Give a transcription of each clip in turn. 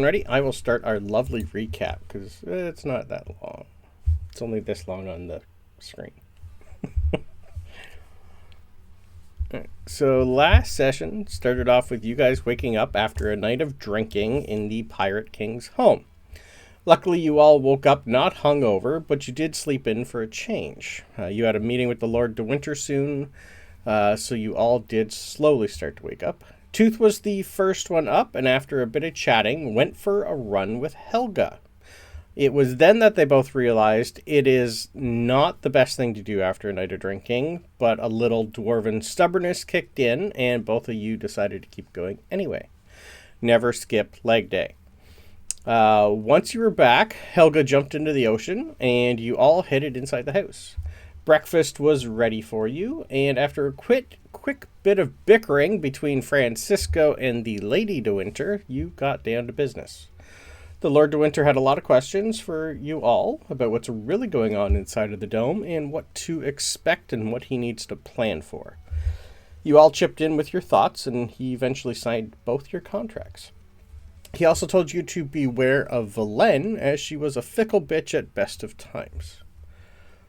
Ready? I will start our lovely recap because it's not that long. It's only this long on the screen. So last session started off with you guys waking up after a night of drinking in the Pirate King's home. Luckily, you all woke up not hungover, but you did sleep in for a change. You had a meeting with the Lord de Winter soon, so you all did slowly start to wake up. Tooth was the first one up, and after a bit of chatting, went for a run with Helga. It was then that they both realized it is not the best thing to do after a night of drinking, but a little dwarven stubbornness kicked in, and both of you decided to keep going anyway. Never skip leg day. Once you were back, Helga jumped into the ocean, and you all headed inside the house. Breakfast was ready for you, and after a quick bit of bickering between Francisco and the Lady de Winter, you got down to business. The Lord de Winter had a lot of questions for you all about what's really going on inside of the dome and what to expect and what he needs to plan for. You all chipped in with your thoughts, and he eventually signed both your contracts. He also told you to beware of Velen, as she was a fickle bitch at best of times.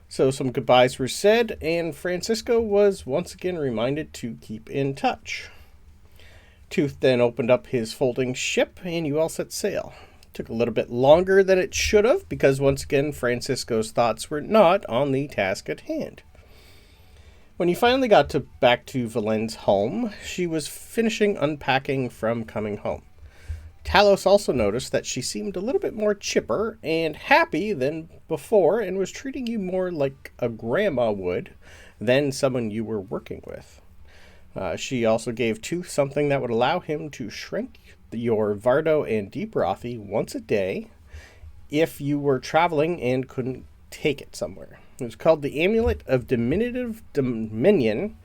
So some goodbyes were said, and Francisco was once again reminded to keep in touch. Tooth then opened up his folding ship, and you all set sail. Took a little bit longer than it should have, because once again Francisco's thoughts were not on the task at hand. When you finally got back to Valen's home, she was finishing unpacking from coming home. Talos also noticed that she seemed a little bit more chipper and happy than before, and was treating you more like a grandma would than someone you were working with. She also gave Tooth something that would allow him to shrink your Vardo and Deep Rothy once a day if you were traveling and couldn't take it somewhere. It was called the Amulet of Diminutive Dominion,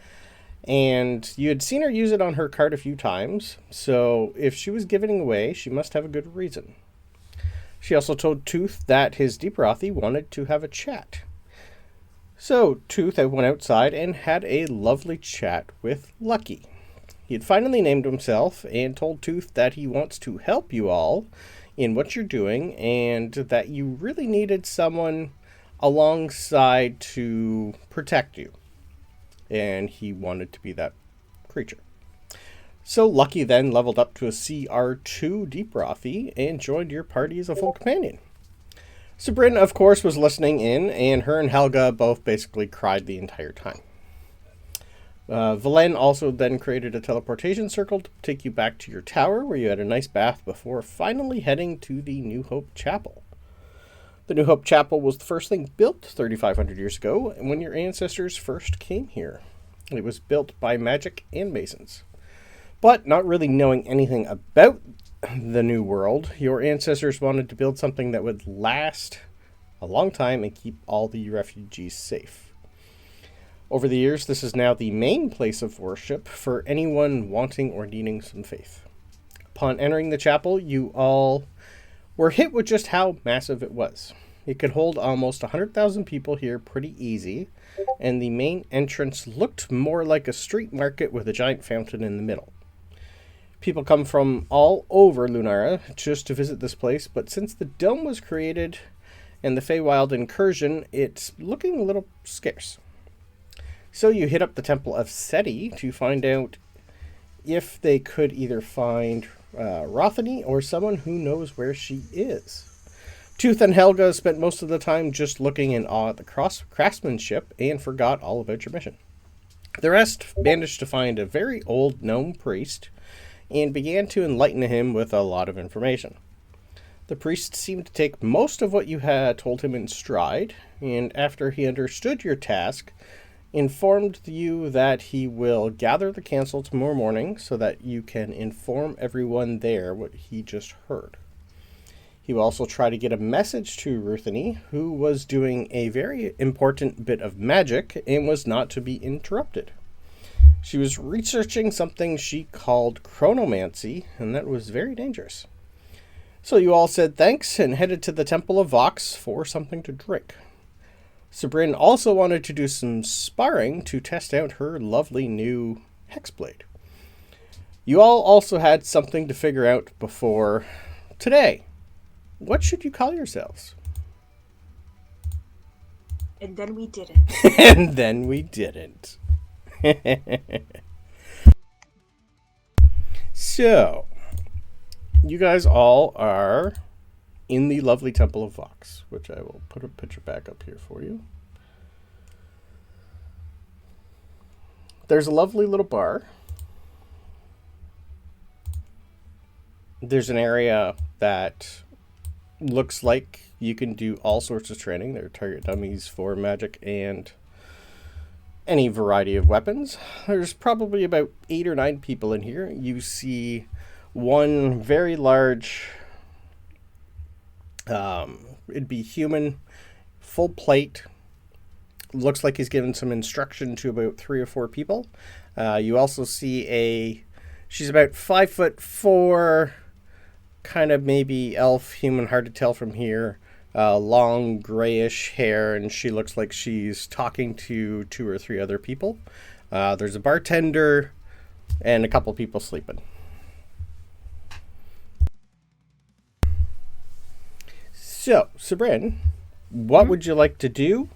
and you had seen her use it on her card a few times, so if she was giving away, she must have a good reason. She also told Tooth that his Deep Rothy wanted to have a chat. So Tooth went outside and had a lovely chat with Lucky. He had finally named himself and told Tooth that he wants to help you all in what you're doing, and that you really needed someone alongside to protect you. And he wanted to be that creature. So Lucky then leveled up to a CR2 Deep Rothy and joined your party as a full companion. Sabryn, of course, was listening in, and her and Helga both basically cried the entire time. Velen also then created a teleportation circle to take you back to your tower, where you had a nice bath before finally heading to the New Hope Chapel. The New Hope Chapel was the first thing built 3,500 years ago when your ancestors first came here. It was built by magic and masons. But not really knowing anything about the New World, your ancestors wanted to build something that would last a long time and keep all the refugees safe. Over the years, this is now the main place of worship for anyone wanting or needing some faith. Upon entering the chapel, you all were hit with just how massive it was. It could hold almost 100,000 people here pretty easy, and the main entrance looked more like a street market with a giant fountain in the middle. People come from all over Lunara just to visit this place, but since the dome was created and the Feywild incursion, it's looking a little scarce. So you hit up the Temple of Seti to find out if they could either find Rothany or someone who knows where she is. Tooth and Helga spent most of the time just looking in awe at the craftsmanship and forgot all about your mission. The rest managed to find a very old gnome priest and began to enlighten him with a lot of information. The priest seemed to take most of what you had told him in stride, and after he understood your task, informed you that he will gather the council tomorrow morning so that you can inform everyone there what he just heard. He will also try to get a message to Ruthany, who was doing a very important bit of magic and was not to be interrupted. She was researching something she called chronomancy, and that was very dangerous. So you all said thanks and headed to the Temple of Vox for something to drink. Sabryn also wanted to do some sparring to test out her lovely new Hexblade. You all also had something to figure out before today, what should you call yourselves? And then we didn't. And then we didn't. So, you guys all are in the lovely Temple of Vox, which I will put a picture back up here for you. There's a lovely little bar. There's an area that looks like you can do all sorts of training. There are target dummies for magic and any variety of weapons. There's probably about 8 or 9 people in here. You see one very large, it'd be human, full plate. Looks like he's given some instruction to about 3 or 4 people. You also see she's about 5'4", kind of maybe elf, human, hard to tell from here. Long grayish hair, and she looks like she's talking to 2 or 3 other people. There's a bartender and a couple people sleeping. So, Sabryn, what would you like to do?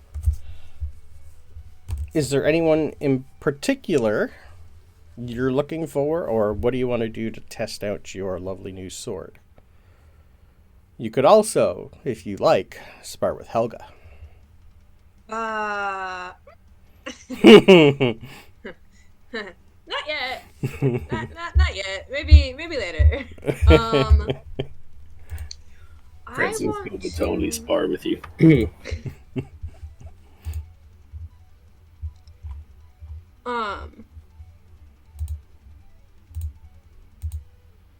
Is there anyone in particular you're looking for, or what do you want to do to test out your lovely new sword? You could also, if you like, spar with Helga. Not yet. Not yet. Maybe later. Francis will totally spar with you.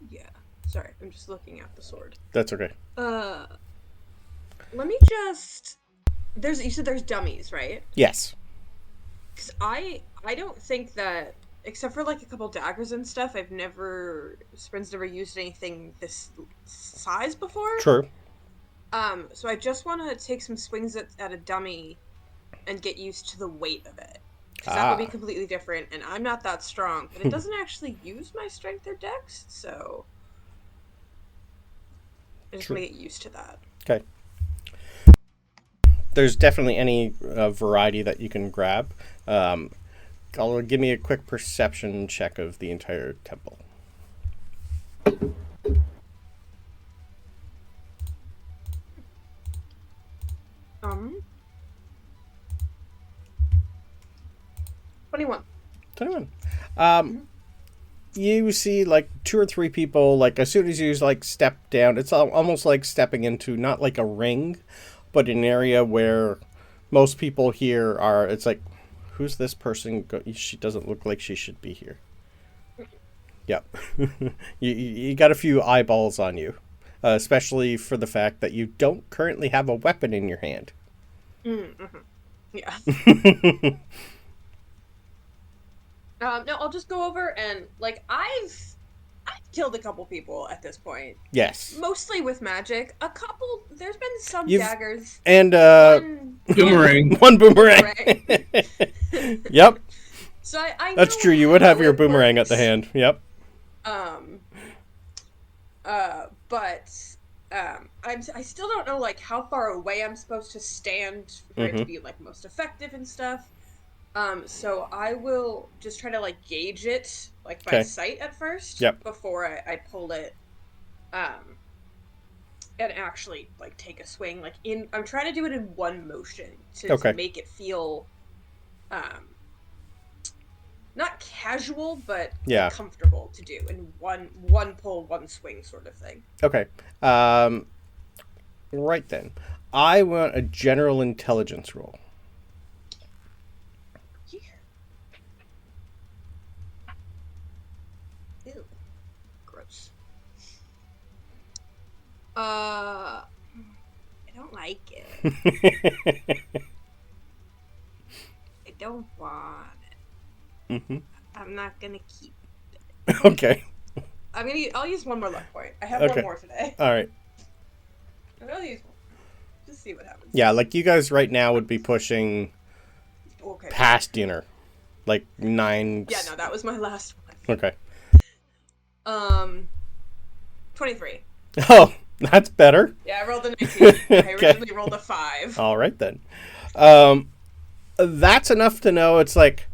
Yeah. Sorry, I'm just looking at the sword. That's okay. Let me just. You said there's dummies, right? Yes. Because I don't think that, except for like a couple daggers and stuff, Sabryn's never used anything this size before. True. So I just want to take some swings at a dummy and get used to the weight of it. Because that would be completely different, and I'm not that strong, but it doesn't actually use my strength or dex, so I just want to get used to that. Okay. There's definitely any variety that you can grab. Give me a quick perception check of the entire temple. 21. 21. You see like 2 or 3 people, like as soon as you like step down, it's almost like stepping into not like a ring, but an area where most people here are. It's like, who's this person? She doesn't look like she should be here. Yep. you got a few eyeballs on you, especially for the fact that you don't currently have a weapon in your hand. Mm-hmm. Yeah. No, I'll just go over and like I've killed a couple people at this point. Yes. Mostly with magic. There's been some daggers. And one boomerang. One boomerang. Yep. So I That's true. You would have your boomerang at the hand. Yep. But I still don't know like how far away I'm supposed to stand for it to be like most effective and stuff. So I will just try to like gauge it like by sight at first. Yep. Before I pull it, and actually like take a swing. I'm trying to do it in one motion to make it feel, not casual, but comfortable to do in one pull, one swing sort of thing. Okay. Right then, I want a general intelligence roll. Ew. Gross. I don't like it. I don't want it. Mm-hmm. I'm not gonna keep it. Okay. I'll use one more luck point. I have one more today. All right. I'll use one. Just see what happens. Yeah, like you guys right now would be pushing past dinner. Like 9... Yeah, no, that was my last one. Okay. 23. Oh, that's better. Yeah, I rolled a 19. I Okay. originally rolled a 5. All right, then. That's enough to know. It's like,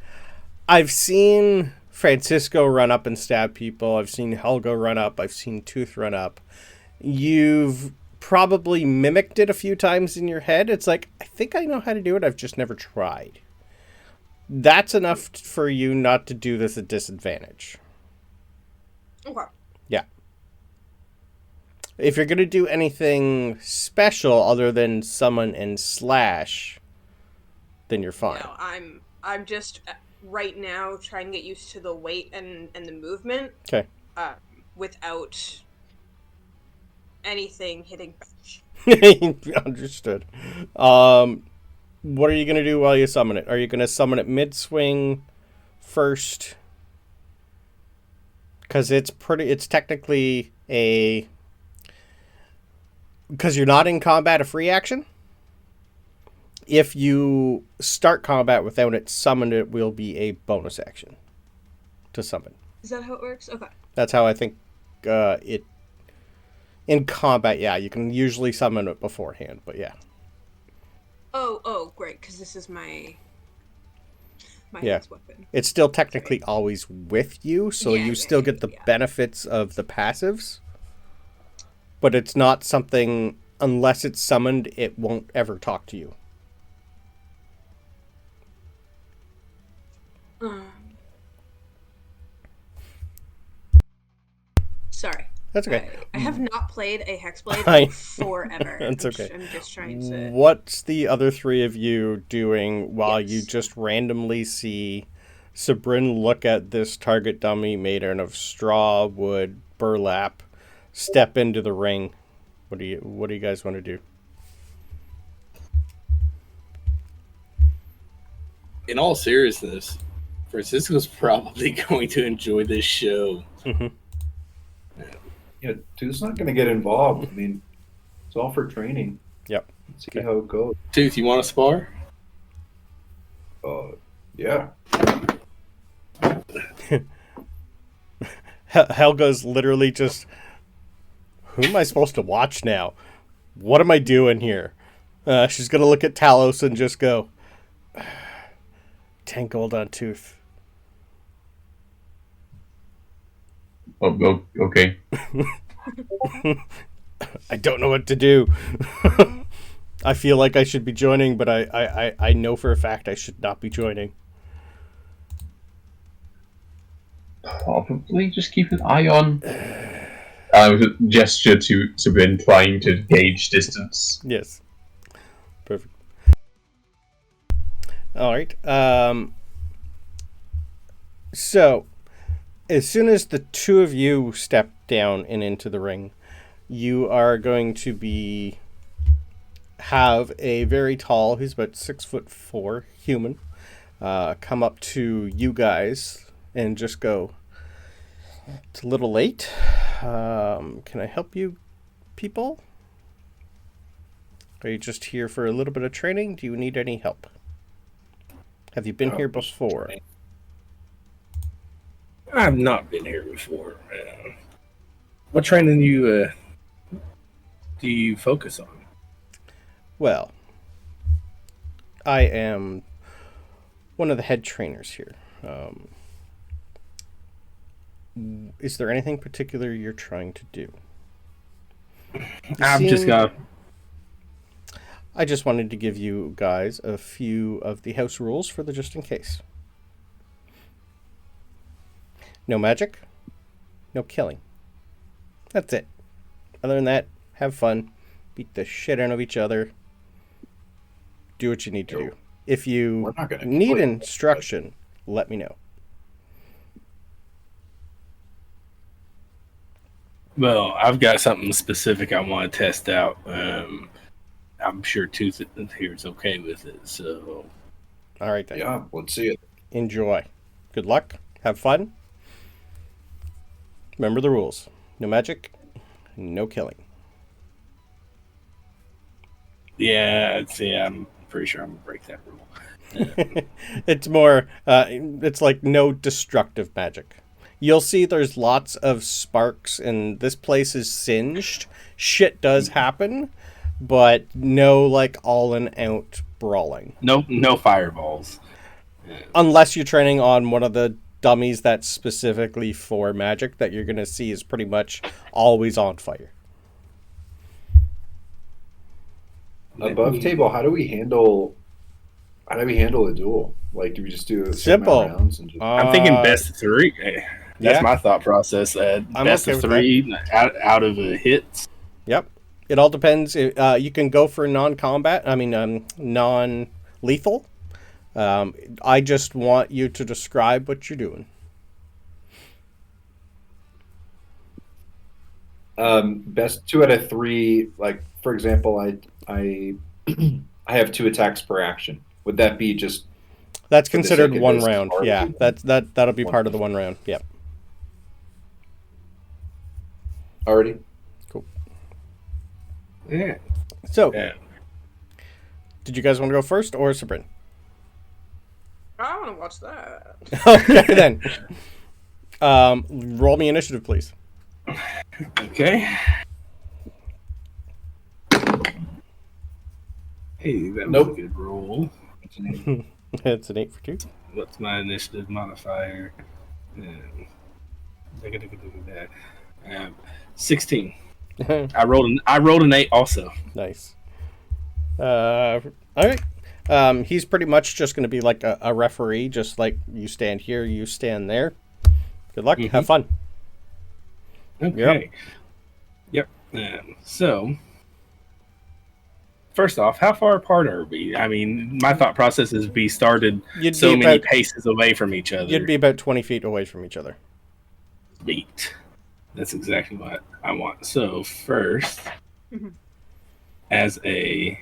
I've seen Francisco run up and stab people. I've seen Helga run up. I've seen Tooth run up. You've probably mimicked it a few times in your head. It's like, I think I know how to do it. I've just never tried. That's enough for you not to do this at disadvantage. Okay. Yeah. If you're going to do anything special other than summon and slash, then you're fine. No, I'm just right now trying to get used to the weight and the movement. Okay. Without anything hitting back. Understood. What are you going to do while you summon it? Are you going to summon it mid-swing first? Because it's technically because you're not in combat, a free action. If you start combat without it summoned, it will be a bonus action to summon. Is that how it works? Okay. That's how I think it... In combat, yeah, you can usually summon it beforehand, but yeah. Oh, great, because this is my weapon. It's still technically always with you, so you still get the benefits of the passives. But it's not something, unless it's summoned, it won't ever talk to you. Sorry. That's okay. I have not played a Hexblade in forever. That's okay. I'm just trying to... What's the other three of you doing while you just randomly see Sabryn look at this target dummy made out of straw, wood, burlap, step into the ring? What do you guys want to do? In all seriousness, Francisco's probably going to enjoy this show. Mm-hmm. Yeah, Tooth's not going to get involved. I mean, it's all for training. Yep. See how it goes. Tooth, you want to spar? Yeah. Helga's literally just, who am I supposed to watch now? What am I doing here? She's going to look at Talos and just go, 10 gold on Tooth. Oh, okay. I don't know what to do. I feel like I should be joining, but I know for a fact I should not be joining. Probably just keep an eye on. With a gesture to Sabryn trying to gauge distance. Yes. Perfect. All right. So, as soon as the two of you step down and into the ring, you are going to have a very tall, he's about 6'4" human, come up to you guys and just go, "It's a little late. Can I help you people? Are you just here for a little bit of training? Do you need any help? Have you been here before?" I've not been here before. What training do you focus on? Well, I am one of the head trainers here. Is there anything particular you're trying to do? I just wanted to give you guys a few of the house rules for the just in case. No magic, no killing. That's it. Other than that, have fun, beat the shit out of each other, do what you need to do. If you need instruction, let me know. Well, I've got something specific I want to test out. I'm sure Tooth here is okay with it, so... All right, then. Yeah, let's see it. Enjoy. Good luck. Have fun. Remember the rules. No magic, no killing. Yeah, I'm pretty sure I'm going to break that rule. It's more, it's like no destructive magic. You'll see there's lots of sparks, and this place is singed. Shit does happen, but no, like, all-and-out brawling. No fireballs. Unless you're training on one of the dummies that's specifically for magic that you're going to see is pretty much always on fire. Above table, how do we handle a duel? Like, do we just do the same Simple. amount of rounds and just... I'm thinking best of 3. That's yeah. my thought process. Best okay of with 3 out of hits. Yep. It all depends. You can go for non-lethal. I just want you to describe what you're doing. Best 2 out of 3. Like, for example, I have 2 attacks per action. Would that be just? That's for the considered sake of one this round. party? Yeah, that'll be part of the one round. Yep. Already? Cool. Yeah. So, Yeah. did you guys want to go first or Sabryn? I want to watch that. Okay, then. Roll me initiative, please. Okay. Hey, that was Nope. a good roll. It's an 8 for 2. What's my initiative modifier? 16. I rolled an 8 also. Nice. All right. He's pretty much just going to be like a referee, just like you stand here, you stand there. Good luck. Have fun. Okay. Yep. So, first off, how far apart are we? I mean, my thought process is we started so many paces away from each other. You'd be about 20 feet away from each other. Sweet. That's exactly what I want. So, first, as a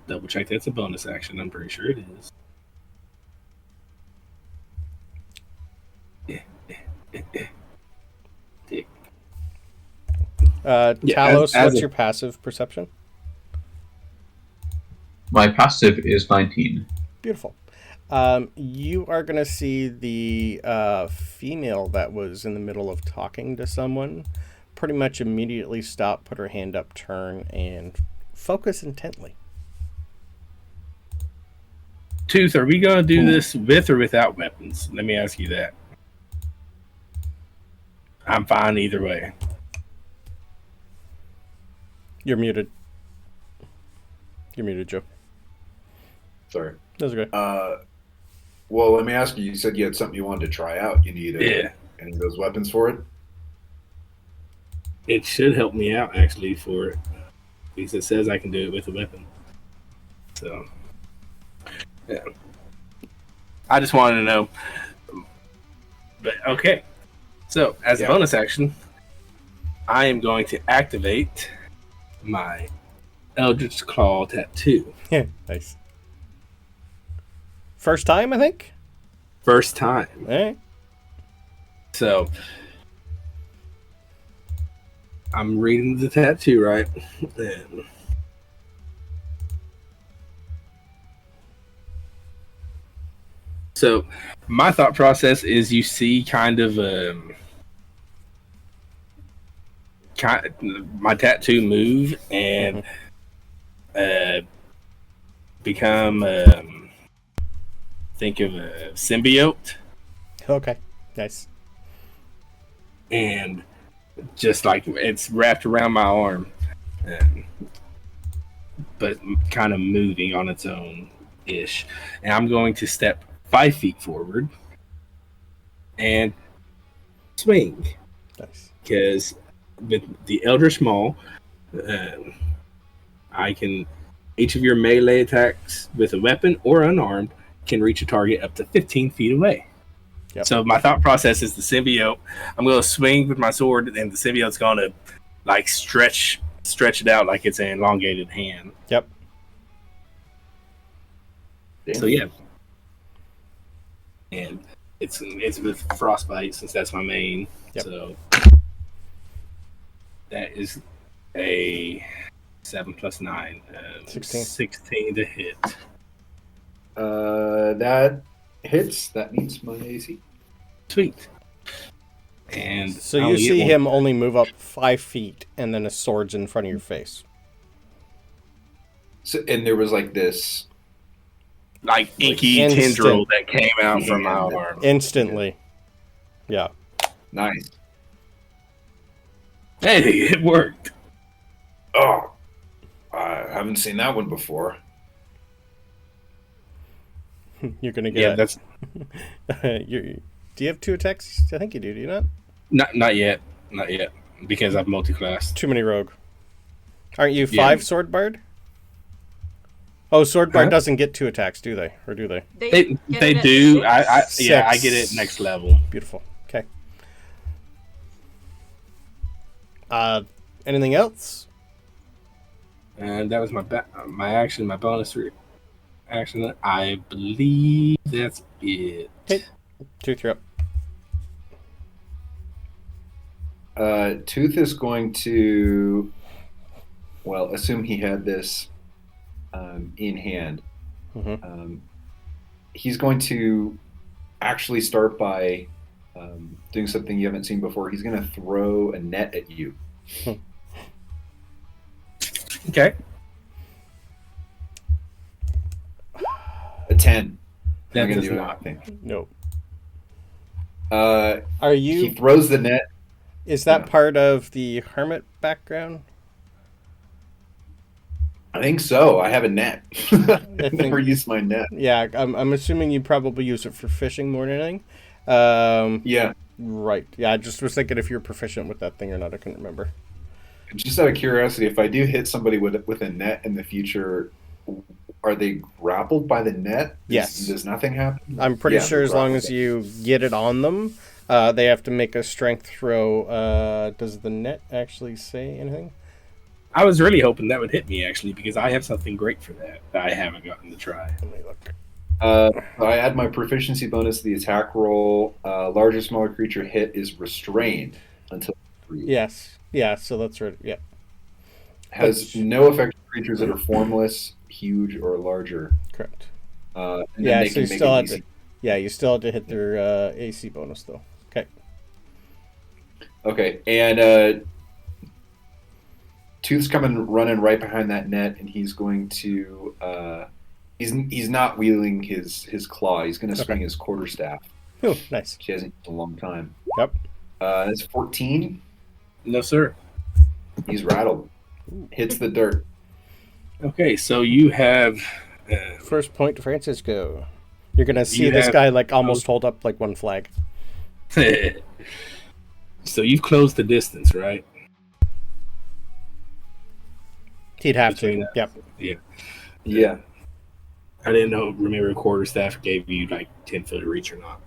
double check, that's a bonus action. I'm pretty sure it is. Talos, what's your passive perception? My passive is 19. Beautiful. You are going to see the female that was in the middle of talking to someone pretty much immediately stop, put her hand up, turn, and focus intently. Tooth, are we going to do this with or without weapons? Let me ask you that. I'm fine either way. You're muted. You're muted, Joe. Sorry. That's okay. Well, let me ask you. You said you had something you wanted to try out. You need any of those weapons for it? It should help me out, actually, for it. Because it says I can do it with a weapon. So, yeah. I just wanted to know. But, okay. So, as a bonus action, I am going to activate my Eldritch Claw tattoo. Yeah, nice. First time, I think? First time. All right. So, I'm reading the tattoo, right? And so, my thought process is you see kind of my tattoo move and become think of a symbiote. Okay, nice. And just like it's wrapped around my arm, but kind of moving on its own ish. And I'm going to step 5 feet forward and swing. Nice. Because with the Eldritch Maul, I can each of your melee attacks with a weapon or unarmed can reach a target up to 15 feet away. Yep. So my thought process is the symbiote. I'm going to swing with my sword, and the symbiote's going to like stretch it out like it's an elongated hand. Yep. So yeah, and it's with frostbite since that's my main. Yep. So that is a 7 + 9, 16 to hit. That hits. That meets my AC. Sweet. And So I you only get see one. him only move up 5 feet, and then a sword's in front of your face. So, and there was like this. Like inky Instant. tendril that came out from my arm. Instantly. Yeah. Nice. Hey, it worked. Oh, I haven't seen that one before. You're going to Yeah, get... that's do you have 2 attacks? I think you do you not? not yet. Not yet. Because I've multi-classed. Too many rogue. Aren't you 5 Yeah. sword bard? Oh, sword bard Huh? doesn't get 2 attacks, do they? Or do they? They get they it at do. 6. I 6. get it next level. Beautiful. Okay. Anything else? And that was my action, my bonus action. I believe that's it. Okay. 2, 3 up. Tooth is going to, well, assume he had this in hand. Mhm. He's going to actually start by doing something you haven't seen before. He's going to throw a net at you. Okay. A 10. That I'm gonna does do not. anything. Nope. Are you... He throws the net. Is that Yeah. part of the hermit background? I think so. I have a net. I never used my net. Yeah, I'm assuming you probably use it for fishing more than anything. Yeah. Right. Yeah, I just was thinking if you're proficient with that thing or not. I couldn't remember. Just out of curiosity, if I do hit somebody with a net in the future, are they grappled by the net? Yes. Does nothing happen? I'm pretty Yeah, sure they're as long grappled. as you get it on them, they have to make a strength throw. Does the net actually say anything? I was really hoping that would hit me actually because I have something great for that I haven't gotten to try. Let me look. I add my proficiency bonus to the attack roll. Larger, smaller creature hit is restrained until 3. Yes. Yeah, so that's right. Yeah. Has no effect on creatures that are formless, huge, or larger. Correct. And then Yeah, they so can you make still an had easy- to... Yeah, you still had to hit their AC bonus, though. Okay. Okay, and Tooth's coming running right behind that net, and he's going to he's not wielding his claw. He's going to swing his quarterstaff. Oh, nice. Which he hasn't in a long time. Yep. That's 14. No, sir. He's rattled. Hits the dirt. Okay, so you have. First point to Francisco. You're gonna see You this have- guy like almost hold up like one flag. So you've closed the distance, right? He'd have Between to. us. Yep. Yeah. Yeah. I didn't know. Remember, quarterstaff gave you like 10 foot of reach or not?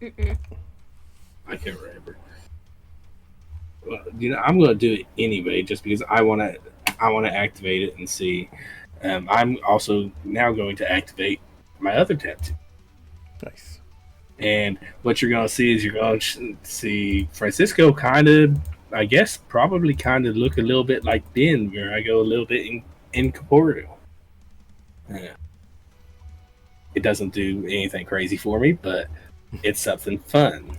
Mm-mm. I can't remember. Well, I'm going to do it anyway, just because I want to activate it and see. I'm also now going to activate my other tattoo. Nice. And what you're going to see is you're going to see Francisco kind of, I guess, probably kind of look a little bit like Ben, where I go a little bit incorporeal. Yeah. It doesn't do anything crazy for me, but it's something fun.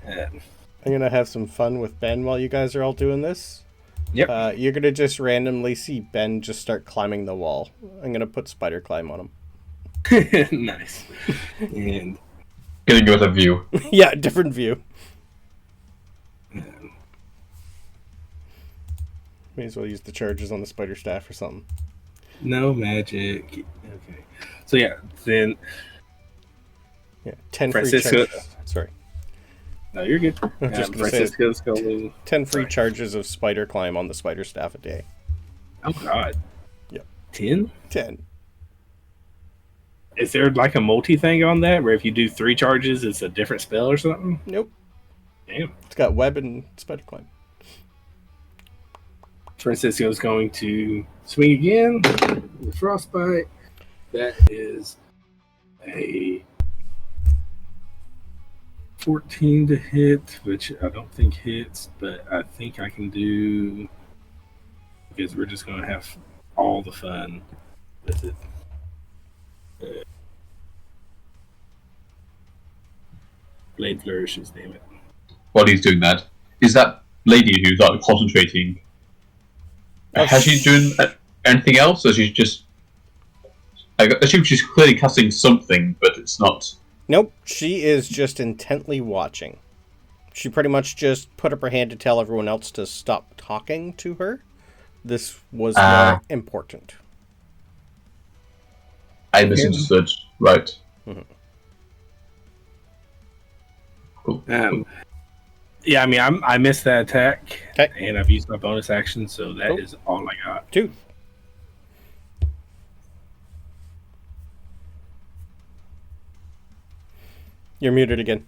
I'm gonna have some fun with Ben while you guys are all doing this. Yep. You're gonna just randomly see Ben just start climbing the wall. I'm gonna put spider climb on him. Nice. And Gonna give us a view. Yeah, different view. May as well use the charges on the spider staff or something. no magic. Okay. So yeah, then Yeah, 10 Francisco- free charges. Sorry, no, you're good. I'm just gonna say Francisco's going. 10 free Sorry. charges of spider climb on the spider staff a day. Oh God. Yep. 10? 10. Is there like a multi thing on that where if you do 3 charges, it's a different spell or something? Nope. Damn. It's got web and spider climb. Francisco's going to swing again with frostbite. That is a 14 to hit, which I don't think hits, but I think I can do because we're just going to have all the fun with it. Blade flourishes, damn it. while he's doing that, is that lady who's like concentrating. Has she doing anything else, or she's just? I assume she's clearly casting something, but it's not. Nope, she is just intently watching. She pretty much just put up her hand to tell everyone else to stop talking to her. This was more important. I misunderstood. Right. Mm-hmm. Cool. Yeah, I mean, I missed that attack, Okay. and I've used my bonus action, so that is all I got. 2. You're muted again.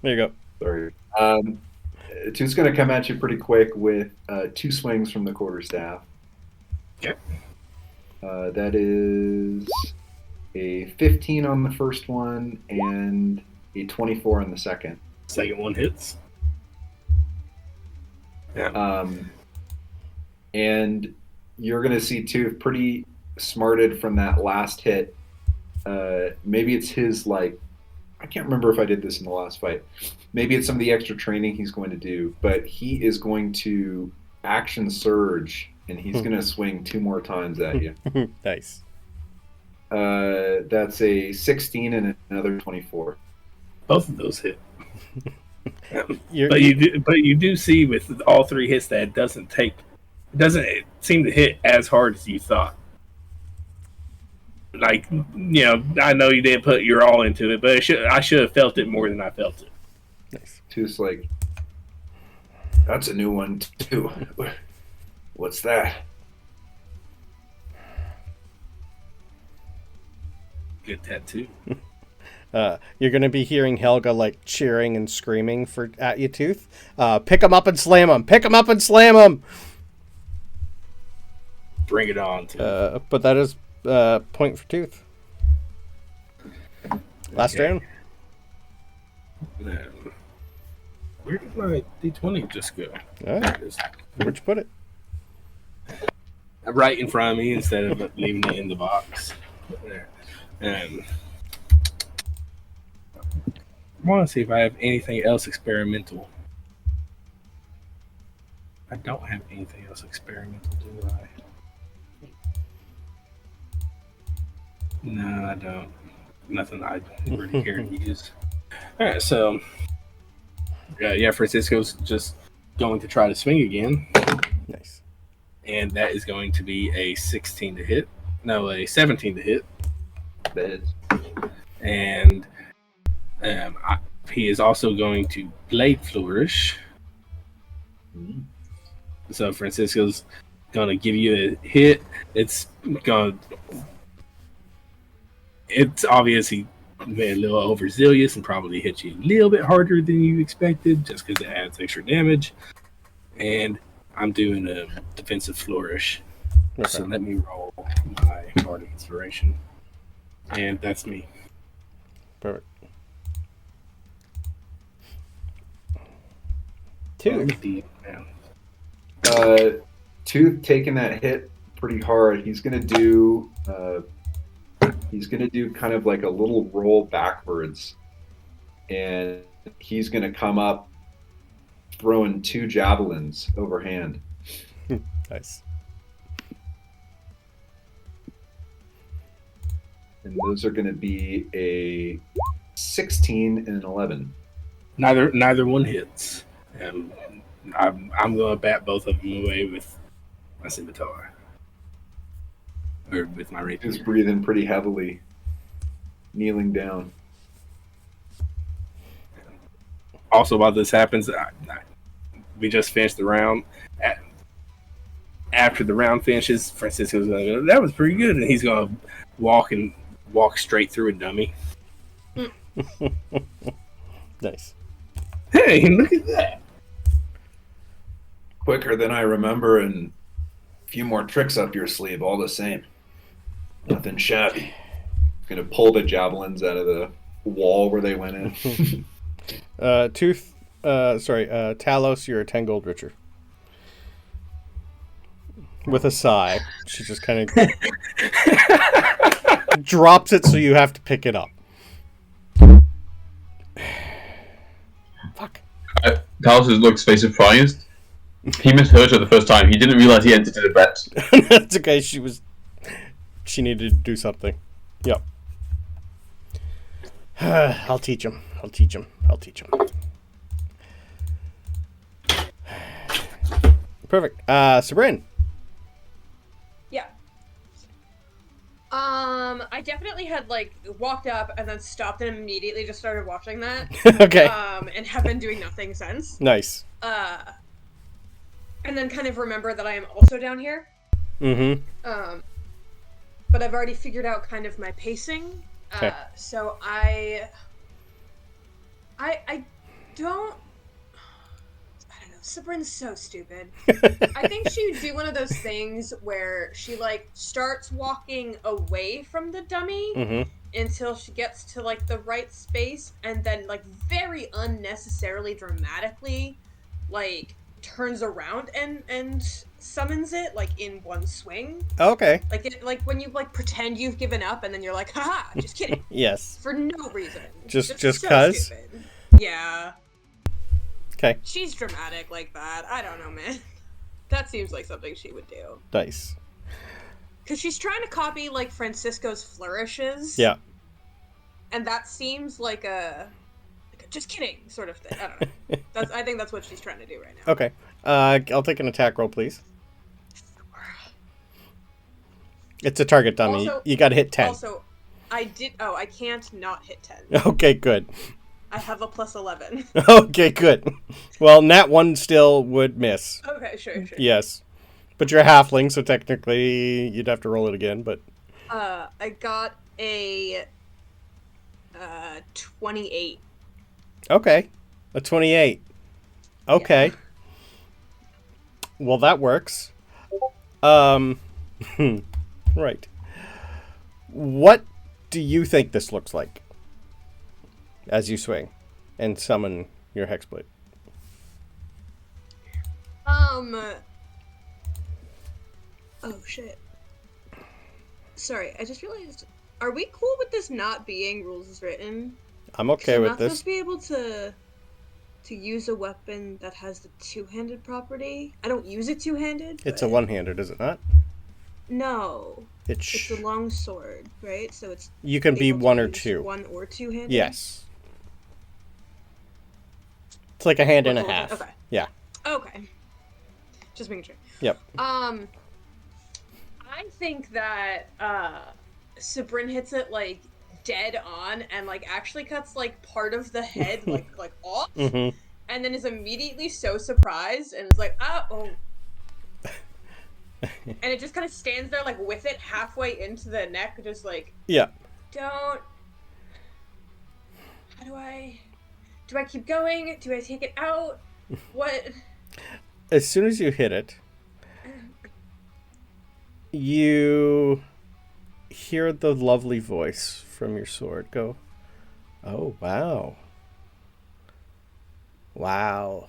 There you go. Sorry. Two's going to come at you pretty quick with 2 swings from the quarterstaff. Okay. That is a 15 on the first one and a 24 on the second. Second one hits. Yeah. And you're going to see Tooth pretty smarted from that last hit. Maybe it's his, like, I can't remember if I did this in the last fight. Maybe it's some of the extra training he's going to do, but he is going to action surge, and he's going to swing 2 more times at you. Nice. That's a 16 and another 24. Both of those hit. But You're- you do see with all 3 hits that it doesn't seem to hit as hard as you thought. Like, you know, I know you didn't put your all into it, but I should have felt it more than I felt it. Nice. Tooth's like, that's a new one too. What's that? Good tattoo. You're going to be hearing Helga, like, cheering and screaming at you, Tooth. Pick him up and slam him! Pick him up and slam him! Bring it on. But that is point for Tooth. Last round. Where did my D20 just go? All right. Where'd you put it? Right in front of me instead of leaving it in the box. There. I want to see if I have anything else experimental. I don't have anything else experimental, do I? No, I don't. Nothing I really care to use. All right, so yeah, Francisco's just going to try to swing again. Nice. And that is going to be a 16 to hit. No, a 17 to hit. That hits. And he is also going to Blade Flourish. Mm-hmm. So Francisco's going to give you a hit. It's obvious he made a little overzealous and probably hit you a little bit harder than you expected just because it adds extra damage. And I'm doing a defensive flourish. Okay. So let me roll my Bardic Inspiration. And that's me. Perfect. Tooth. Tooth taking that hit pretty hard. He's gonna do kind of like a little roll backwards, and he's gonna come up throwing 2 javelins overhand. Nice. And those are going to be a 16 and an 11. Neither one hits. I'm going to bat both of them away with my scimitar. Or with my rapier. Just breathing pretty heavily, kneeling down. Also, while this happens, we just finished the round. After the round finishes, Francisco's going to go, that was pretty good. And he's going to walk straight through a dummy. Nice. Hey, look at that. Quicker than I remember, and a few more tricks up your sleeve, all the same. Nothing shabby. Gonna pull the javelins out of the wall where they went in. Talos, you're 10 gold richer. With a sigh, she just kind of drops it so you have to pick it up. Talos looks very surprised. He misheard her the first time. He didn't realize he entered in a bet. That's okay. She needed to do something. Yep. I'll teach him. I'll teach him. I'll teach him. Perfect. Sabryn. Yeah. I definitely had like walked up and then stopped and immediately just started watching that. Okay. And have been doing nothing since. Nice. And then kind of remember that I am also down here. Mm-hmm. But I've already figured out kind of my pacing. Okay. So I don't know. Sabryn's so stupid. I think she would do one of those things where she like starts walking away from the dummy until she gets to like the right space, and then like very unnecessarily dramatically like turns around and summons it like in one swing. Okay. Like when you like pretend you've given up and then you're like, haha, just kidding. Yes. For no reason. Just so 'cause? stupid. Yeah. Okay. She's dramatic like that. I don't know, man. That seems like something she would do. Nice. Because she's trying to copy like Francisco's flourishes. Yeah. And that seems like a just kidding sort of thing. I don't know. I think that's what she's trying to do right now. Okay. I'll take an attack roll, please. It's a target dummy. Also, you gotta hit 10. Also, I can't not hit 10. Okay, good. I have a plus 11. Okay, good. Well, nat 1 still would miss. Okay, sure. Yes. But you're a halfling, so technically you'd have to roll it again, but... I got a 28. Okay. A 28. Okay. Yeah. Well, that works. Right. What do you think this looks like as you swing and summon your Hexblade? Oh shit. Sorry, I just realized. Are we cool with this not being rules as written? I'm okay I'm with not this. supposed to be able to use a weapon that has the two-handed property. I don't use it two-handed. It's a one-handed, is it not? No. It's It's a long sword, right? So it's you can be able to one or use two. One or two-handed. Yes. It's like a hand and a Okay. half. Okay. Yeah. Okay. Just making sure. Yep. I think that Sabryn hits it like dead on and like actually cuts like part of the head like off, Mm-hmm. and then is immediately so surprised and is like, oh. And it just kind of stands there like with it halfway into the neck, just like, Yeah. don't. How do I keep going? Do I take it out? What? As soon as you hit it, you hear the lovely voice from your sword go, "Oh, wow. Wow.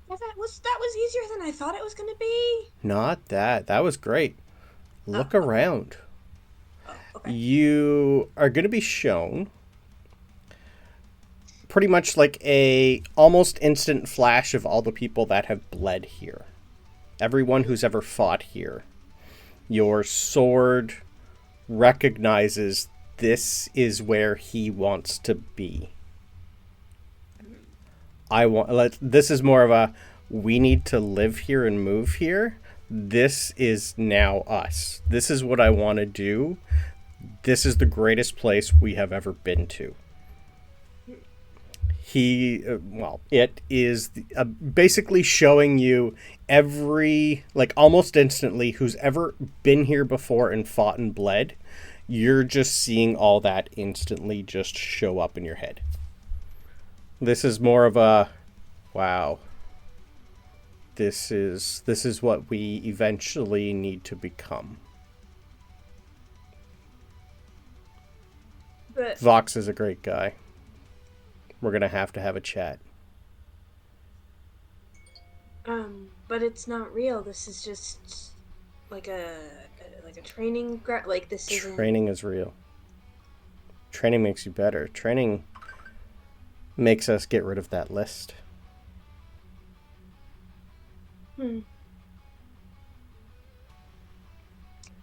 Well, that was easier than I thought it was gonna be. Not that. That was great. Look around. Oh, okay. You are going to be shown pretty much like a almost instant flash of all the people that have bled here. Everyone who's ever fought here. Your sword recognizes this is where he wants to be. This is more of a, we need to live here and move here. This is now us. This is what I want to do. This is the greatest place we have ever been to. It is basically showing you almost instantly, who's ever been here before and fought and bled. You're just seeing all that instantly just show up in your head. This is more of a, wow. This is what we eventually need to become. But Vox is a great guy. We're gonna have to have a chat. but it's not real. This is just like a training like this isn't. Training is real. Training makes you better. Training makes us get rid of that list.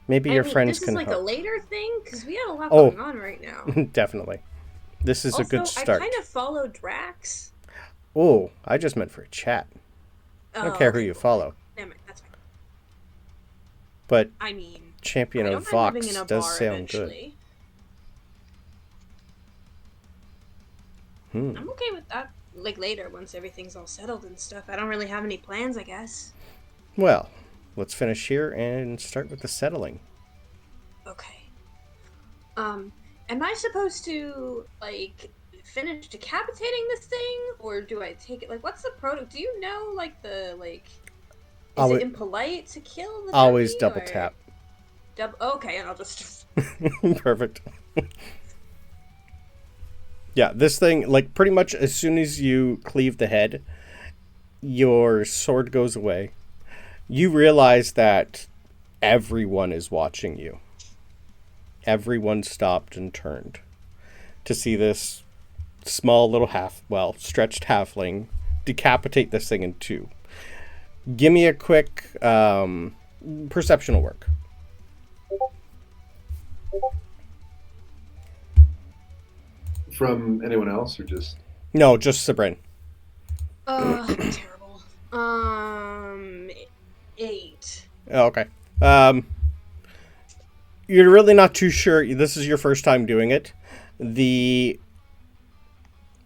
Maybe your friends this can is like help. a later thing because we have a lot Oh. going on right now. Definitely. This is Also, a good start. I kind of follow Drax. Oh, I just meant for a chat. I don't care who you follow. Damn it, that's fine. But I mean, Champion I of don't mind living Vox in a does bar sound eventually. good. I'm okay with that. Like later, once everything's all settled and stuff. I don't really have any plans, I guess. Well, let's finish here and start with the settling. Okay. Am I supposed to, like, finish decapitating this thing? Or do I take it, like, what's the do you know, like, is it impolite to kill the Always dummy, double or... tap. Okay, and I'll just... Perfect. Yeah, this thing, like, pretty much as soon as you cleave the head, your sword goes away. You realize that everyone is watching you. Everyone stopped and turned to see this small little stretched halfling decapitate this thing in two. Give me a quick perceptional work. From anyone else or just? No, just Sabryn. Terrible. 8. Oh, okay. You're really not too sure. This is your first time doing it.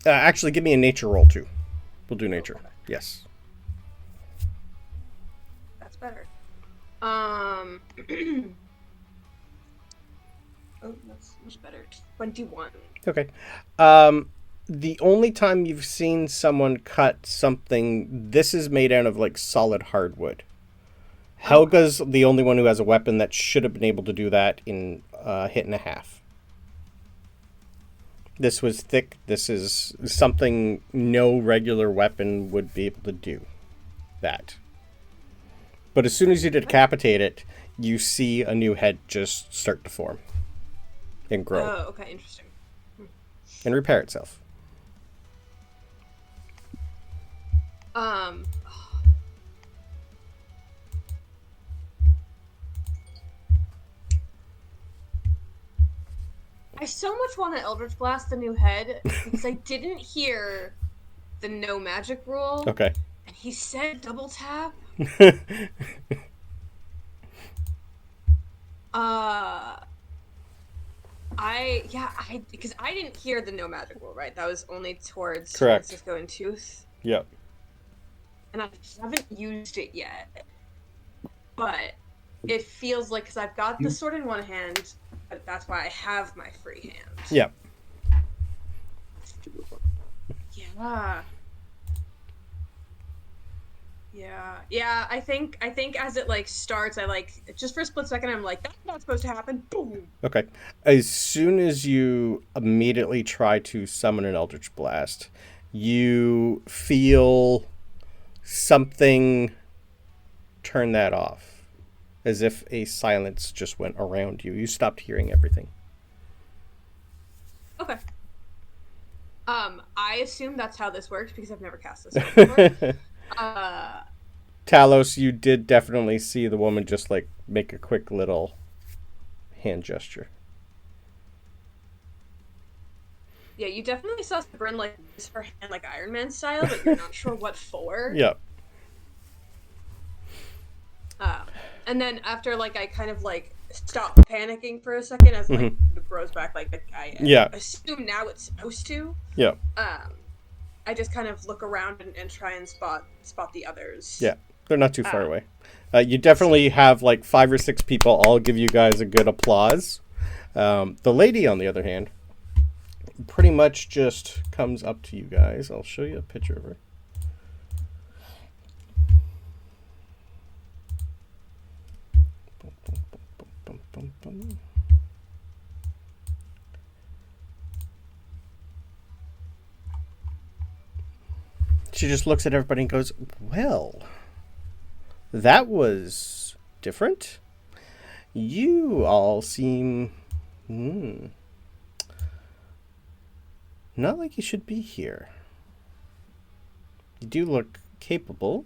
Actually, give me a nature roll too. We'll do nature. Okay. Yes. That's better. Oh, that's much better. 21. Okay. The only time you've seen someone cut something, this is made out of like solid hardwood. Helga's the only one who has a weapon that should have been able to do that in a hit and a half. This was thick. This is something no regular weapon would be able to do. That. But as soon as you decapitate it, you see a new head just start to form and grow. Oh, okay, interesting. And repair itself. I so much want to Eldritch Blast the new head because I didn't hear the no magic rule. Okay. And he said double tap. Because I didn't hear the no magic rule, right? That was only towards Correct. Francisco and Tooth. Yep. And I haven't used it yet. But it feels like, because I've got the sword in one hand, but that's why I have my free hand. Yep. Yeah, I think as it like starts, I like just for a split second I'm like, that's not supposed to happen. Boom. Okay. As soon as you immediately try to summon an Eldritch Blast, you feel something turn that off. As if a silence just went around you. You stopped hearing everything. Okay. I assume that's how this works because I've never cast this before. Talos, you did definitely see the woman just like make a quick little hand gesture. Yeah, you definitely saw Sabryn like use her hand like Iron Man style, but you're not sure what for. Yep. And then after like I kind of like stop panicking for a second as like the bros back, like I assume now it's supposed to. Yeah. I just kind of look around and try and spot the others. Yeah, they're not too far away. You definitely have like 5 or 6 people all give you guys a good applause. The lady, on the other hand, pretty much just comes up to you guys. I'll show you a picture of her. She just looks at everybody and goes, well, that was different. You all seem not like you should be here. You do look capable.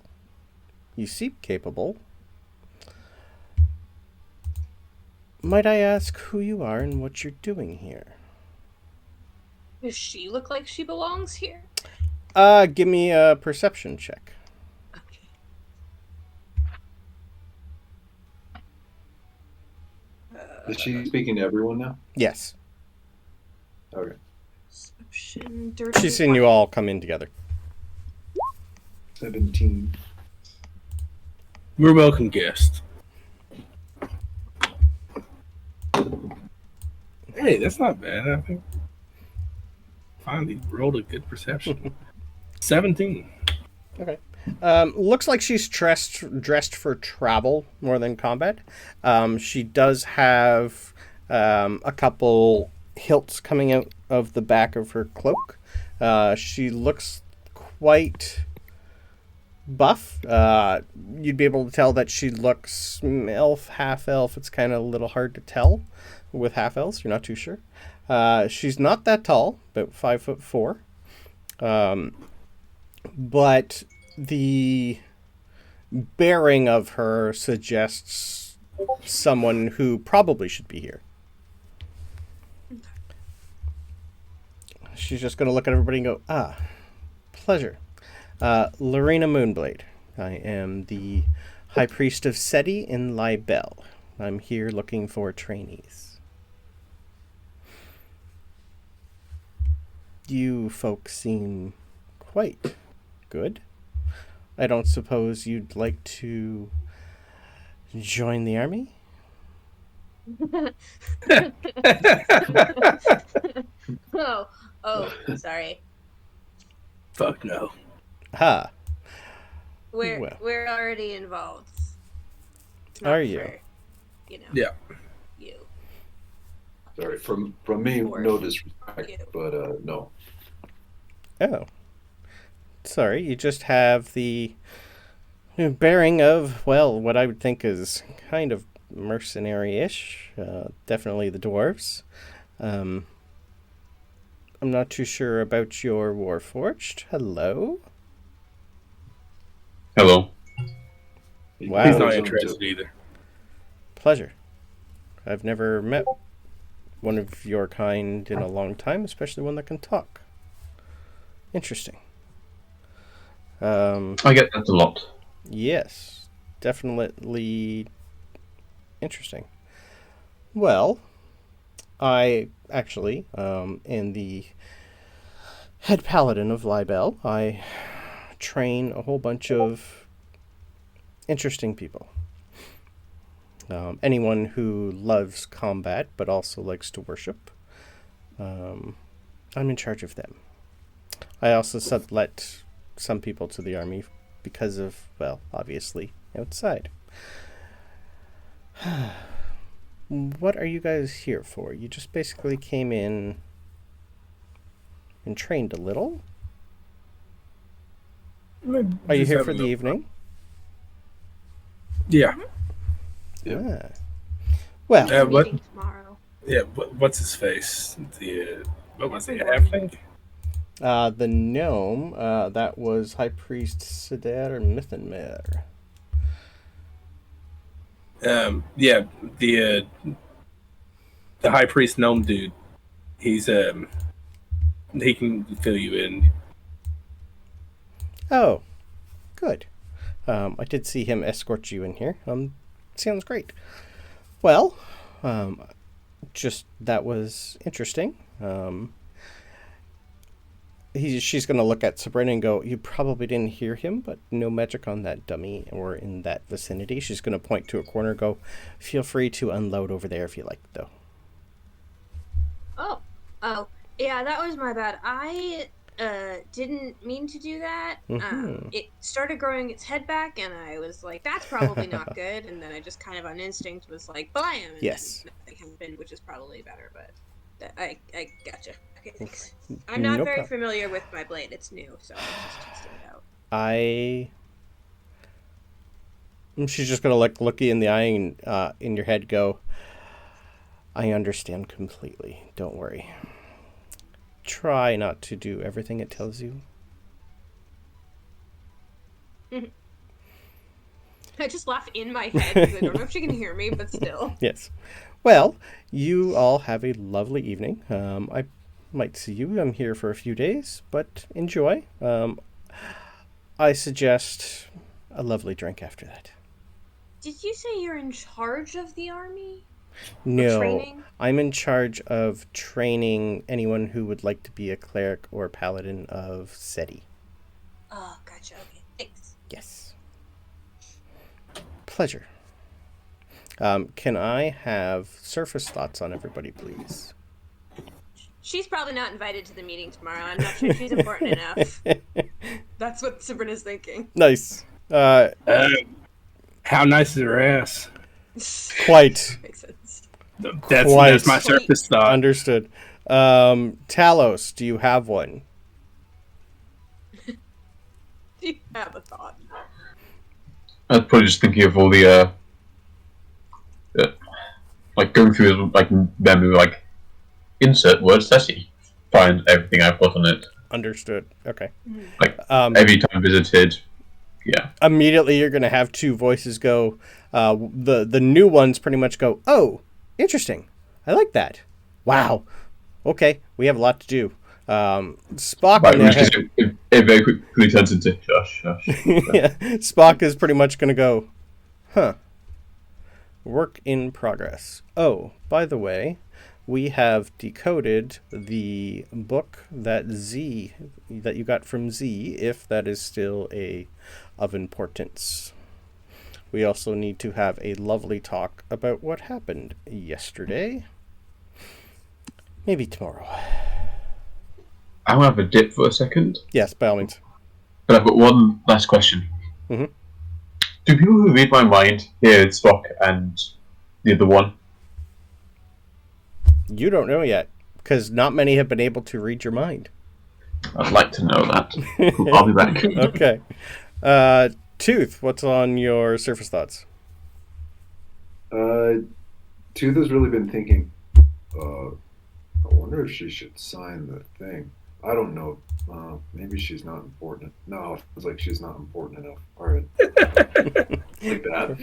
You seem capable. Might I ask who you are and what you're doing here? Does she look like she belongs here? Give me a perception check. Okay. Is she speaking to everyone now? Yes. Okay. Perception, dirty She's seen you all come in together. 17. We're welcome guests. Hey, that's not bad. I think finally rolled a good perception. 17. Okay. Looks like she's dressed for travel more than combat. She does have a couple hilts coming out of the back of her cloak. She looks quite buff. You'd be able to tell that she looks elf, half elf. It's kind of a little hard to tell with half elves. You're not too sure. She's not that tall, about 5'4". But the bearing of her suggests someone who probably should be here. She's just going to look at everybody and go, pleasure. Lorena Moonblade. I am the High Priest of Seti in Libel. I'm here looking for trainees. You folks seem quite good. I don't suppose you'd like to join the army? Oh, sorry. Fuck no. Ha. We're Well. we're already involved. Are you? For, Yeah. you. Sorry, from me, Or no disrespect, you. but no. Oh. Sorry, you just have the bearing of, well, what I would think is kind of mercenary-ish. Definitely the dwarves. I'm not too sure about your Warforged. Hello? Hello. Wow. He's not interested either. Pleasure. I've never met one of your kind in a long time, especially one that can talk. Interesting. I get that a lot. Yes, definitely interesting. Well, I actually am the head paladin of Libel. I train a whole bunch of interesting people. Anyone who loves combat but also likes to worship. I'm in charge of them. I also sublet some people to the army because of, well, obviously, outside. What are you guys here for? You just basically came in and trained a little? Are you here for the evening? Yeah. Ah. Well, What? Meeting tomorrow. Yeah. What's his face? What was the Reborn. halfling? the gnome, that was High Priest Sider Mithenmer. Yeah. The high priest gnome dude. He's he can fill you in. Oh, good. I did see him escort you in here. Sounds great. Well, just that was interesting. She's going to look at Sabryn and go, you probably didn't hear him, but no magic on that dummy or in that vicinity. She's going to point to a corner and go, feel free to unload over there if you like, though. Oh, yeah, that was my bad. I didn't mean to do that. Mhm. It started growing its head back, and I was like, that's probably not good. And then I just kind of on instinct was like, blam. And Yes. then nothing happened, which is probably better, but I gotcha. Okay, thanks. I'm not No very problem. familiar with my blade. It's new, so I'm just testing it out. She's just going to look you in the eye and in your head go, I understand completely. Don't worry. Try not to do everything it tells you. I just laugh in my head because I don't know if she can hear me, but still. Yes. Well, you all have a lovely evening. I might see you. I'm here for a few days, but enjoy. I suggest a lovely drink after that. Did you say you're in charge of the army? No, training? I'm in charge of training anyone who would like to be a cleric or paladin of SETI. Oh, gotcha. Okay, thanks. Yes. Pleasure. Can I have surface thoughts on everybody, please? She's probably not invited to the meeting tomorrow. I'm not sure she's important enough. That's what Sabryn is thinking. Nice. How nice is her ass? Quite. Makes sense. That's my surface thought. Understood. Talos, do you have one? Do you have a thought? I was probably just thinking of all the like going through like memory, like insert word SETI, find everything I've got on it. Understood. Okay. Like every time visited, yeah. Immediately, you're gonna have two voices go. The new ones pretty much go, "Oh, interesting. I like that. Wow. Okay, we have a lot to do." Spock, Right, on the which other hand- it very quickly turns into shush. yeah, Spock is pretty much gonna go, "Huh. Work in progress. Oh, by the way, we have decoded the book that you got from Z, if that is still of importance. We also need to have a lovely talk about what happened yesterday. Maybe tomorrow." I want to have a dip for a second, Yes, by all means. but I've got one last question. Mhm. Do people who read my mind hear Spock and the other one? You don't know yet, because not many have been able to read your mind. I'd like to know that. I'll be back. Okay. Tooth, what's on your surface thoughts? Tooth has really been thinking, I wonder if she should sign the thing. I don't know. Maybe she's not important. No, it's like she's not important enough. All right. Like that.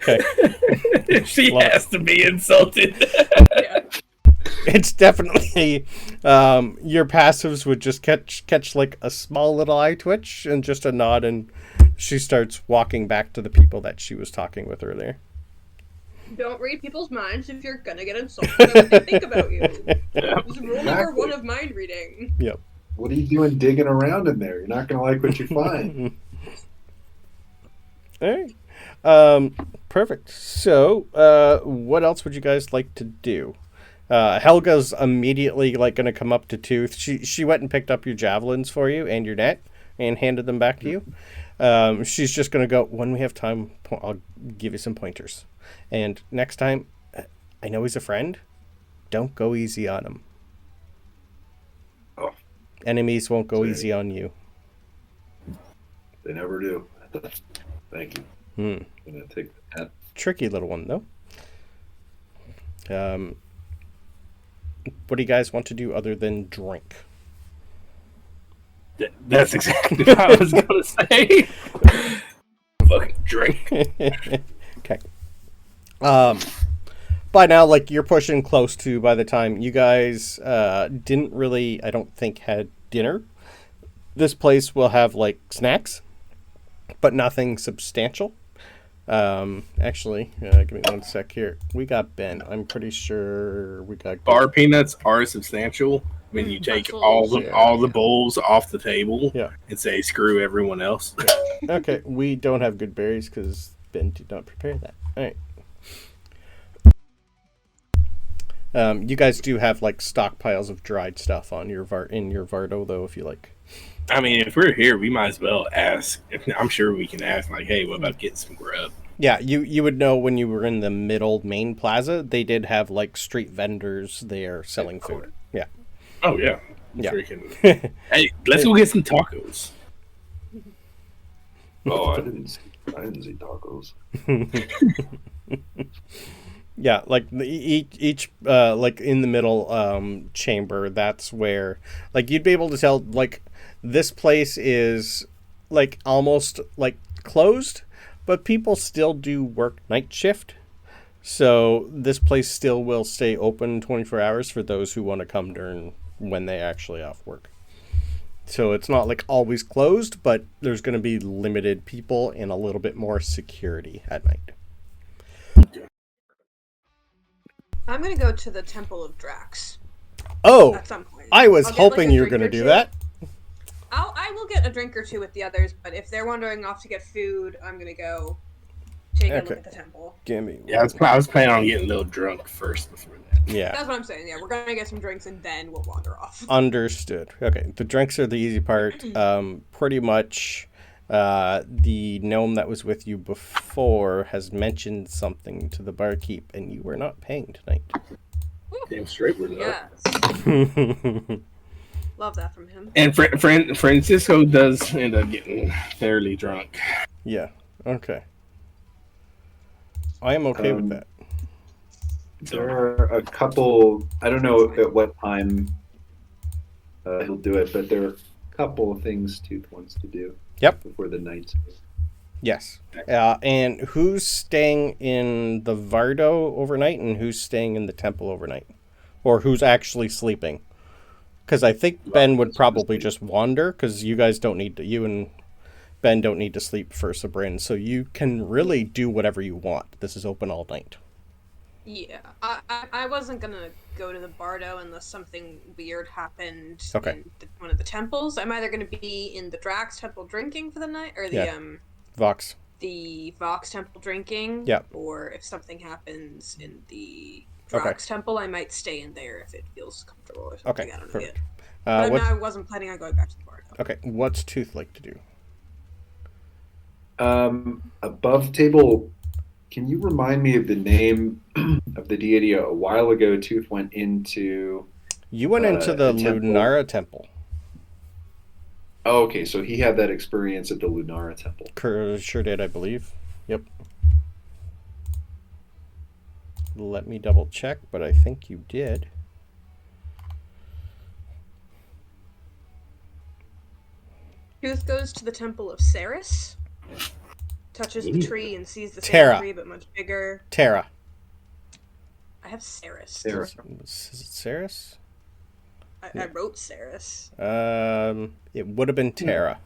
Okay. She Love has to be insulted. Yeah. It's definitely your passives would just catch like a small little eye twitch and just a nod, and she starts walking back to the people that she was talking with earlier. Don't read people's minds if you're gonna get insulted by what they think about you. This is rule number one of mind reading. Yep. What are you doing digging around in there? You're not going to like what you find. All right. Perfect. So, what else would you guys like to do? Helga's immediately like going to come up to Tooth. She went and picked up your javelins for you and your net and handed them back to you. She's just going to go, when we have time, I'll give you some pointers. And next time, I know he's a friend. Don't go easy on him. Oh. Enemies won't go Sorry. easy on you. They never do. Thank you. I'm going to take that. Tricky little one, though. What do you guys want to do other than drink? That's exactly what I was gonna say. Fucking drink. Okay. By now, like, you're pushing close to by the time you guys didn't really, I don't think, had dinner. This place will have, like, snacks, but nothing substantial. Actually, give me one sec here. We got Ben. I'm pretty sure we got... Bar peanuts are substantial when you take Absolutely. all the bowls off the table Yeah. and say screw everyone else. Okay, we don't have good berries because Ben did not prepare that. All right. You guys do have like stockpiles of dried stuff on your in your Vardo, though, if you like. I mean, if we're here, we might as well ask. I'm sure we can ask, like, hey, what about getting some grub? Yeah, you would know when you were in the middle main plaza. They did have like street vendors there selling food. Yeah. Oh yeah. Yeah. Freaking. Hey, let's go get some tacos. Oh, I didn't see tacos. Yeah, like each like in the middle chamber, that's where like you'd be able to tell like this place is like almost like closed, but people still do work night shift. So this place still will stay open 24 hours for those who want to come during when they actually off work. So it's not like always closed, but there's going to be limited people and a little bit more security at night. I'm going to go to the Temple of Drax. Oh, At some point. I was I'll get, hoping like, a you were drink going to or do two. that. I will get a drink or two with the others, but if they're wandering off to get food, I'm going to go take a look at the temple. Give me. Yeah, I was planning on getting a little drunk first before that. Yeah. That's what I'm saying. Yeah, we're going to get some drinks and then we'll wander off. Understood. Okay, the drinks are the easy part. Pretty much, the gnome that was with you before has mentioned something to the barkeep, and you were not paying tonight. Damn straight we're not. Yes. Love that from him. And Francisco does end up getting fairly drunk. Yeah. Okay. I am okay with that. There are a couple. I don't know at what time he'll do it, but there are a couple of things Tooth wants to do. Yep. Before the night. Yes. And who's staying in the Vardo overnight, and who's staying in the temple overnight, or who's actually sleeping? Because I think Ben would probably just wander, because you guys don't need to. You and Ben don't need to sleep for Sabryn, so you can really do whatever you want. This is open all night. Yeah, I wasn't gonna go to the Bardo unless something weird happened Okay. in one of the temples. I'm either gonna be in the Drax temple drinking for the night, or the Vox. the Vox temple drinking. Yeah. Or if something happens in the Drax temple, I might stay in there if it feels comfortable or something. Okay, I don't know perfect. yet. But I wasn't planning on going back to the Bardo. Okay, what's Tooth like to do? Above table, can you remind me of the name of the deity? A while ago, Tooth went into... You went into the temple. Lunara temple. Oh, okay, so he had that experience at the Lunara temple. Sure did, I believe. Yep. Let me double check, but I think you did. Tooth goes to the temple of Ceres, touches the tree and sees the Terra. same tree but much bigger. Terra. I have Ceres. Is it Ceres? I wrote Ceres. It would have been Terra.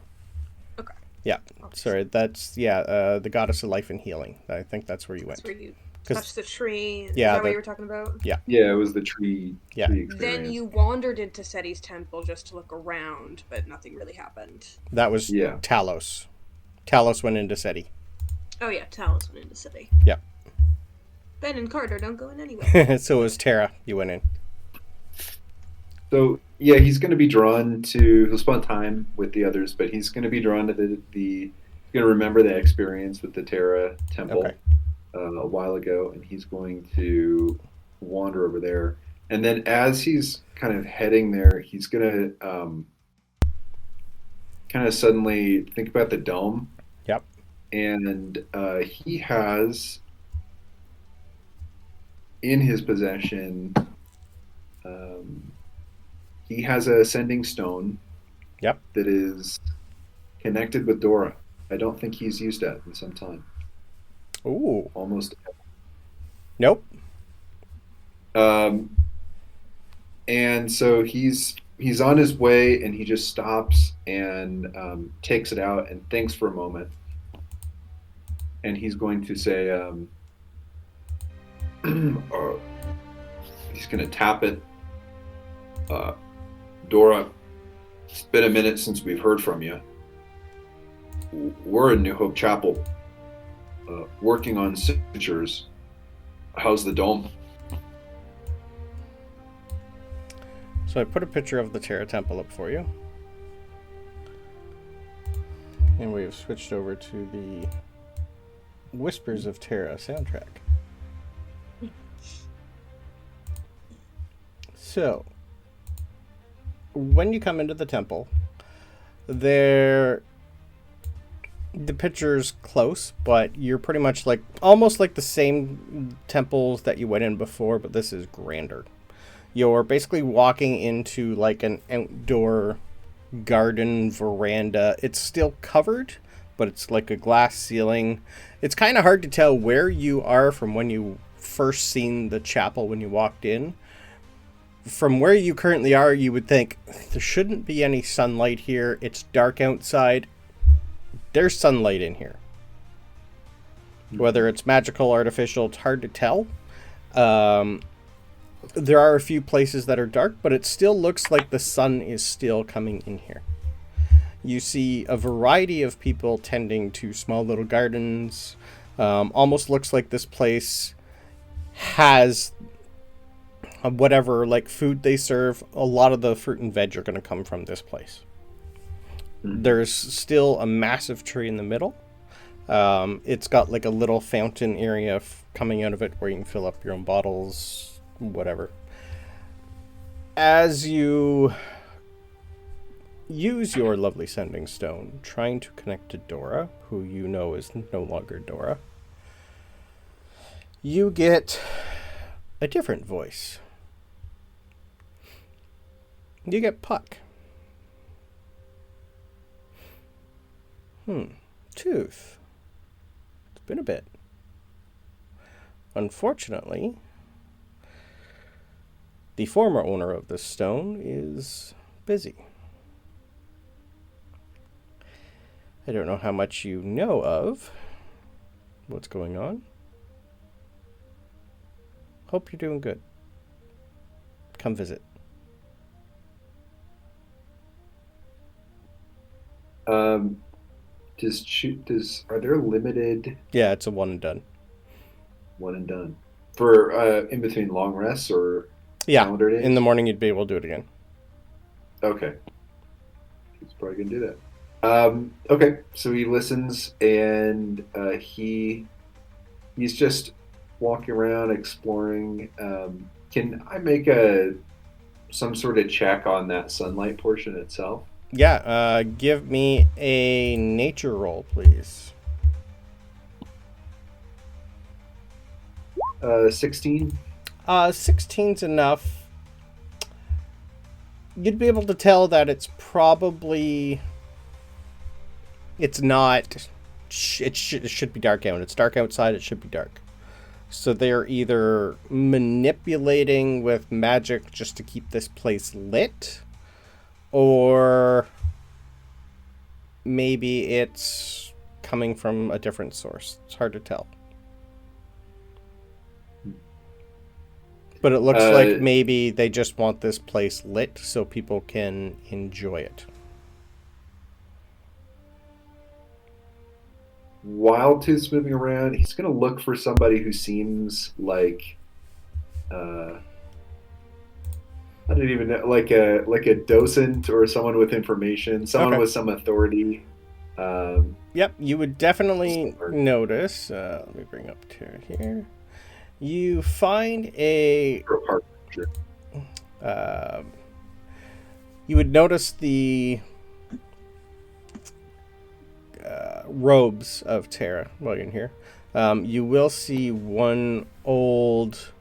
Okay. Yeah. Sorry, that's the goddess of life and healing. I think that's where you went. That's where you touch the tree. Is yeah, that what you were talking about? Yeah. Yeah, it was the tree. Yeah. Tree experience. Then you wandered into Seti's temple just to look around, but nothing really happened. That was Talos. Talos went into Seti. Oh yeah, Talos went into Seti. Yeah. Ben and Carter don't go in anyway. So it was Terra you went in. So yeah, he's going to be drawn to. He'll spend time with the others, but he's going to be drawn to the. He's going to remember that experience with the Terra temple a while ago, and he's going to wander over there. And then as he's kind of heading there, he's going to kind of suddenly think about the dome. Yep. And he has in his possession. He has a sending stone. Yep. That is connected with Dora. I don't think he's used that in some time. Ooh. Almost. Nope. And so he's on his way, and he just stops and takes it out and thinks for a moment. And he's going to say, he's going to tap it. Dora, it's been a minute since we've heard from you. We're in New Hope Chapel, working on signatures. How's the dome? So I put a picture of the Terra Temple up for you. And we have switched over to the Whispers of Terra soundtrack. So, when you come into the temple, the picture's close, but you're pretty much like almost like the same temples that you went in before, but this is grander. You're basically walking into like an outdoor garden veranda. It's still covered, but it's like a glass ceiling. It's kind of hard to tell where you are from when you first seen the chapel when you walked in. From where you currently are, you would think there shouldn't be any sunlight here. It's dark outside. There's sunlight in here. Whether it's magical, artificial, it's hard to tell. There are a few places that are dark, but it still looks like the sun is still coming in here. You see a variety of people tending to small little gardens. Almost looks like this place has whatever like food they serve. A lot of the fruit and veg are going to come from this place. There's still a massive tree in the middle. It's got like a little fountain area coming out of it where you can fill up your own bottles, whatever. As you use your lovely sending stone, trying to connect to Dora, who you know is no longer Dora, you get a different voice. You get Puck. Tooth. It's been a bit. Unfortunately, the former owner of this stone is busy. I don't know how much you know of what's going on. Hope you're doing good. Come visit. Are there limited Yeah, it's a one and done. one and done for in between long rests or calendar days? In the morning you'd be able to do it again. Okay. He's probably gonna do that. Okay, so he listens and he's just walking around exploring. Can I make some sort of check on that sunlight portion itself? Yeah, give me a nature roll, please. 16. 16's enough. You'd be able to tell that it's probably... It's not... It should be dark out. It's dark outside, it should be dark. So they're either manipulating with magic just to keep this place lit, or maybe it's coming from a different source. It's hard to tell. But it looks like maybe they just want this place lit so people can enjoy it. While Tooth's moving around, he's going to look for somebody who seems like... I don't even know, like a docent or someone with information, someone with some authority. Yep, you would definitely notice. Let me bring up Tara here. You find a. You would notice the robes of Tara while you're in here. You will see one old.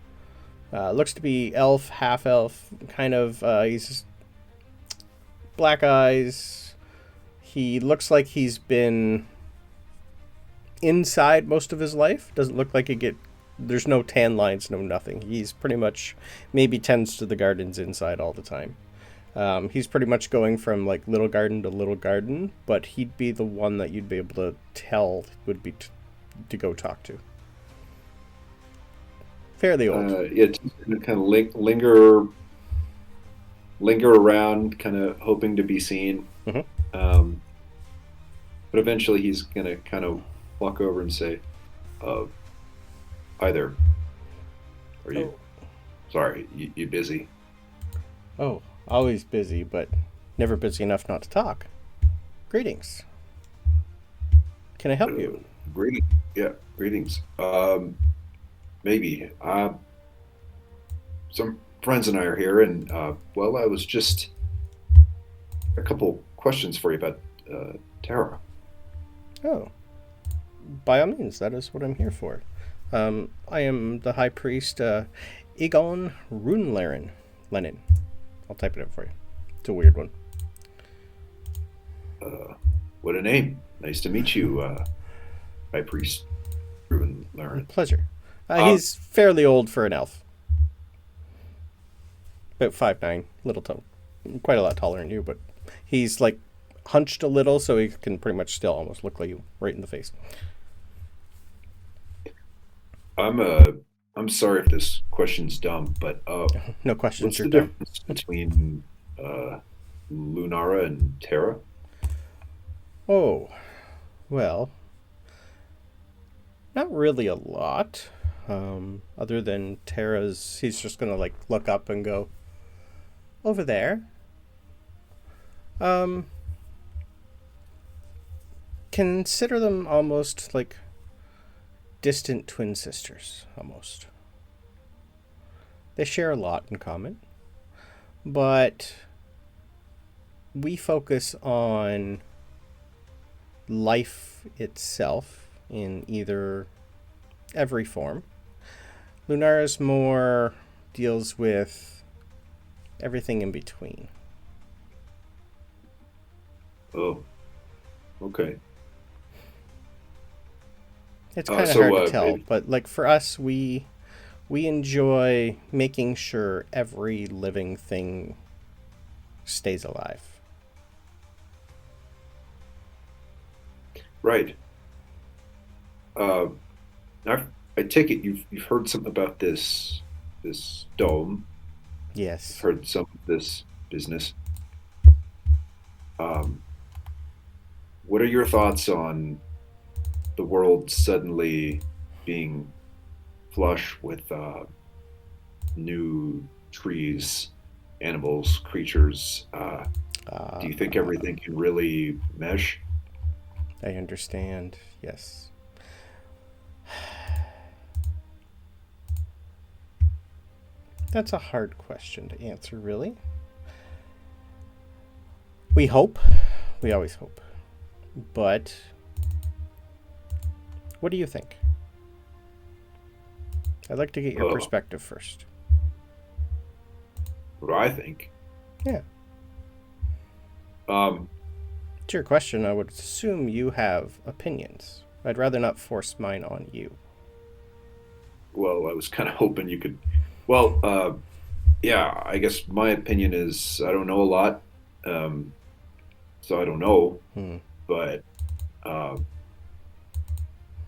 Looks to be elf, half elf, kind of. He's black eyes. He looks like he's been inside most of his life. Doesn't look like there's no tan lines, no nothing. He's pretty much maybe tends to the gardens inside all the time. He's pretty much going from like little garden to little garden, but he'd be the one that you'd be able to tell would be to go talk to. Fairly old. Yeah, just kind of linger around, kind of hoping to be seen. Mm-hmm. But eventually he's going to kind of walk over and say, hi there. Are you... Sorry, you busy? Oh, always busy, but never busy enough not to talk. Greetings. Can I help you? Greetings. Yeah, greetings. Maybe. Some friends and I are here, and, well, I was just... A couple questions for you about Tara. Oh. By all means, that is what I'm here for. I am the High Priest, Egon Runelerin. Lenin. I'll type it up for you. It's a weird one. What a name. Nice to meet you, High Priest Druid Laren. Pleasure. He's fairly old for an elf. About 5'9", quite a lot taller than you, but he's like hunched a little, so he can pretty much still almost look like you right in the face. I'm sorry if this question's dumb, but No questions. what's the You're dumb. difference between Lunara and Terra? Oh, well, not really a lot. Other than Terra's, he's just gonna like look up and go over there. Consider them almost like distant twin sisters, almost. They share a lot in common, but we focus on life itself in every form. Lunara's more deals with everything in between. Oh, okay. It's kind of so, hard to tell, maybe- but like for us, we enjoy making sure every living thing stays alive. Right. Uh, I take it you've heard something about this dome. Yes. Heard some of this business. What are your thoughts on the world suddenly being flush with new trees, animals, creatures? Do you think everything can really mesh? I understand. Yes. That's a hard question to answer, really. We hope. We always hope. But what do you think? I'd like to get your perspective first. What do I think? Yeah. Um, To your question, I would assume you have opinions. I'd rather not force mine on you. well, I was kind of hoping you could. Well, yeah, I guess my opinion is I don't know a lot, so I don't know. But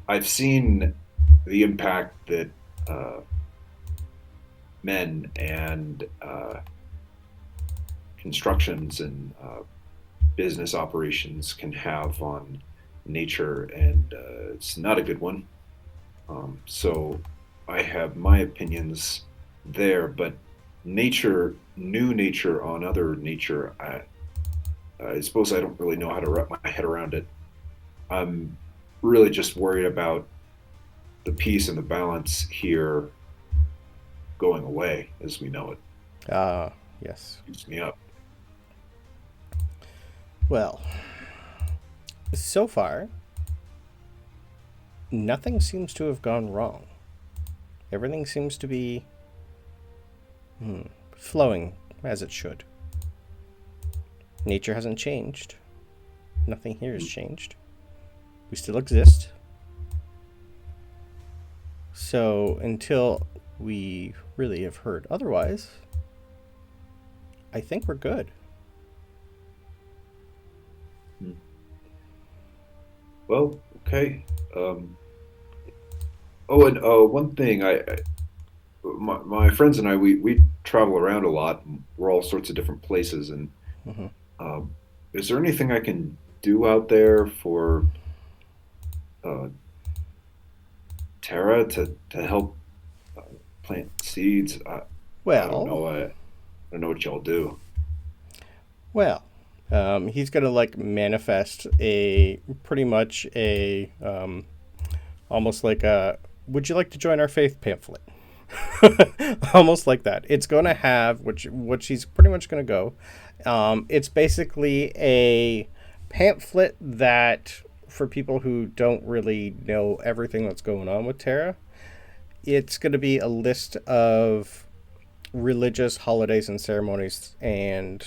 I've seen the impact that men and constructions and business operations can have on nature, and it's not a good one. So I have my opinions there, but new nature on other nature, I suppose I don't really know how to wrap my head around it. I'm really just worried about the peace and the balance here going away as we know it. Yes. Keeps me up. Well, so far, nothing seems to have gone wrong. Everything seems to be flowing as it should. Nature hasn't changed. Nothing here has changed. We still exist. So until we really have heard otherwise, I think we're good. Well, okay. And one thing, my friends and I, we travel around a lot. And we're all sorts of different places, and is there anything I can do out there for Terra to help plant seeds? I don't know. I don't know what y'all do. Well, he's gonna like manifest pretty much almost like a "Would you like to join our faith?" pamphlet. Almost like that. It's gonna have what she's pretty much gonna go. It's basically a pamphlet that, for people who don't really know everything that's going on with Terra, it's going to be a list of religious holidays and ceremonies and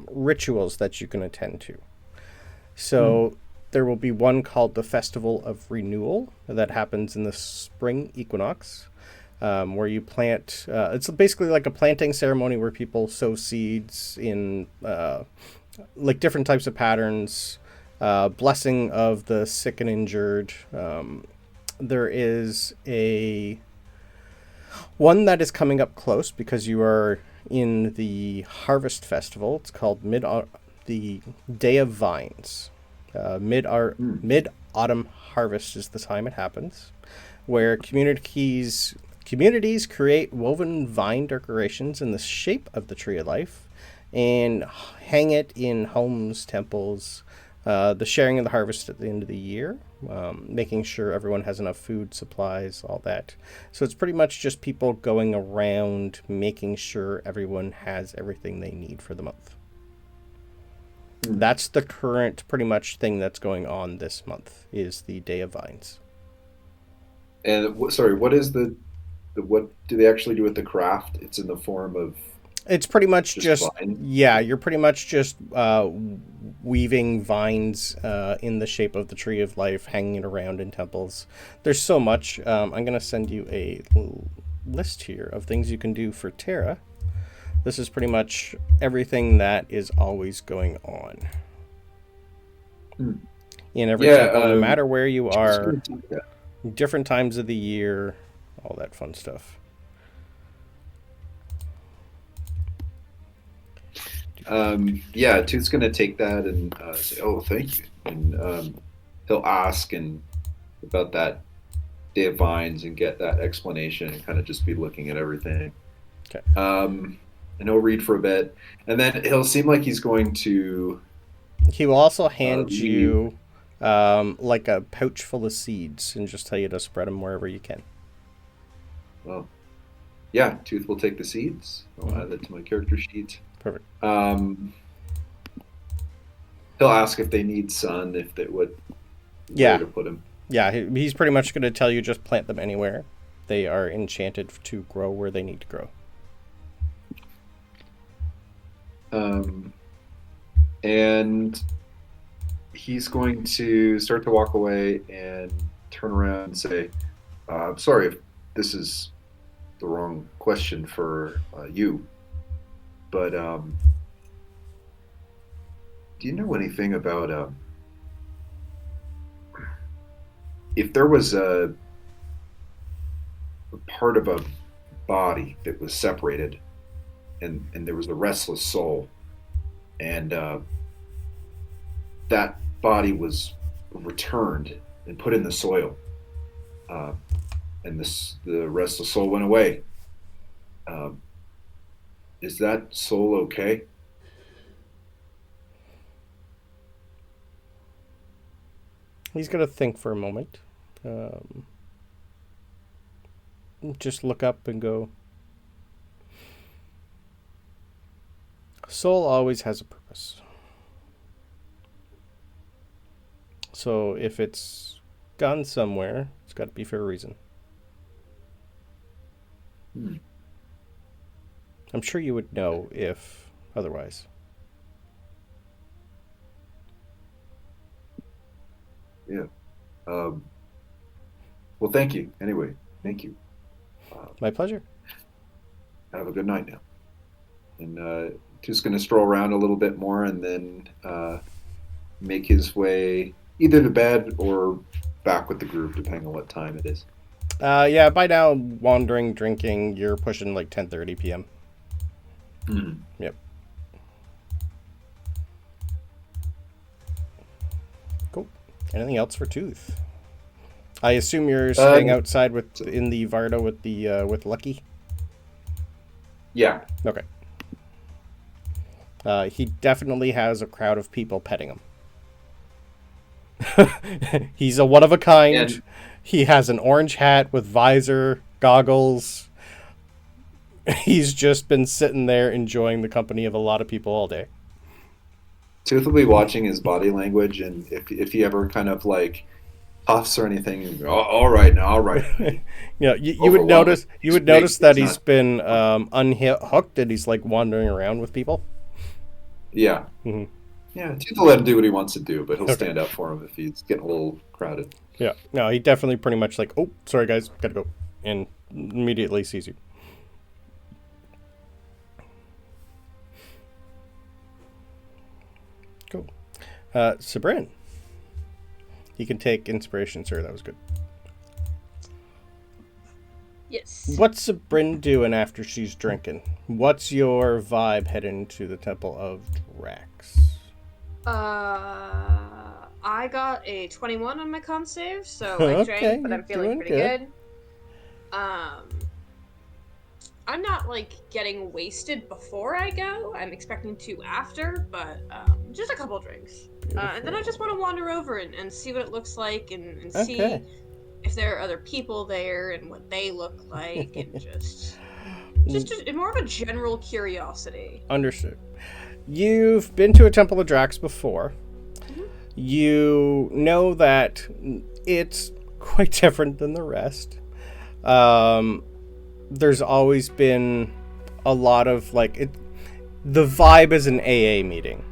rituals that you can attend to. So there will be one called the Festival of Renewal that happens in the spring equinox, where you plant. It's basically like a planting ceremony where people sow seeds in like different types of patterns, blessing of the sick and injured. There is one that is coming up close because you are in the Harvest Festival. It's called the Day of Vines. Mid-autumn harvest is the time it happens, where communities create woven vine decorations in the shape of the Tree of Life and hang it in homes, temples, the sharing of the harvest at the end of the year, making sure everyone has enough food, supplies, all that. So it's pretty much just people going around making sure everyone has everything they need for the month. That's the current pretty much thing that's going on this month, is the Day of Vines. And what is what do they actually do with the craft? It's in the form of... It's pretty much just vine? Yeah, you're pretty much just weaving vines in the shape of the Tree of Life, hanging it around in temples. There's so much. I'm going to send you a list here of things you can do for Terra. This is pretty much everything that is always going on. In every temple, no matter where you are, different times of the year, all that fun stuff. Tooth's gonna take that and say, "Oh, thank you," and he'll ask about that Day of Vines and get that explanation and kind of just be looking at everything. Okay. And he'll read for a bit, and then he'll seem like he's going to... He will also hand you like a pouch full of seeds and just tell you to spread them wherever you can. Well, yeah, Tooth will take the seeds. I'll add that to my character sheet. Perfect. He'll ask if they need sun, if they would... Yeah. Where to put them. Yeah, he's pretty much going to tell you just plant them anywhere. They are enchanted to grow where they need to grow. And he's going to start to walk away and turn around and say, I'm sorry if this is the wrong question for you, but do you know anything about if there was a part of a body that was separated and there was a restless soul, and that body was returned and put in the soil, and the restless soul went away. Is that soul okay? He's going to think for a moment. Just look up and go, soul always has a purpose. So if it's gone somewhere, it's got to be for a reason. I'm sure you would know if otherwise. Yeah. Well, thank you. Anyway, thank you. My pleasure. Have a good night now. And just going to stroll around a little bit more and then make his way either to bed or back with the group, depending on what time it is. Yeah, by now, wandering, drinking, you're pushing like 10:30 p.m. Mm-hmm. Yep. Cool. Anything else for Tooth? I assume you're staying outside in the Varda with Lucky? Yeah. Okay. He definitely has a crowd of people petting him. He's a one-of-a-kind. And he has an orange hat with visor, goggles. He's just been sitting there enjoying the company of a lot of people all day. Tooth will be watching his body language, and if he ever kind of like puffs or anything, all right now, all right. Yeah, you would notice that he's been unhooked and he's like wandering around with people. Yeah. Mm-hmm. Yeah, it's to let him do what he wants to do, but he'll Okay. stand up for him if he's getting a little crowded. Yeah. No, he definitely pretty much like, oh, sorry guys, gotta go, and immediately sees you. Cool. Sabryn. You can take inspiration, sir. That was good. Yes. What's Sabryn doing after she's drinking? What's your vibe heading to the Temple of Drax? I got a 21 on my con save, so I Okay, drank, but I'm you're feeling doing pretty good. I'm not like getting wasted before I go. I'm expecting to after, but just a couple drinks. And then I just want to wander over and see what it looks like and see Okay. if there are other people there and what they look like and just more of a general curiosity. Understood. You've been to a Temple of Drax before. You know that it's quite different than the rest. There's always been a lot of the vibe is an AA meeting.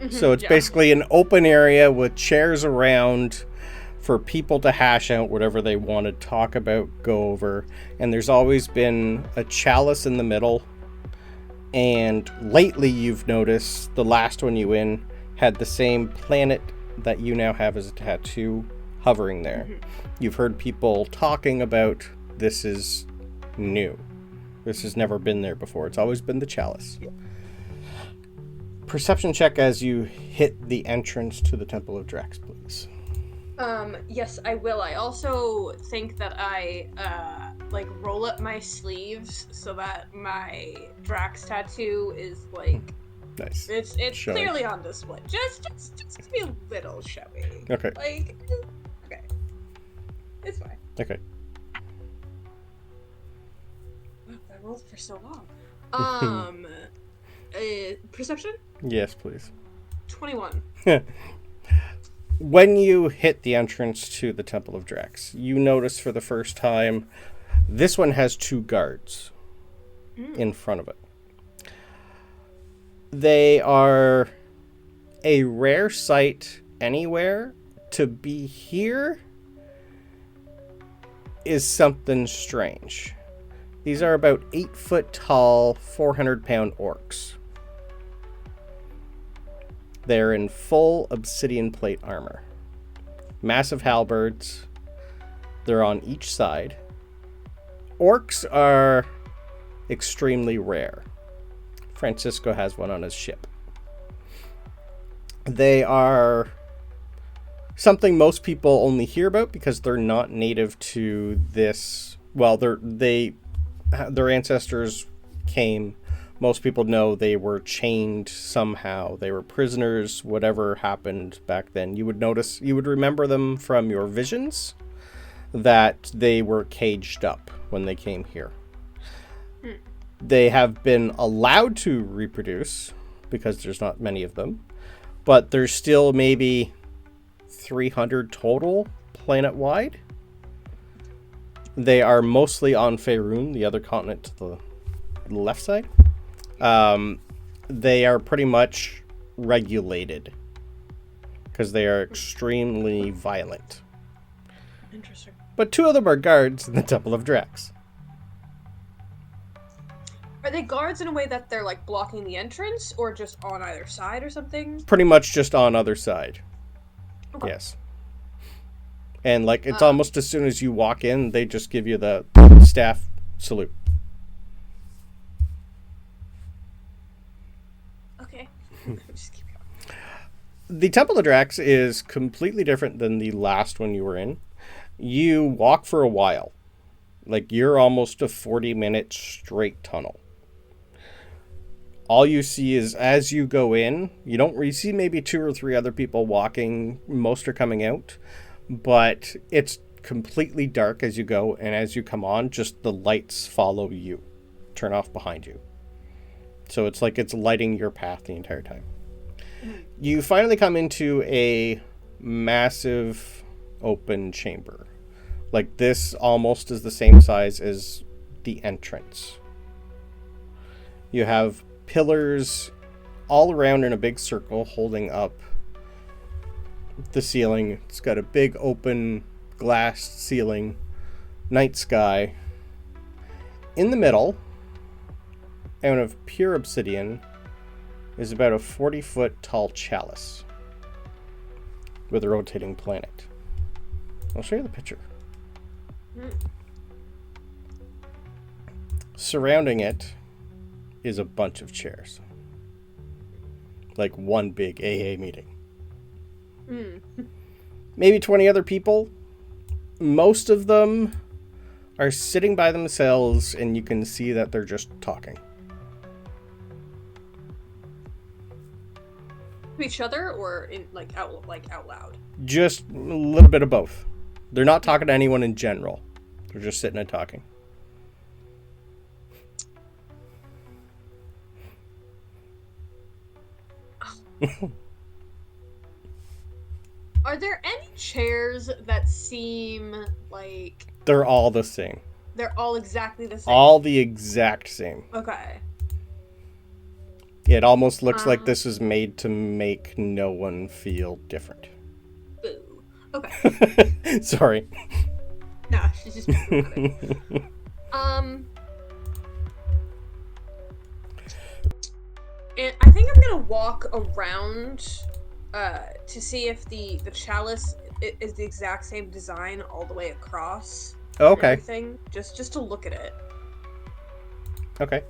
So it's basically an open area with chairs around for people to hash out whatever they want to talk about, go over. And there's always been a chalice in the middle. And lately you've noticed the last one you in had the same planet that you now have as a tattoo hovering there. You've heard people talking about this is new. This has never been there before. It's always been the chalice. Perception check as you hit the entrance to the Temple of Drax, please. Yes, I will. I also think that I roll up my sleeves so that my Drax tattoo is Nice. it's Showing. clearly on display. Just to be a little showy. Okay. Okay. It's fine. Okay. Wow, I rolled for so long. Perception? Yes, please. 21. When you hit the entrance to the Temple of Drax, you notice for the first time this one has 2 guards in front of it. They are a rare sight anywhere. To be here is something strange. These are about 8 foot tall, 400-pound orcs. They're in full obsidian plate armor. Massive halberds. They're on each side. Orcs are extremely rare. Francisco has one on his ship. They are something most people only hear about because they're not native to this. Well, their ancestors came. Most people know they were chained somehow. They were prisoners, whatever happened back then. You would remember them from your visions that they were caged up when they came here. They have been allowed to reproduce because there's not many of them, but there's still maybe 300 total planet-wide. They are mostly on Faerun, the other continent to the left side. They are pretty much regulated because they are extremely violent. Interesting. But 2 of them are guards in the Temple of Drax. Are they guards in a way that they're blocking the entrance or just on either side or something? Pretty much just on other side. Okay. Yes. And it's almost as soon as you walk in, they just give you the staff salute. Okay. Just keep going. The Temple of Drax is completely different than the last one you were in. You walk for a while. You're almost a 40-minute straight tunnel. All you see is as you go in, you see maybe 2 or 3 other people walking. Most are coming out. But it's completely dark as you go, and as you come on, just the lights follow you. Turn off behind you. So it's it's lighting your path the entire time. You finally come into a massive open chamber. This almost is the same size as the entrance. You have pillars all around in a big circle holding up the ceiling. It's got a big open glass ceiling, night sky. In the middle, out of pure obsidian, is about a 40-foot tall chalice with a rotating planet. I'll show you the picture. Surrounding it is a bunch of chairs. Like one big AA meeting. Maybe 20 other people. Most of them are sitting by themselves, and you can see that they're just talking. To each other, or in out loud? Just a little bit of both. They're not talking to anyone in general. They're just sitting and talking. Are there any chairs that seem like... They're all the same. They're all exactly the same? All the exact same. Okay. It almost looks like this is made to make no one feel different. Boo. Okay. Sorry. No, she's just being And I think I'm gonna walk around to see if the chalice is the exact same design all the way across. Okay. Everything, just to look at it. Okay.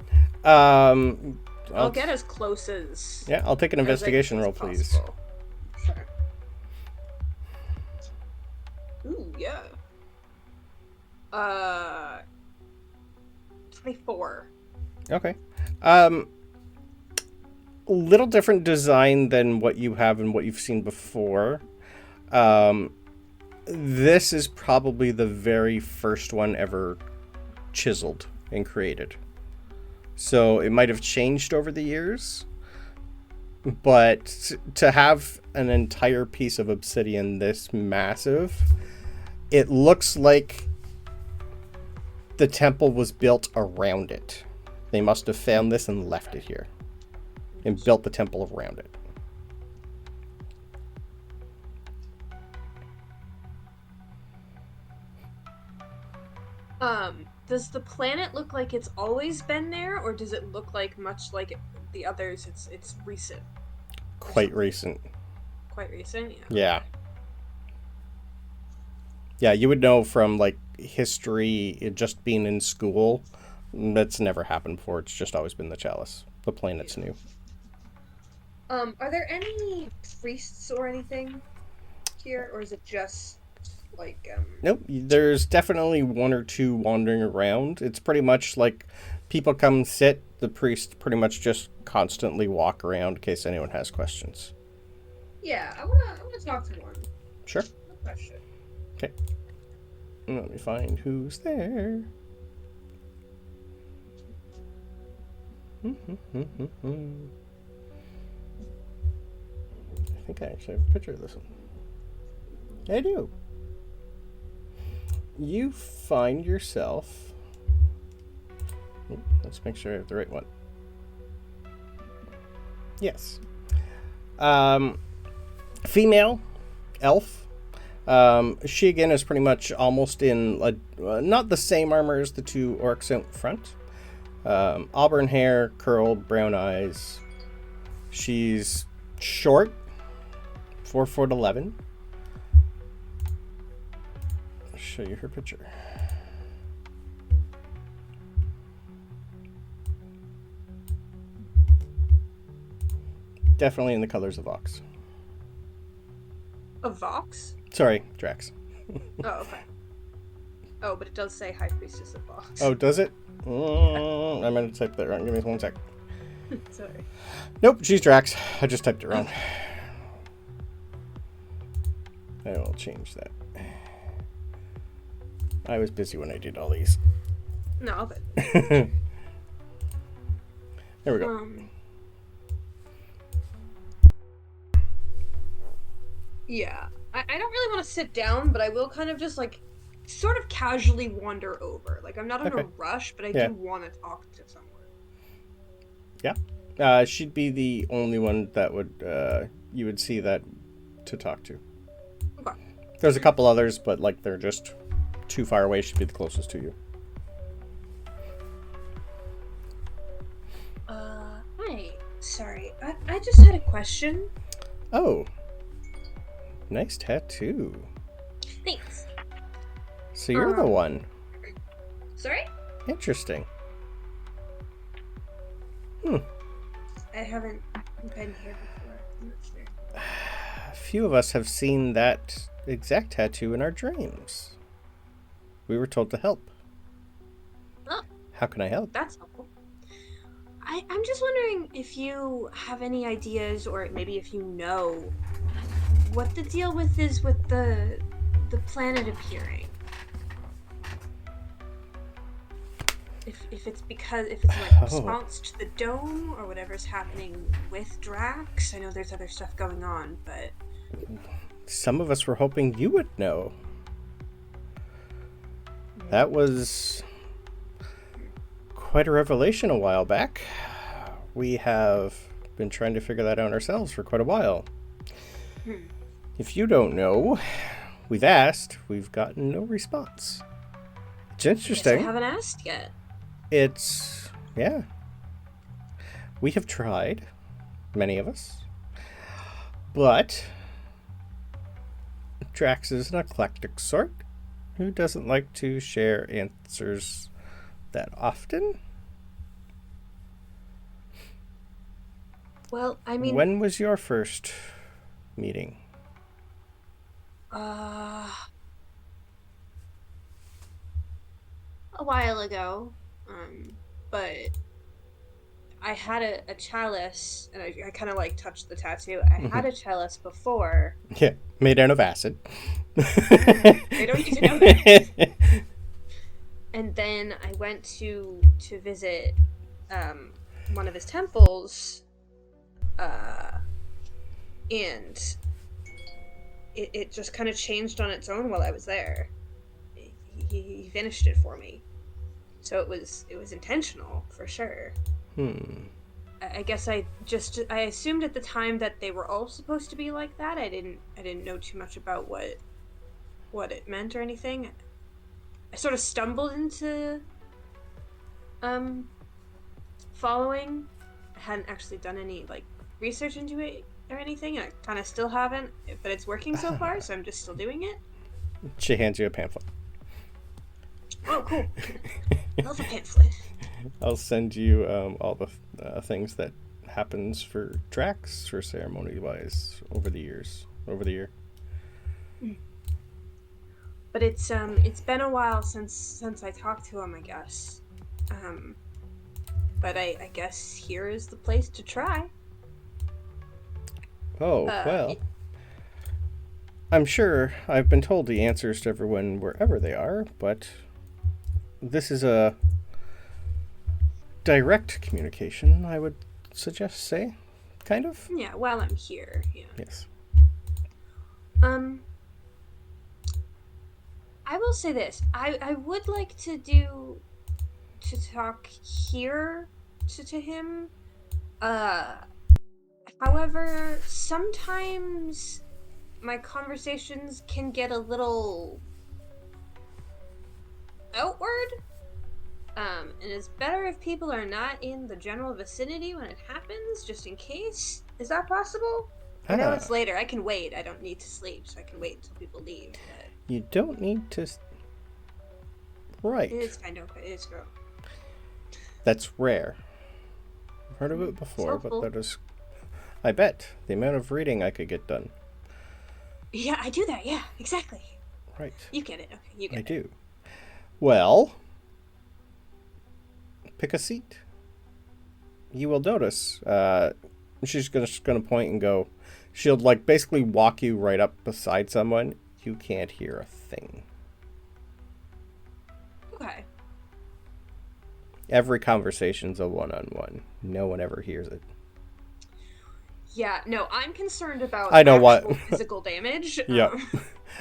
I'll get as close as... Yeah, I'll take an investigation roll, please. Possible. Sure. Ooh, yeah. 24. Okay. Little different design than what you have and what you've seen before. This is probably the very first one ever chiseled and created. So it might have changed over the years, but to have an entire piece of obsidian this massive, it looks like the temple was built around it. They must have found this and left it here and built the temple around it. Does the planet look like it's always been there, or does it look like much like the others? It's recent. Quite recent. Quite recent, yeah. Yeah. Yeah, you would know from like history, it just being in school. That's never happened before. It's just always been the chalice. The planet's new. Are there any priests or anything here, or is it just like Nope, there's definitely one or two wandering around. It's pretty much like people come sit, the priest pretty much just constantly walk around in case anyone has questions. Yeah, I wanna talk to one. Sure. No question. Okay. Let me find who's there. I think I actually have a picture of this one. I do. You find yourself... Let's make sure I have the right one. Yes. Female elf. She again is pretty much almost in not the same armor as the two orcs out front. Auburn hair, curled, brown eyes. She's short, 4'11". I'll show you her picture. Definitely in the colors of Vox. A Vox? Sorry, Drax. Oh, okay. Oh, but it does say High Priestess of Vox. Oh, does it? I meant to type that wrong. Give me 1 sec. Sorry. Nope, she's Drax. I just typed it wrong. I will change that. I was busy when I did all these. No, but... There we go. Yeah. I don't really want to sit down, but I will kind of just, like, sort of casually wander over. Like, I'm not in a rush, but I do want to talk to someone. Yeah. She'd be the only one that would you would see that to talk to. Okay. There's a couple others, but like they're just too far away. She'd be the closest to you. Hi. Sorry. I just had a question. Oh. Nice tattoo. Thanks. So you're the one. Sorry? Interesting. I haven't been here before. I'm not sure. A few of us have seen that exact tattoo in our dreams. We were told to help. Oh, How can I help? that's helpful. I'm just wondering if you have any ideas, or maybe if you know, what the deal with is with the planet appearing. If it's like response to the dome or whatever's happening with Drax. I know there's other stuff going on, but Some of us were hoping you would know. That was quite a revelation a while back. We have been trying to figure that out ourselves for quite a while. If you don't know, we've asked, we've gotten no response. It's I interesting. haven't asked yet. Yeah. We have tried, many of us, but Drax is an eclectic sort who doesn't like to share answers that often. Well, I mean, When was your first meeting? a while ago, but I had a chalice, and I kind of like touched the tattoo. I had a chalice before. Yeah, made out of acid. They don't need to know that. And then I went to visit one of his temples, and it just kind of changed on its own while I was there. He finished it for me, so it was intentional for sure. I guess I assumed at the time that they were all supposed to be like that. I didn't know too much about what it meant or anything. I sort of stumbled into following. I hadn't actually done any like research into it or anything, and I kind of still haven't, but it's working so far, so I'm just still doing it. She hands you a pamphlet. Oh, cool. I love a pamphlet. I'll send you all the things that happens for Drax for ceremony-wise over the year. But it's been a while since I talked to him, I guess. But I guess here is the place to try. Oh, well. I'm sure I've been told the answers to everyone wherever they are, but this is a direct communication, I would say. Kind of? Yeah, while I'm here, yeah. Yes. I will say this. I would like to talk here to him. However, sometimes my conversations can get a little outward. And it's better if people are not in the general vicinity when it happens, just in case. Is that possible? I know it's later. I can wait. I don't need to sleep, so I can wait until people leave. But You don't need to... Right. it is kind of... It is gross. That's rare. I've heard of it before, Helpful. but that is... I bet the amount of reading I could get done. Yeah, I do that. Yeah, exactly. Right. You get it. Okay, you get I it. do. Well, pick a seat. You will notice. She's just gonna point and go. She'll like basically walk you right up beside someone. You can't hear a thing. Okay. Every conversation's a one-on-one. No one ever hears it. Yeah, no, I'm concerned about I know actual what. physical damage. Yeah.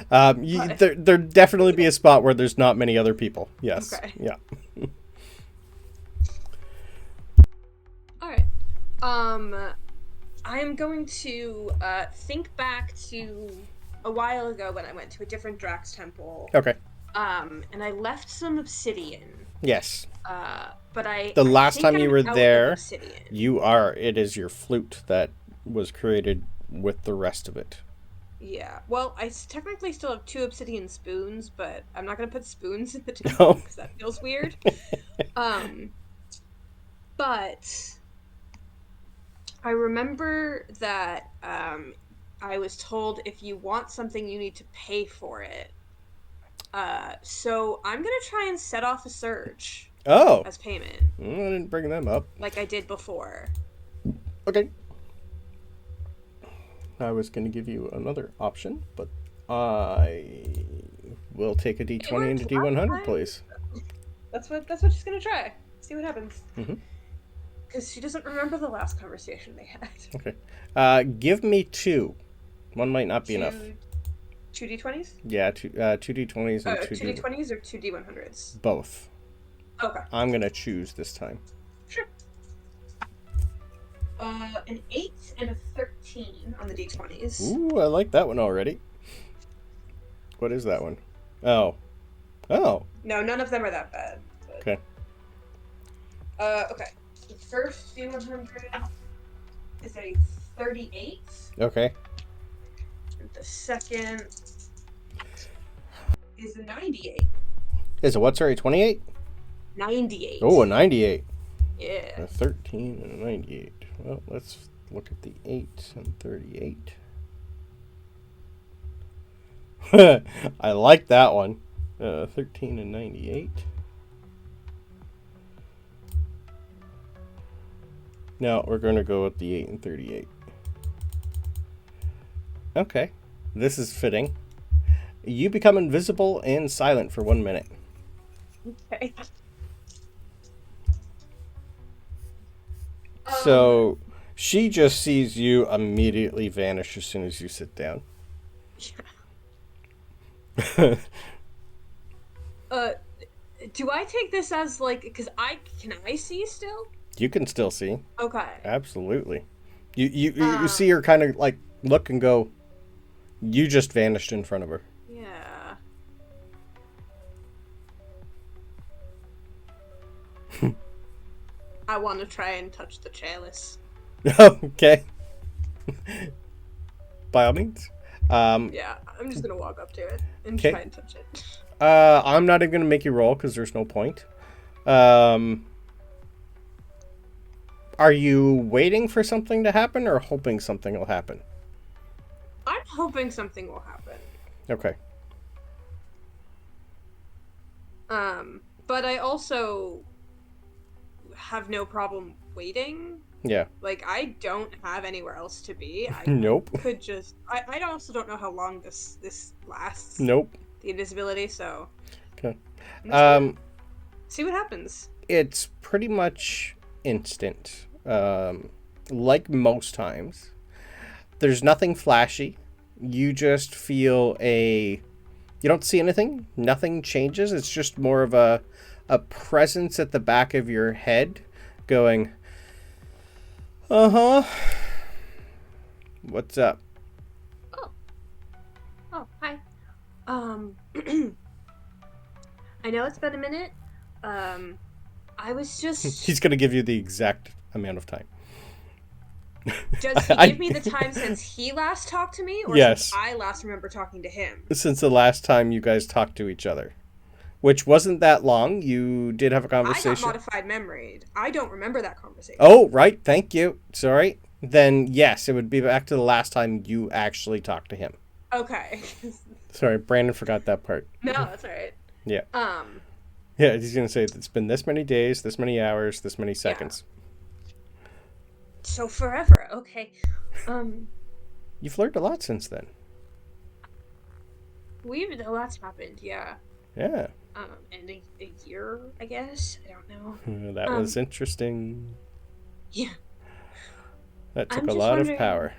But- There definitely be a spot where there's not many other people. Yes. Okay. Yeah. All right. I am going to think back to a while ago when I went to a different Drax temple. Okay. And I left some obsidian. Yes. But The last think time you I'm were out of there, obsidian. it is your flute that was created with the rest of it. Yeah. Well, I technically still have 2 obsidian spoons, but I'm not going to put spoons in the No. temple because that feels weird. But I remember that I was told if you want something, you need to pay for it. So I'm going to try and set off a surge as payment. I didn't bring them up. Like I did before. Okay. I was going to give you another option, but I will take a D20 into D100, please. That's what she's going to try. See what happens. Because she doesn't remember the last conversation they had. Okay. Give me 2. One might not be enough. 2 D20s? Yeah, 2 D20s and 2 D20s or 2 D100s? Both. Okay. I'm going to choose this time. Sure. An 8 and a 13 on the D20s. Ooh, I like that one already. What is that one? Oh. No, none of them are that bad. But... Okay. Okay. The first D100 is a 38. Okay. And the second is a 98. Is it what, sorry, 28? 98. Oh, a 98. Yeah. A 13 and a 98. Well, let's look at the 8 and 38. I like that one. 13 and 98. No, we're going to go with the 8 and 38. Okay. This is fitting. You become invisible and silent for 1 minute. Okay. So she just sees you immediately vanish as soon as you sit down. Yeah. Do I take this as like, because can I see still? You can still see. Okay. Absolutely. You see her kind of like look and go, you just vanished in front of her. Yeah. I want to try and touch the chalice. Okay. By all means. Yeah, I'm just gonna walk up to it and try and touch it. I'm not even gonna make you roll because there's no point. Are you waiting for something to happen or hoping something will happen? I'm hoping something will happen. Okay. But I also have no problem waiting. Yeah. Like, I don't have anywhere else to be. I Nope. could just... I also don't know how long this lasts. Nope. The invisibility, so... Okay. See what happens. It's pretty much instant. Like most times. There's nothing flashy. You just feel you don't see anything. Nothing changes. It's just more of a presence at the back of your head going, uh-huh. What's up? Oh, hi. I know it's been a minute. I was just... He's going to give you the exact amount of time. Does he give me the time since he last talked to me? Or Yes. since I last remember talking to him? Since the last time you guys talked to each other. Which wasn't that long. You did have a conversation. I got modified memory. I don't remember that conversation. Oh, right. Thank you. Sorry. Then, yes, it would be back to the last time you actually talked to him. Okay. Sorry, Brandon forgot that part. No, that's all right. Yeah. Yeah, he's going to say it's been this many days, this many hours, this many seconds. Yeah. So forever. Okay. You've learned a lot since then. A lot's happened, yeah. Yeah. And a year, I guess. I don't know. That was interesting. Yeah. That took a lot of power.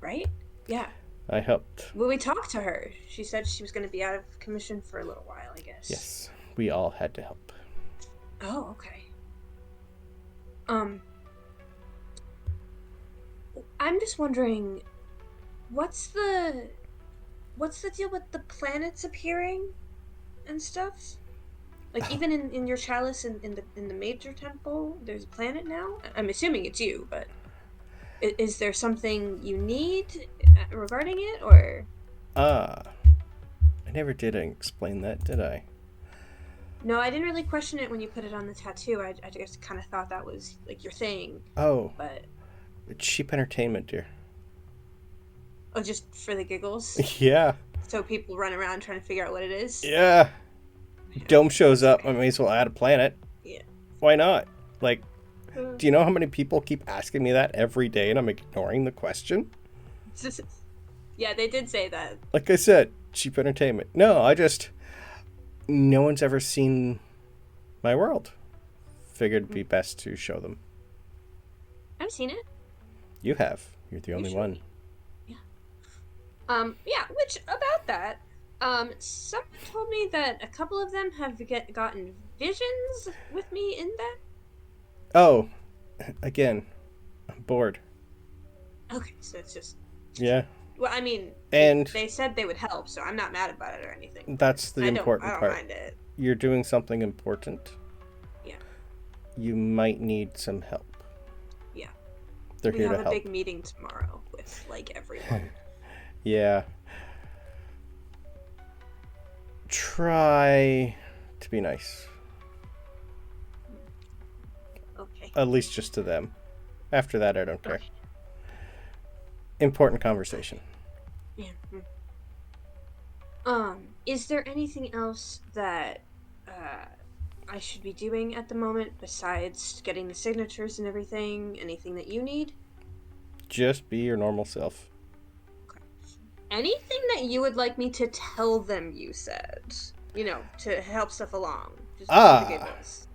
Right? Yeah. I helped. Well, we talked to her. She said she was going to be out of commission for a little while, I guess. Yes. We all had to help. Oh, okay. I'm just wondering, what's the deal with the planets appearing and stuff? Like, even in your chalice in the major temple, there's a planet now? I'm assuming it's you, but is there something you need regarding it, or? I never did explain that, did I? No, I didn't really question it when you put it on the tattoo. I just kind of thought that was, like, your thing. Oh. But... It's cheap entertainment, dear. Oh, just for the giggles? Yeah. So people run around trying to figure out what it is? Yeah. Dome shows up, I may as well add a planet. Yeah. Why not? Like, do you know how many people keep asking me that every day and I'm ignoring the question? Yeah, they did say that. Like I said, cheap entertainment. No, no one's ever seen my world. Figured it'd be best to show them. I've seen it. You have. You're the only one. Yeah. Yeah, which, about that, someone told me that a couple of them have gotten visions with me in that. Oh, again, I'm bored. Okay, so it's just... Yeah. Well, I mean, and they said they would help, so I'm not mad about it or anything. That's the important part. I don't mind it. You're doing something important. Yeah. You might need some help. Yeah. They're here to help. We have a big meeting tomorrow with, like, everyone. Yeah. Try to be nice. Okay. At least just to them. After that, I don't care. Okay. Important conversation. Yeah. Is there anything else that I should be doing at the moment besides getting the signatures and everything? Anything that you need? Just be your normal self. Okay. Anything that you would like me to tell them, you said? You know, to help stuff along. Just for the giggles.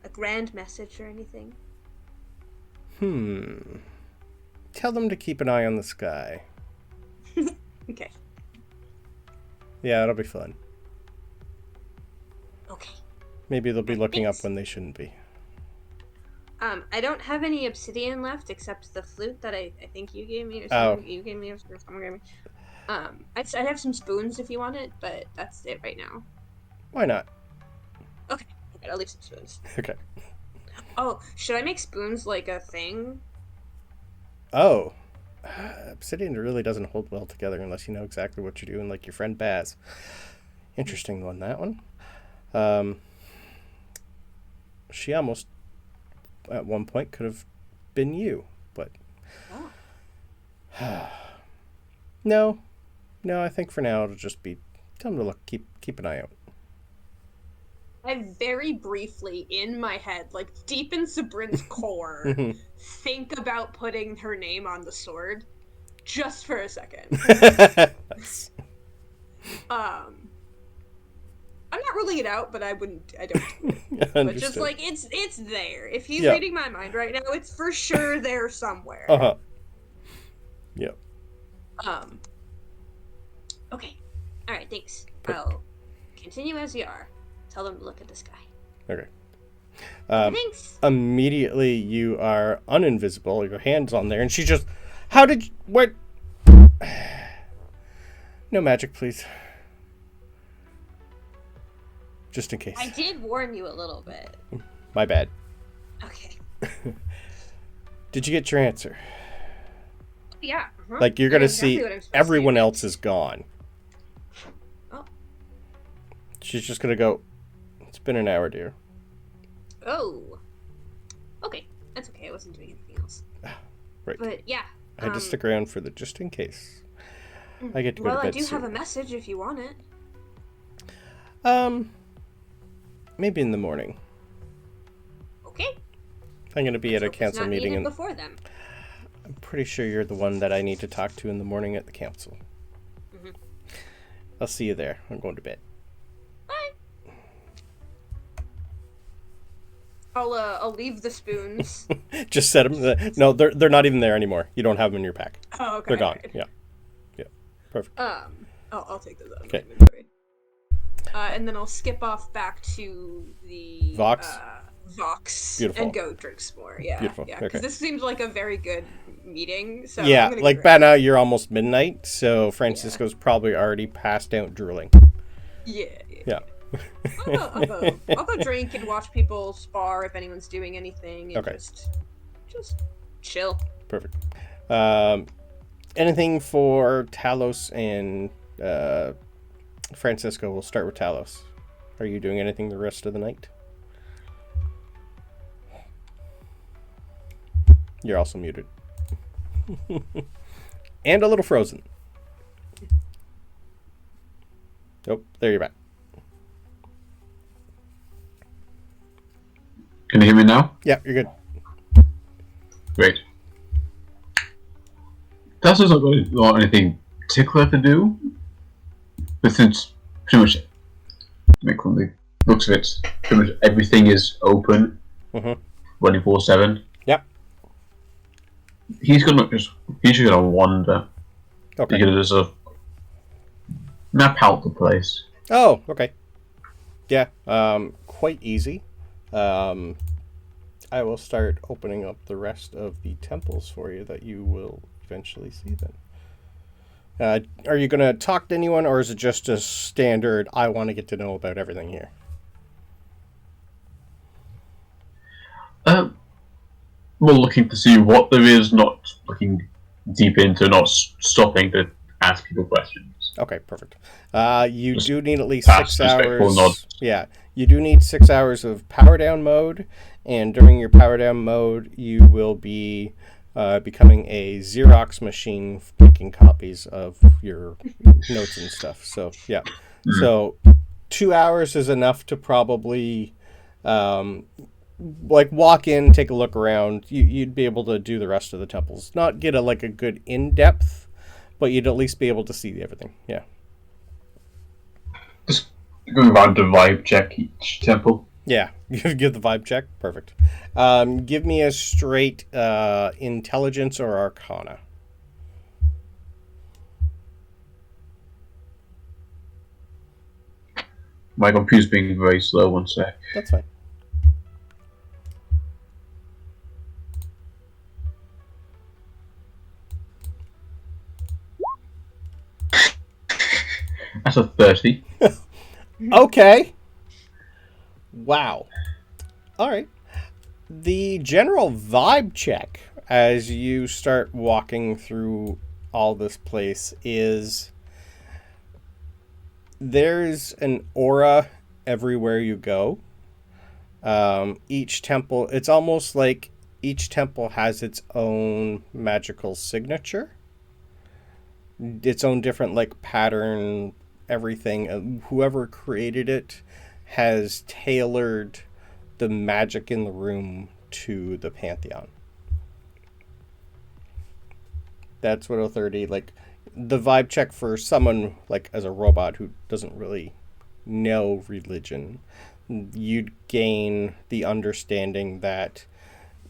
A grand message or anything? Tell them to keep an eye on the sky. Okay. Yeah, it'll be fun. Okay. Maybe they'll be looking up when they shouldn't be. I don't have any obsidian left except the flute that I think you gave me, or someone you gave me, or someone gave me. I have some spoons if you want it, but that's it right now. Why not? Okay, I'll leave some spoons. Okay. Oh, should I make spoons like a thing? Oh. Obsidian really doesn't hold well together unless you know exactly what you're doing, like your friend Baz. Interesting one, that one. She almost, at one point, could have been you, but... Oh. No, I think for now it'll just be... Tell them to look, keep an eye out. I very briefly, in my head, like deep in Sabryn's core, think about putting her name on the sword, just for a second. I'm not ruling it out, but I don't. But just like it's there. If he's reading my mind right now, it's for sure there somewhere. Yep. Okay. All right. Thanks. I'll continue as you are. Tell them to look at the sky. Okay. Thanks. Immediately you are uninvisible. Your hand's on there, and she just... How did you... What? No magic, please. Just in case. I did warn you a little bit. My bad. Okay. Did you get your answer? Yeah. Like, you're going to see everyone else is gone. Oh. She's just going to go... It's been an hour, dear. Oh. Okay. That's okay. I wasn't doing anything else. Right. But, yeah. I had to stick around for the just in case. I get to go to bed Well, I do soon. have a message if you want it. Maybe in the morning. Okay. I'm going to be at a council meeting. Before then. I'm pretty sure you're the one that I need to talk to in the morning at the council. Mm-hmm. I'll see you there. I'm going to bed. Bye. I'll leave the spoons. Just set them. No, they're not even there anymore. You don't have them in your pack. Oh, okay. They're gone. Right. Yeah. Perfect. I'll take those out. Okay. And then I'll skip off back to the Vox? Vox Beautiful. and go drink some more. Yeah, Beautiful. yeah. Okay. Because this seems like a very good meeting. So Yeah, I'm gonna like by now you're almost midnight, so Francisco's probably already passed out drooling. Yeah. Yeah. I'll go drink and watch people spar if anyone's doing anything, and Okay. just chill. Perfect. Anything for Talos and Francisco? We'll start with Talos. Are you doing anything the rest of the night? You're also muted. And a little frozen. Nope, there you're back. Can you hear me now? Yeah, you're good. Great. Tassa's not going to want anything particular to do, but since pretty much, like from the looks of it, pretty much everything is open, 24/7. Yep. He's just gonna wander. Okay. He's gonna just map out the place. Oh, okay. Yeah, quite easy. I will start opening up the rest of the temples for you that you will eventually see then. Are you going to talk to anyone, or is it just a standard, I want to get to know about everything here? We're looking to see what there is, not looking deep into, not stopping to ask people questions. Okay, perfect. You Just do need at least pass 6 respectful hours. nod. Yeah, you do need 6 hours of power down mode, and during your power down mode, you will be becoming a Xerox machine, making copies of your notes and stuff. So yeah, so 2 hours is enough to probably like walk in, take a look around. You'd be able to do the rest of the temples, not get a good in depth, but you'd at least be able to see everything. Yeah. Just going around to vibe check each temple. Yeah, give the vibe check. Perfect. Give me a straight intelligence or arcana. My computer's being very slow, one sec. That's fine. That's a 30. Okay. Wow. All right. The general vibe check as you start walking through all this place is there's an aura everywhere you go. Each temple, it's almost like each temple has its own magical signature, its own different pattern, everything. Whoever created it has tailored the magic in the room to the pantheon. That's what a 30, the vibe check for someone as a robot who doesn't really know religion, you'd gain the understanding that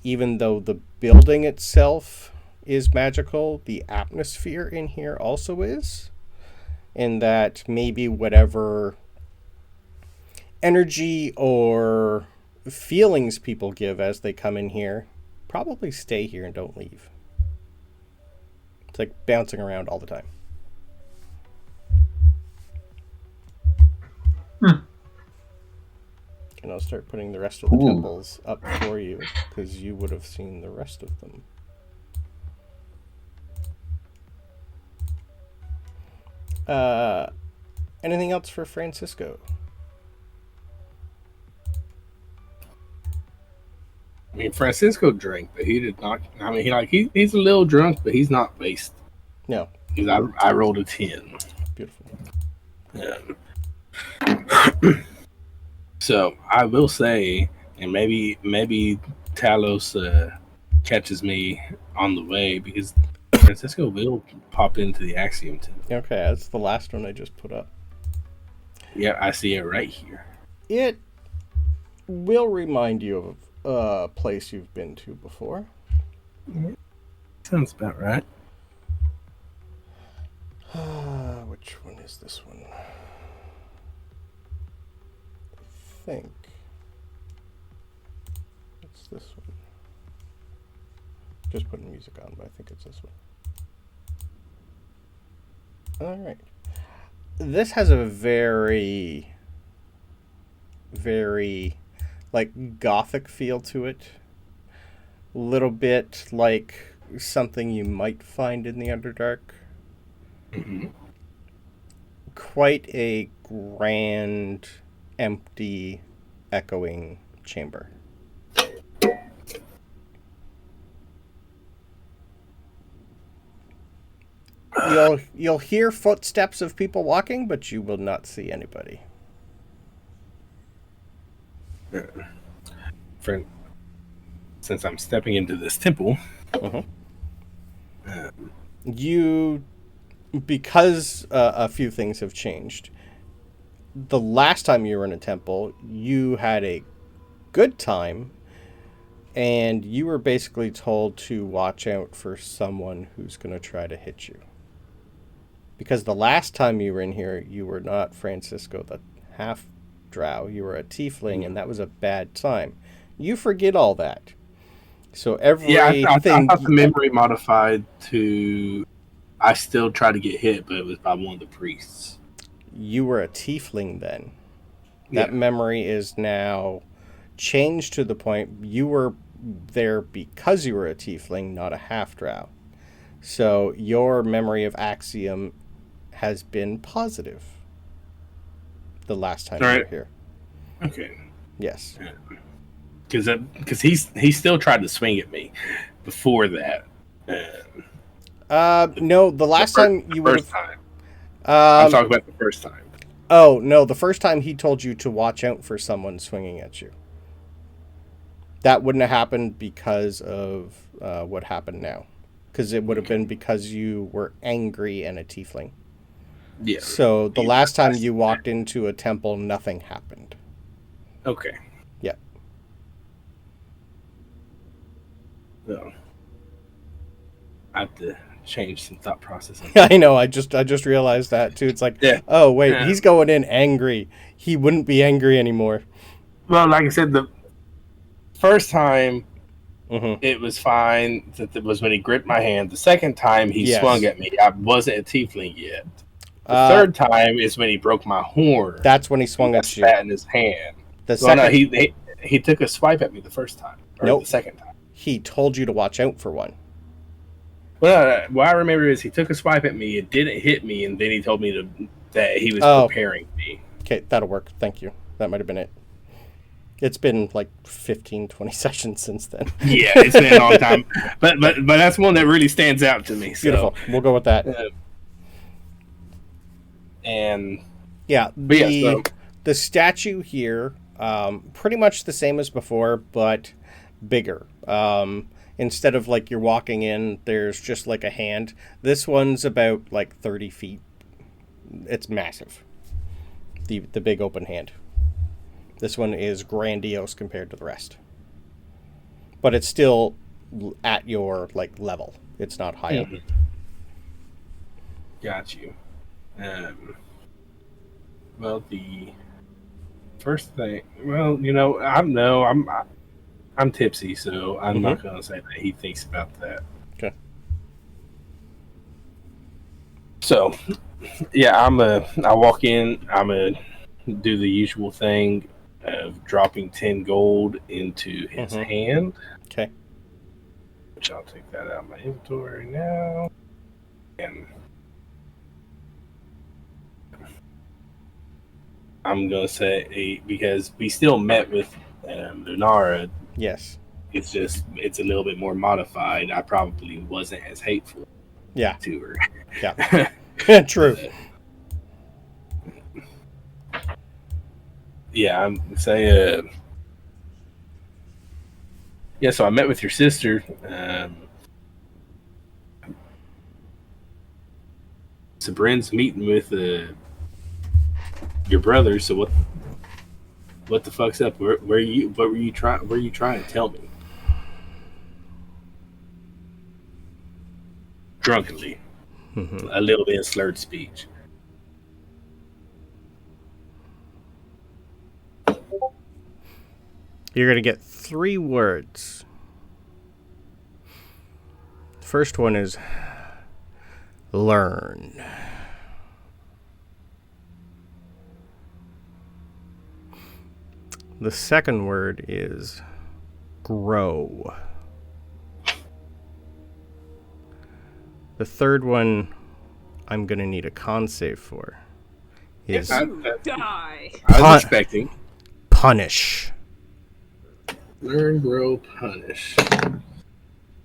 even though the building itself is magical, the atmosphere in here also is, and that maybe whatever energy or feelings people give as they come in here probably stay here and don't leave. It's like bouncing around all the time. And I'll start putting the rest of the temples up for you, because you would have seen the rest of them. Anything else for Francisco? I mean, Francisco drank, but he did not. I mean, he's a little drunk, but he's not wasted. No. Because I rolled a 10. Beautiful. So I will say, and maybe Talos catches me on the way, because Francisco will pop into the Axiom Temple. Okay, that's the last one I just put up. Yeah, I see it right here. It will remind you of a place you've been to before. Sounds about right. Which one is this one? I think. it's this one. Just putting music on, but I think it's this one. All right. This has a very, very, like, gothic feel to it. A little bit like something you might find in the Underdark. Mm-hmm. Quite a grand, empty, echoing chamber. You'll hear footsteps of people walking, but you will not see anybody. Friend, since I'm stepping into this temple, because a few things have changed. The last time you were in a temple, you had a good time, and you were basically told to watch out for someone who's going to try to hit you. Because the last time you were in here, you were not Francisco the half Drow. You were a tiefling, and that was a bad time. You forget all that. So everything... I thought the memory modified to... I still try to get hit, but it was by one of the priests. You were a tiefling then. That memory is now changed to the point you were there because you were a tiefling, not a half-drow. So your memory of Axiom has been positive the last time you were here. Okay. Yes. Because he still tried to swing at me before that. No, the last time you would have... time. I'm talking about the first time. Oh, no, the first time he told you to watch out for someone swinging at you. That wouldn't have happened because of what happened now. Because it would have been because you were angry and a tiefling. Yeah. So the last time you walked into a temple, nothing happened. Okay. Yeah. So, I have to change some thought process. I know. I just realized that too. It's like, oh wait, he's going in angry. He wouldn't be angry anymore. Well, like I said, the first time it was fine. That was when he gripped my hand. The second time he swung at me, I wasn't a tiefling yet. The third time is when he broke my horn. That's when he swung at you. Spat in his hand. He took a swipe at me the first time. Or the second time. He told you to watch out for one. Well, what I remember is he took a swipe at me. It didn't hit me, and then he told me that he was preparing me. Okay, that'll work. Thank you. That might have been it. It's been like 15, 20 sessions since then. Yeah, it's been a long time. But that's one that really stands out to me. So. Beautiful. We'll go with that. The statue here, pretty much the same as before, but bigger. Instead of like you're walking in, there's just like a hand. This one's about like 30 feet. It's massive. The big open hand. This one is grandiose compared to the rest. But it's still at your like level. It's not high up. Got you. Well, the first thing. Well, I'm tipsy, so I'm not going to say that he thinks about that. Okay. So, yeah, I walk in. I'm gonna do the usual thing of dropping 10 gold into his hand. Okay. Which I'll take that out of my inventory now. And I'm going to say, because we still met with Lunara. Yes. It's a little bit more modified. I probably wasn't as hateful to her. Yeah. True. Yeah, I'm saying. So I met with your sister. Sabryn's meeting with your brother. So what the fuck's up? What were you trying to tell me? Drunkenly, a little bit of slurred speech. You're going to get 3 words. First one is learn. The second word is grow. The third one I'm going to need a con save for is Die. I was expecting. punish. Learn, grow, punish.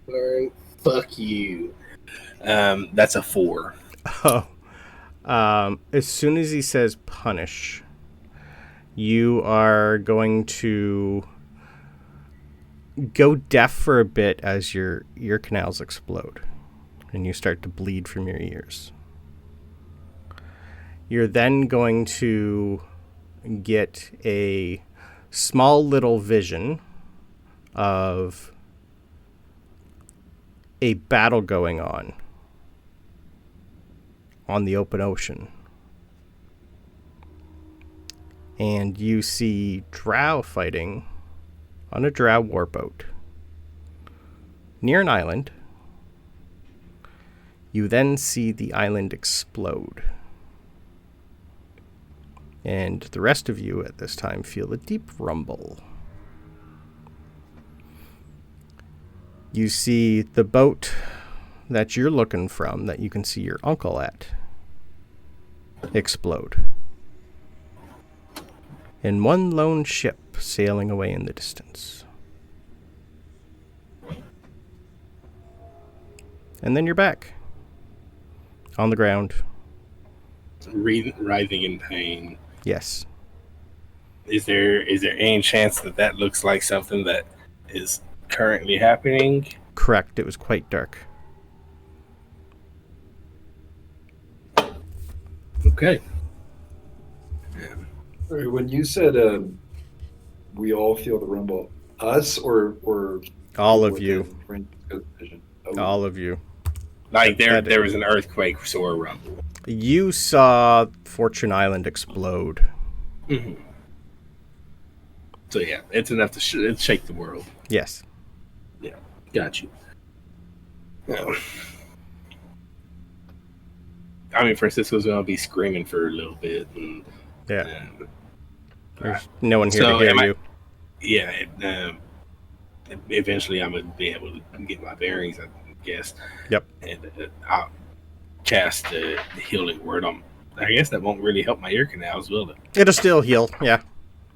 Learn, fuck you. That's a 4. Oh. As soon as he says punish, you are going to go deaf for a bit as your ear canals explode and you start to bleed from your ears. You're then going to get a small little vision of a battle going on the open ocean. And you see Drow fighting on a Drow warboat near an island. You then see the island explode. And the rest of you at this time feel a deep rumble. You see the boat that you're looking from, that you can see your uncle at, explode. And one lone ship sailing away in the distance. And then you're back. On the ground. Writhing in pain. Yes. Is there any chance that looks like something that is currently happening? Correct. It was quite dark. Okay. When you said we all feel the rumble, us or all of you. Oh. All of you. Like there was an earthquake or a rumble. You saw Fortune Island explode. Mm-hmm. So yeah, it's enough to shake the world. Yes. Yeah, got you. No. I mean, Francisco's gonna be screaming for a little bit, and there's no one here to hear you. Yeah. Eventually, I'm gonna be able to get my bearings, I guess. Yep. And I'll cast the healing word on. I guess that won't really help my ear canals, will it? It'll still heal. Yeah.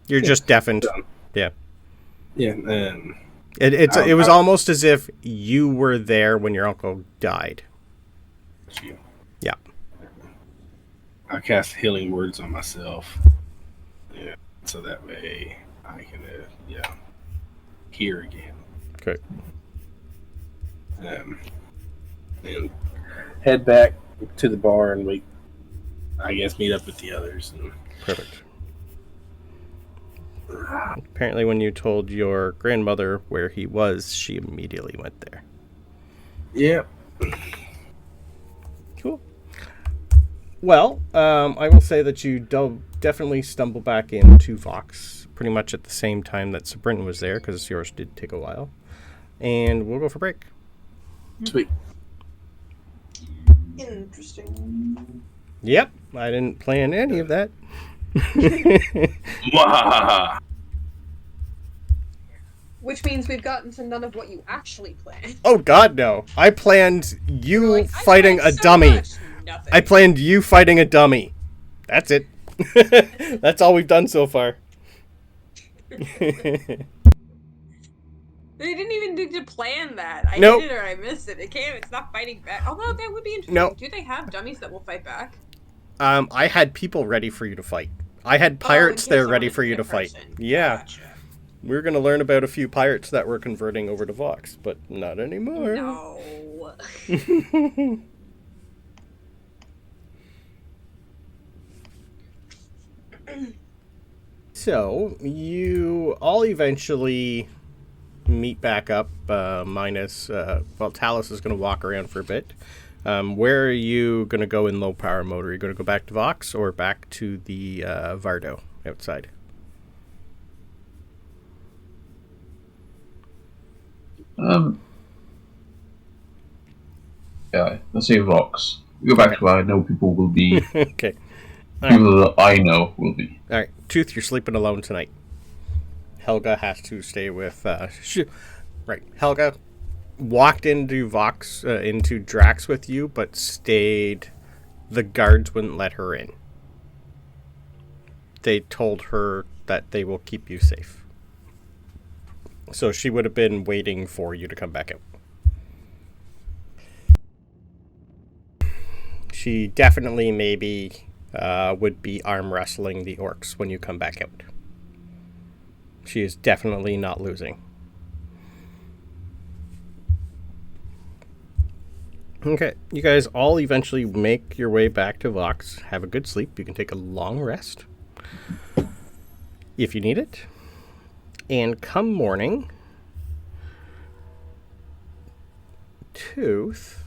You're just deafened. Yeah. Yeah. It was almost as if you were there when your uncle died. Yeah. I cast healing words on myself. Yeah. So that way I can, hear again. Okay. And head back to the bar and meet up with the others. Perfect. Apparently when you told your grandmother where he was, she immediately went there. Yeah. Cool. Well, I will say that you definitely stumble back into Vox pretty much at the same time that Sabryn was there, because yours did take a while. And we'll go for break. Sweet. Interesting. Yep, I didn't plan any of that. Which means we've gotten to none of what you actually planned. Oh God, no! I planned you fighting a dummy. Nothing. I planned you fighting a dummy. That's it. That's all we've done so far. They didn't even need to plan that. I Nope. did it or I missed it. It's not fighting back. Although that would be interesting. Nope. Do they have dummies that will fight back? I had people ready for you to fight. I had pirates there ready for you to fight. Yeah. Gotcha. We were going to learn about a few pirates that were converting over to Vox, but not anymore. No. So, you all eventually meet back up, minus, Talos is going to walk around for a bit. Where are you going to go in low power mode? Are you going to go back to Vox or back to the Vardo outside? Yeah, let's say Vox. Go back to where I know people will be. Okay. People that I know will be. All right, Tooth, you're sleeping alone tonight. Helga has to stay with. Right, Helga walked into into Drax with you, but stayed. The guards wouldn't let her in. They told her that they will keep you safe. So she would have been waiting for you to come back out. She definitely maybe would be arm wrestling the orcs when you come back out. She is definitely not losing. Okay, you guys all eventually make your way back to Vox. Have a good sleep. You can take a long rest if you need it. And come morning, Tooth,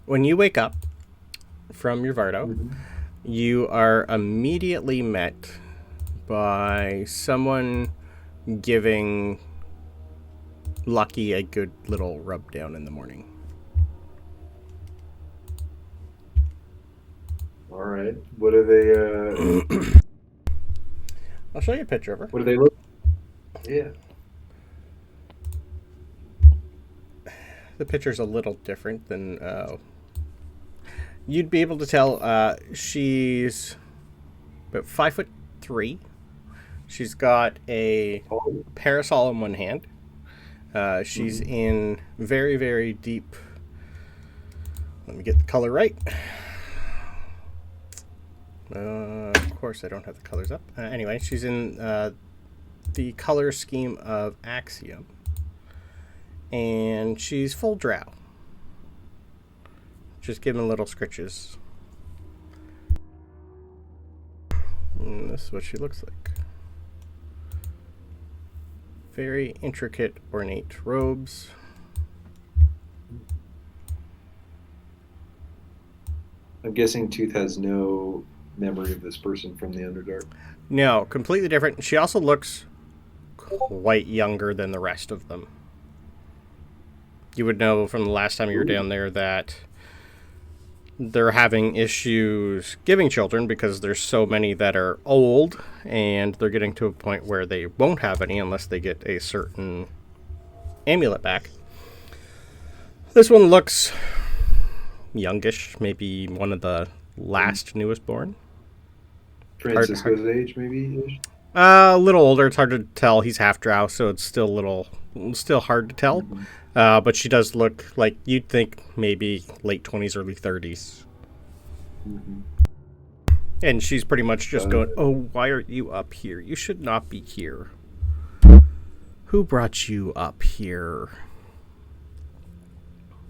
when you wake up from your Vardo, you are immediately met by someone giving Lucky a good little rub down in the morning. All right. What are they? I'll show you a picture of her. What do they look? Yeah. The picture's a little different than you'd be able to tell. She's about 5'3". She's got a parasol in one hand. She's in very, very deep. Let me get the color right. Of course, I don't have the colors up. Anyway, she's in the color scheme of Axiom. And she's full Drow. Just giving little scritches. And this is what she looks like. Very intricate, ornate robes. I'm guessing Tooth has no memory of this person from the Underdark. No, completely different. She also looks quite younger than the rest of them. You would know from the last time you were down there that they're having issues giving children because there's so many that are old, and they're getting to a point where they won't have any unless they get a certain amulet back. This one looks youngish, maybe one of the last newest born. Francisco's age, maybe? A little older. It's hard to tell. He's half Drow, so it's still hard to tell. But she does look like you'd think maybe late 20s, early 30s. And she's pretty much just going, "Oh, why are you up here? You should not be here. Who brought you up here?"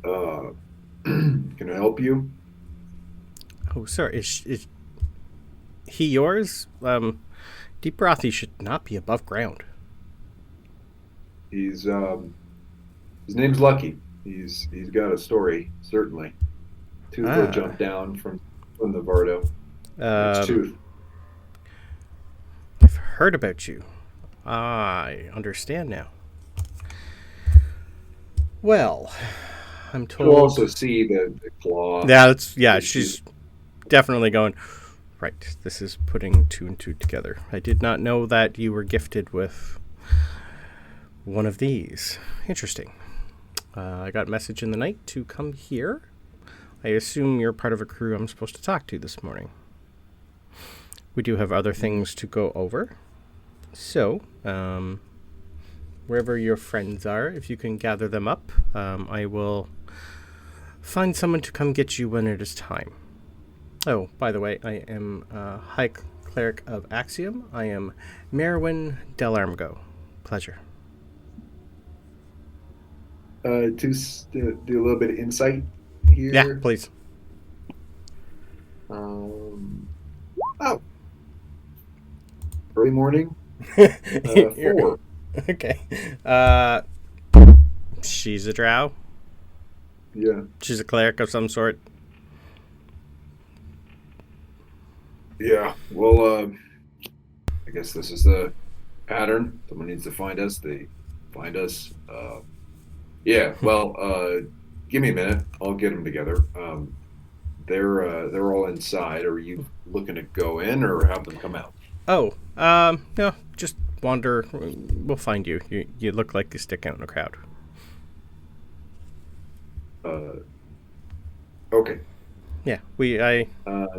Can I help you? Oh, sir, is he yours? Deep Brothy should not be above ground. He's his name's Lucky. He's got a story, certainly. Tooth will jump down from the Vardo. It's Tooth. I've heard about you. I understand now. Well, I'm told. You'll also see the claw. Yeah, she's definitely going, right, this is putting two and two together. I did not know that you were gifted with one of these. Interesting. I got a message in the night to come here. I assume you're part of a crew I'm supposed to talk to this morning. We do have other things to go over. So, wherever your friends are, if you can gather them up, I will find someone to come get you when it is time. Oh, by the way, I am High Cleric of Axiom. I am Merwin Delarmgo. Pleasure. To do a little bit of insight here. Yeah, please. Early morning. 4. Okay. She's a Drow. Yeah. She's a cleric of some sort. Yeah. Well, I guess this is the pattern. Someone needs to find us. They find us. Yeah. Well, give me a minute. I'll get them together. They're all inside. Are you looking to go in or have them come out? Oh, no, just wander. We'll find you. You look like you stick out in a crowd. Okay. Yeah, I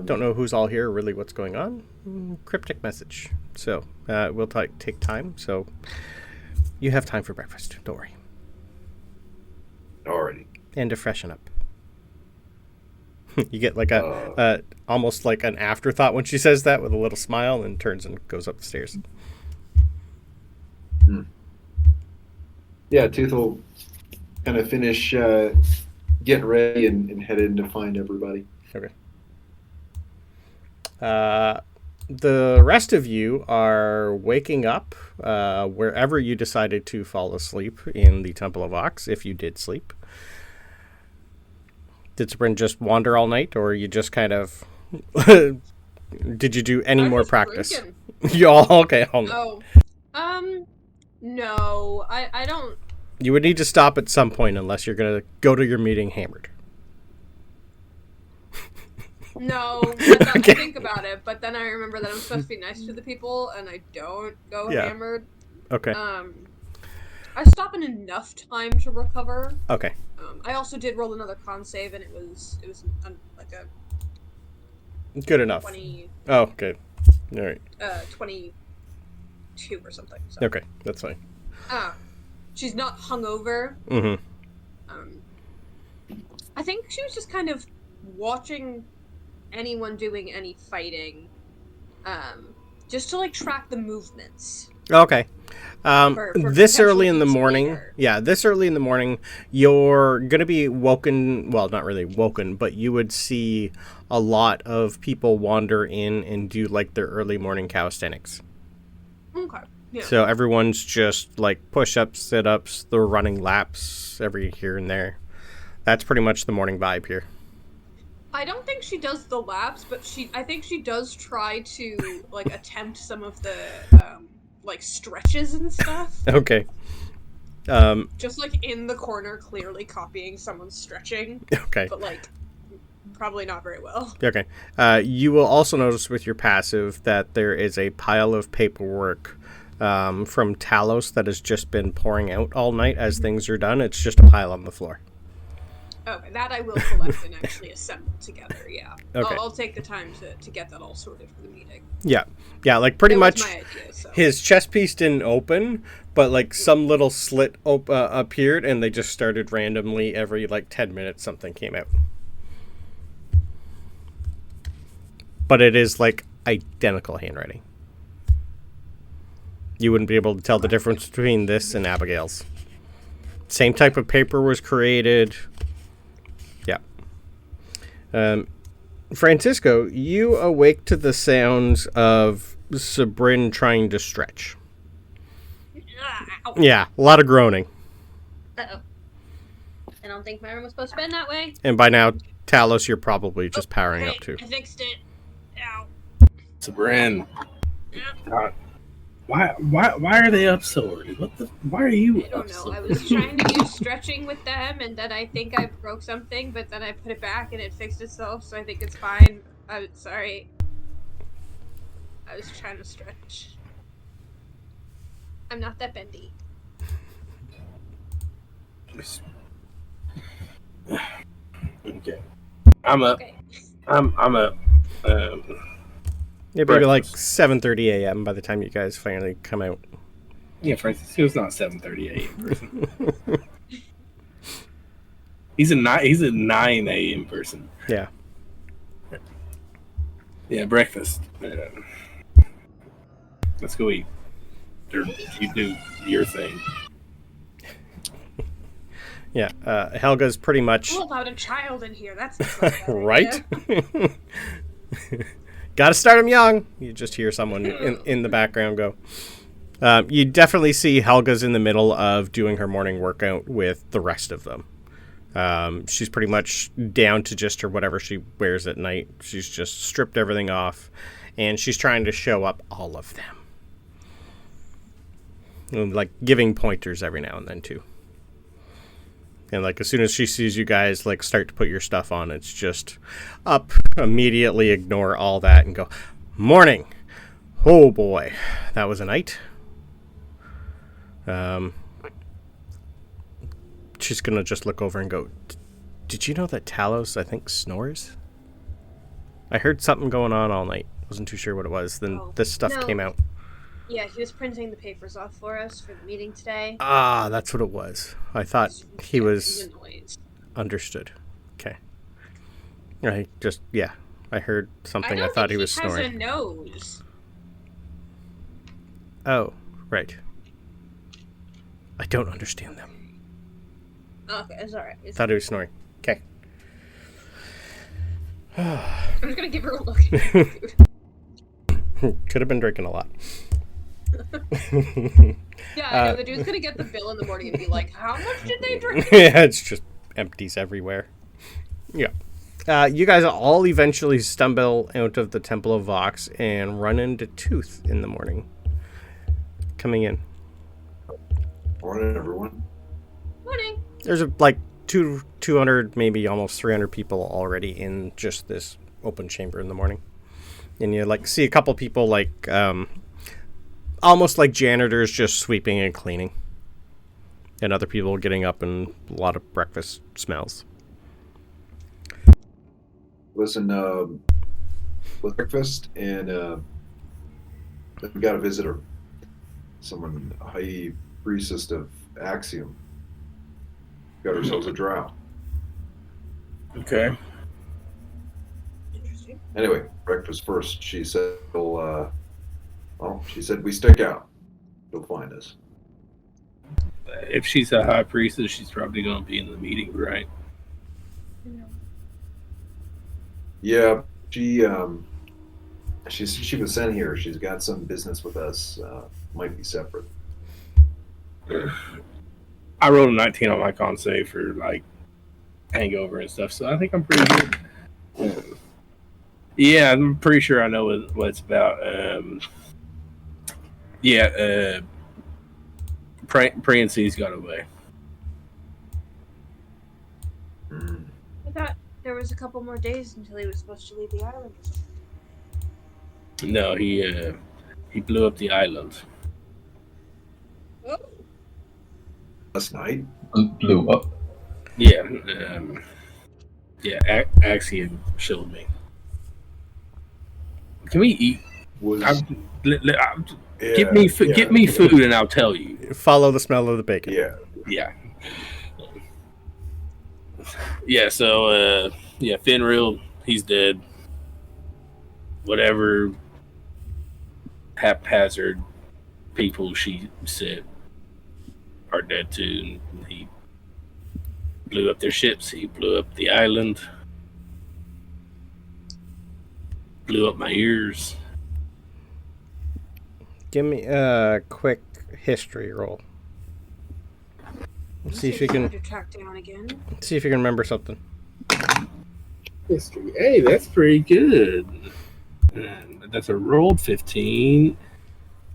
don't know who's all here, or really what's going on. Cryptic message. So, we'll take time. So, you have time for breakfast. Don't worry. Alrighty. And to freshen up. You get like a almost like an afterthought when she says that, with a little smile, and turns and goes up the stairs. Yeah, Tooth will kind of finish getting ready and head in to find everybody. Okay. The rest of you are waking up wherever you decided to fall asleep in the Temple of Ox, if you did sleep. Did Sabryn just wander all night, or you just kind of... Did you do any more practice? You all okay? Oh. No. I don't... You would need to stop at some point unless you're going to go to your meeting hammered. No, I think about it, but then I remember that I'm supposed to be nice to the people, and I don't go hammered. Okay. I stop in enough time to recover. Okay. I also did roll another con save, and it was like a good enough. 20. Oh, okay. All right. 22 or something. So. Okay, that's fine. She's not hungover. Mm-hmm. I think she was just kind of watching anyone doing any fighting, just to like track the movements. Okay. For this early in the potential morning, later. this early in the morning, you're going to be woken, well, not really woken, but you would see a lot of people wander in and do like their early morning calisthenics. Okay. Yeah. So everyone's just like push-ups, sit-ups, they're running laps every here and there. That's pretty much the morning vibe here. I don't think she does the laps, but I think she does try to like attempt some of the like stretches and stuff. Okay. Just like in the corner, clearly copying someone's stretching. Okay. But like probably not very well. Okay. You will also notice with your passive that there is a pile of paperwork from Talos that has just been pouring out all night as things are done. It's just a pile on the floor. Okay, that I will collect and actually assemble together, yeah. Okay. I'll take the time to get that all sorted for the meeting. Yeah, like pretty much my idea, so. His chest piece didn't open, but like some little slit appeared, and they just started randomly every like 10 minutes something came out. But it is like identical handwriting. You wouldn't be able to tell the difference between this and Abigail's. Same type of paper was created. Yeah. Francisco, you awake to the sounds of Sabryn trying to stretch. Ow. Yeah, a lot of groaning. Uh-oh. I don't think my room was supposed to bend that way. And by now, Talos, you're probably just powering up too. I fixed it. Ow. Sabryn. Why are they up so early? Why are you I don't up know. so I was trying to do stretching with them, and then I think I broke something, but then I put it back and it fixed itself, so I think it's fine. I'm sorry. I was trying to stretch. I'm not that bendy. Okay. I'm up. Okay. I'm up. It'd be like breakfast. 7:30 a.m. by the time you guys finally come out. Yeah, Francis, he was not 7:30 a.m. person. He's a 9 a.m. person. Yeah. Yeah, breakfast. Let's go eat. Or you do your thing. Yeah, Helga's pretty much... Pull out a child in here. That's not a bad right? idea. Gotta start him young. You just hear someone in the background go. You definitely see Helga's in the middle of doing her morning workout with the rest of them. She's pretty much down to just her whatever she wears at night. She's just stripped everything off, and she's trying to show up all of them. And, like giving pointers every now and then too. And, like, as soon as she sees you guys, like, start to put your stuff on, it's just up, immediately ignore all that and go, morning. Oh, boy. That was a night. She's going to just look over and go, did you know that Talos, I think, snores? I heard something going on all night. Wasn't too sure what it was. Then this stuff came out. Yeah, he was printing the papers off for us for the meeting today. Ah, that's what it was. I thought he was... Understood. Okay. I just, yeah. I heard something. I thought he was snoring. He has a nose. Oh, right. I don't understand them. Okay, it's alright. Thought he was snoring. Okay. I'm just gonna give her a look. Could have been drinking a lot. Yeah, I know. The dude's gonna get the bill in the morning and be like, how much did they drink? Yeah, it's just empties everywhere. Yeah. You guys all eventually stumble out of the Temple of Vox and run into Tooth in the morning. Coming in. Morning, everyone. Morning. There's like 200, maybe almost 300 people already in just this open chamber in the morning. And you like see a couple people like almost like janitors just sweeping and cleaning. And other people getting up and a lot of breakfast smells. Listen, with breakfast and we got a visitor. Someone, high priestess of Axiom. Got ourselves a Drow. Okay. Interesting. Anyway, breakfast first. She said, she said we stick out. You'll find us. If she's a high priestess, she's probably going to be in the meeting, right? Yeah, she was sent here. She's got some business with us. Might be separate. I rolled a 19 on my con save for like hangover and stuff, so I think I'm pretty good. Yeah, I'm pretty sure I know what it's about. Prancey's got away. I thought there was a couple more days until he was supposed to leave the island. No, he blew up the island. Oh. Last night? Blew up. Yeah, Axiom showed me. Can we eat? Give me food and I'll tell you. Follow the smell of the bacon. Yeah. So Finreal, he's dead. Whatever haphazard people she said are dead too. And he blew up their ships. He blew up the island. Blew up my ears. Give me a quick history roll. See if you can track down again. See if you can remember something. History. Hey, that's pretty good. That's a rolled 15,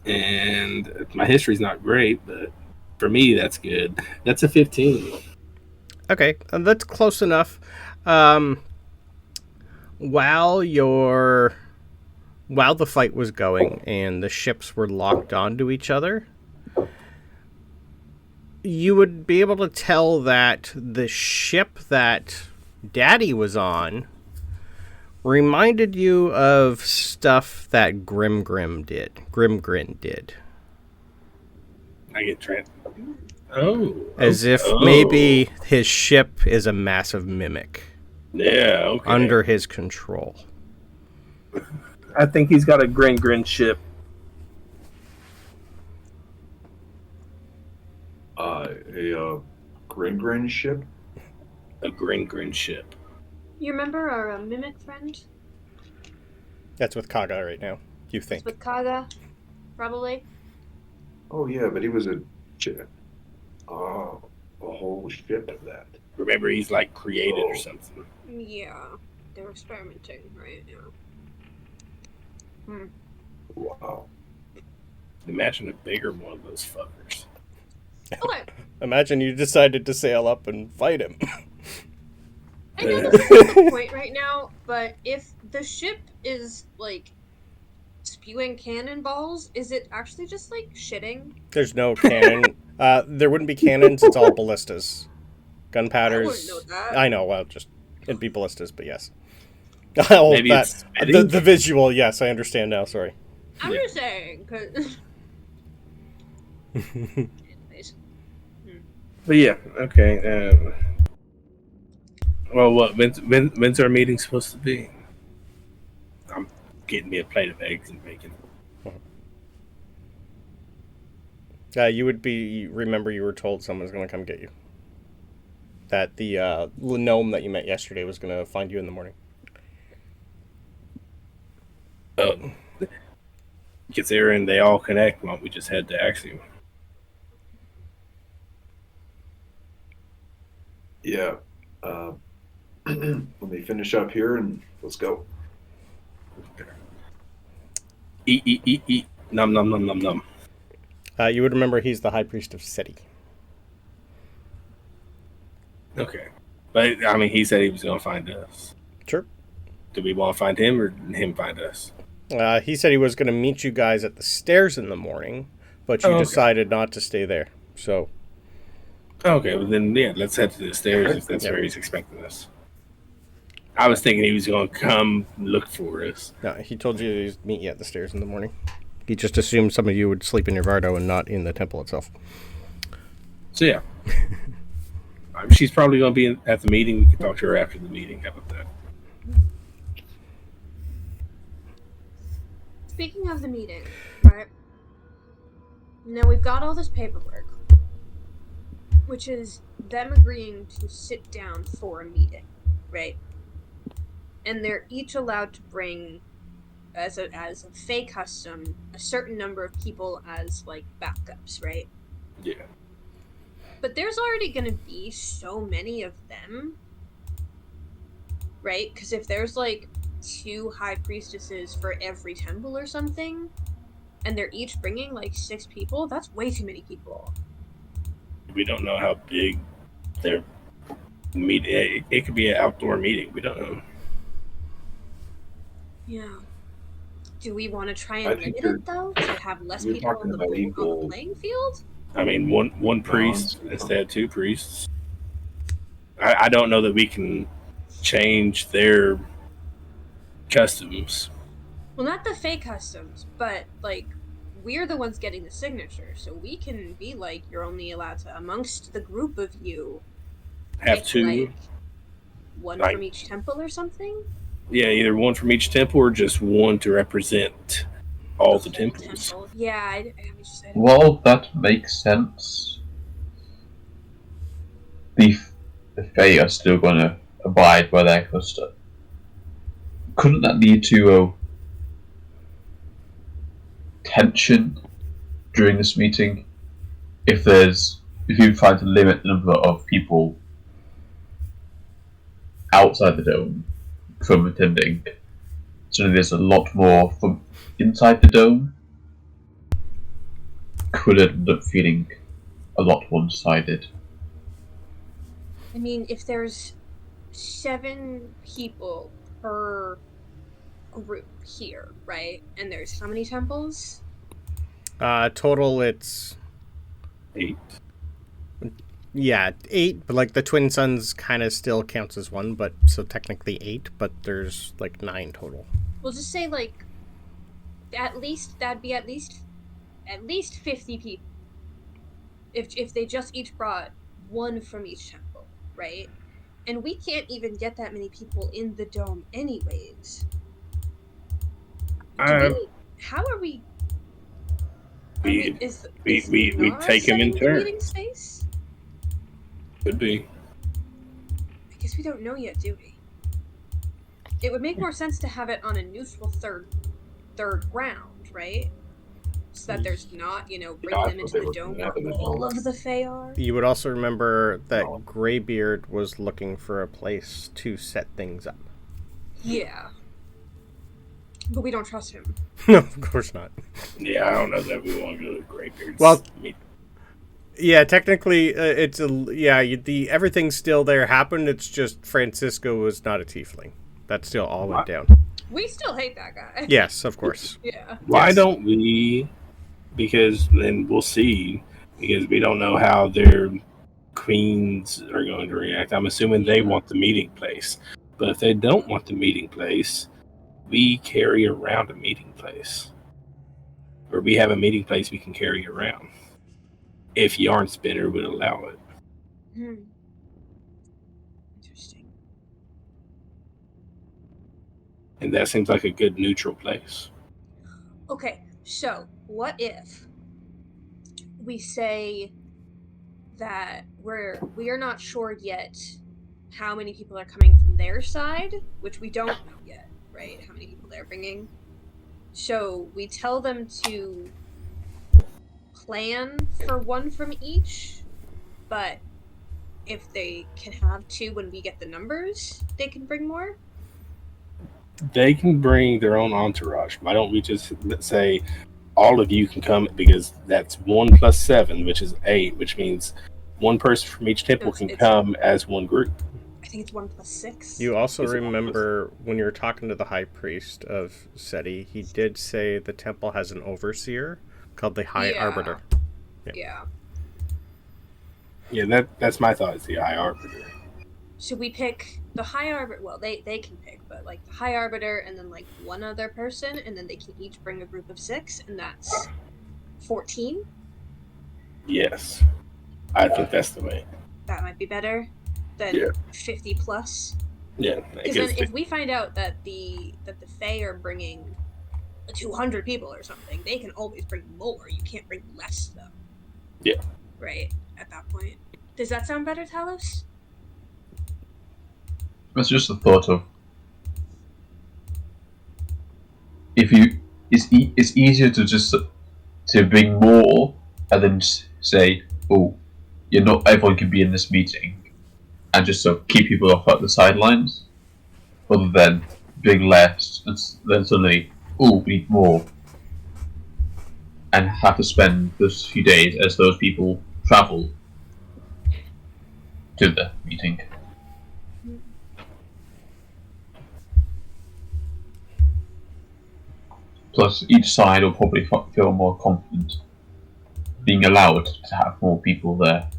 and my history's not great, but for me, that's good. That's a 15. Okay, that's close enough. While the fight was going and the ships were locked onto each other, you would be able to tell that the ship that Daddy was on reminded you of stuff that Grimgrin did. I get trapped. As if maybe his ship is a massive mimic. Yeah, okay. Under his control. I think he's got a Grin ship. A Grin ship? A Grin ship. You remember our mimic friend? That's with Kaga right now, you think. It's with Kaga, probably. Oh, yeah, but he was a whole ship of that. Remember, he's like created or something. Yeah, they're experimenting right now. Wow. Imagine a bigger one of those fuckers. Okay, Imagine you decided to sail up and fight him. I know that's the point right now, but if the ship is, like, spewing cannonballs, is it actually just, like, shitting? There's no cannon. There wouldn't be cannons. It's all ballistas. Gunpowders. I wouldn't know that. I know. Well, just it'd be ballistas, but yes. Oh, Maybe that, it's spitting? the visual. Yes, I understand now. Sorry. I'm just saying, because... Anyways. But yeah, okay. Well, when's our meeting supposed to be? I'm getting me a plate of eggs and bacon. You would be. Remember, you were told someone's going to come get you. That the gnome that you met yesterday was going to find you in the morning. Gets there and they all connect. Why don't we just head to Axiom? Yeah. Let me finish up here and let's go. Eat. Num, num, num, num, num. You would remember he's the High Priest of Seti. Okay. But, I mean, he said he was going to find us. Sure. Do we want to find him or him find us? He said he was going to meet you guys at the stairs in the morning, but you decided not to stay there. So. Okay, well then, yeah, let's head to the stairs if that's where he's expecting us. I was thinking he was going to come look for us. No, he told you to meet you at the stairs in the morning. He just assumed some of you would sleep in your Vardo and not in the temple itself. So, yeah. She's probably going to be at the meeting. We can talk to her after the meeting. How about that? Speaking of the meeting, right? Now we've got all this paperwork, which is them agreeing to sit down for a meeting, right? And they're each allowed to bring, as a fey custom, a certain number of people as, like, backups, right? Yeah. But there's already going to be so many of them, right? Because if there's, like, 2 high priestesses for every temple or something, and they're each bringing, like, 6 people, that's way too many people. We don't know how big their meeting. It could be an outdoor meeting. We don't know. Yeah. Do we want to try and limit it, though? To have less you're people on talking the, about equal- on the playing field? I mean, one priest instead of 2 priests. I don't know that we can change their customs. Well, not the fake customs, but, like, we're the ones getting the signature, so we can be like, you're only allowed to, amongst the group of you, Have pick, 2. like, one like- from each temple or something? Yeah, either one from each temple or just one to represent all the temples. Temple. Yeah, I Well, that makes sense. The Fae are still going to abide by their custom. Couldn't that lead to tension during this meeting? If you try to limit the number of people outside the dome from attending, so there's a lot more from inside the dome, could end up feeling a lot one-sided. I mean, if there's 7 people per group here, right? And there's how many temples? Total, it's 8. yeah, 8. But like the Twin Sons kind of still counts as 1, but so technically 8. But there's like 9 total. We'll just say like that'd be at least 50 people. If they just each brought 1 from each temple, right? And we can't even get that many people in the dome anyways. How are we? We is we Nara take them in setting the turn. meeting space? Could be. I guess we don't know yet, do we? It would make more sense to have it on a neutral third ground, right? So that there's not, bring them into the dome where all of the Fae are. You would also remember that Greybeard was looking for a place to set things up. Yeah. But we don't trust him. No, of course not. Yeah, I don't know that we want to go to Greybeard's Well, meeting. Yeah, technically, everything's still there happened. It's just Francisco was not a tiefling. That still all went down. We still hate that guy. Yes, of course. Yeah. Why Yes. don't we? Because then we'll see. Because we don't know how their queens are going to react. I'm assuming they want the meeting place. But if they don't want the meeting place, we carry around a meeting place. Or we have a meeting place we can carry around. If Yarn Spinner would allow it. Interesting. And that seems like a good neutral place. Okay, so what if we say that we are not sure yet how many people are coming from their side, which we don't know yet, right? How many people they're bringing. So we tell them to plan for one from each, but if they can have two when we get the numbers, they can bring more? They can bring their own entourage. Why don't we just say all of you can come, because that's 1 plus 7, which is 8, which means one person from each temple can come as one group. I think it's 1 plus 6. You also remember when you were talking to the High Priest of Seti, he did say the temple has an overseer called the High Arbiter. Yeah. Yeah, that's my thought, is the High Arbiter. Should we pick the High Arbiter? Well, they can pick, but like the High Arbiter and then like one other person, and then they can each bring a group of 6, and that's 14? Yes. I think that's the way. That might be better than 50 plus. Yeah. Because then if we find out that the Fae are bringing 200 people or something, they can always bring more. You can't bring less, though. Yeah. Right, at that point. Does that sound better, Talos? That's just the thought of it's easier to just to bring more and then say, oh, not everyone can be in this meeting, and just sort of keep people off at the sidelines, rather than bring less and then suddenly, oh, we need more, and have to spend those few days as those people travel to the meeting. Plus, each side will probably feel more confident being allowed to have more people there.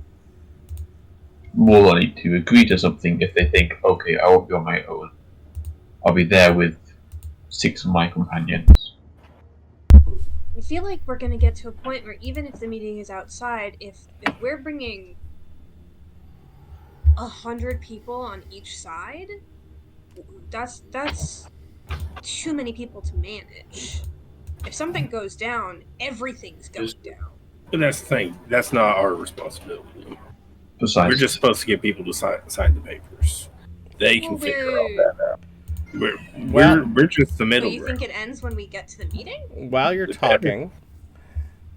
More likely to agree to something if they think, okay, I won't be on my own. I'll be there with 6 of my companions. I feel like we're going to get to a point where even if the meeting is outside, if we're bringing 100 people on each side, that's too many people to manage. If something goes down, everything's going down. But that's the thing. That's not our responsibility. Besides, we're just supposed to get people to sign the papers. They can figure all that out. We're just the middle. Do you think it ends when we get to the meeting? While you're talking,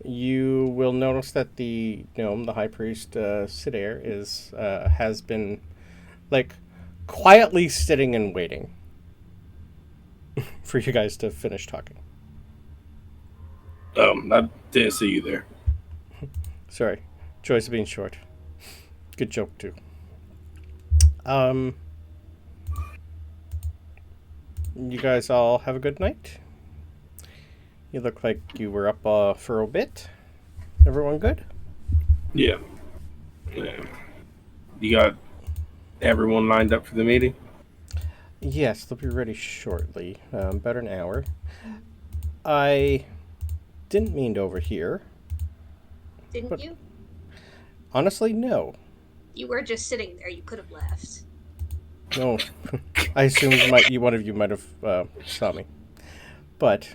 you will notice that the gnome, the High Priest Sidair, has been like quietly sitting and waiting for you guys to finish talking. I didn't see you there. Sorry, choice of being short. Good joke too. You guys all have a good night. You look like you were up for a bit. Everyone good? Yeah. You got everyone lined up for the meeting? Yes, they'll be ready shortly. About an hour. I didn't mean to overhear. Didn't you? Honestly, no. You were just sitting there. You could have left. No. I assumed one of you might have saw me. But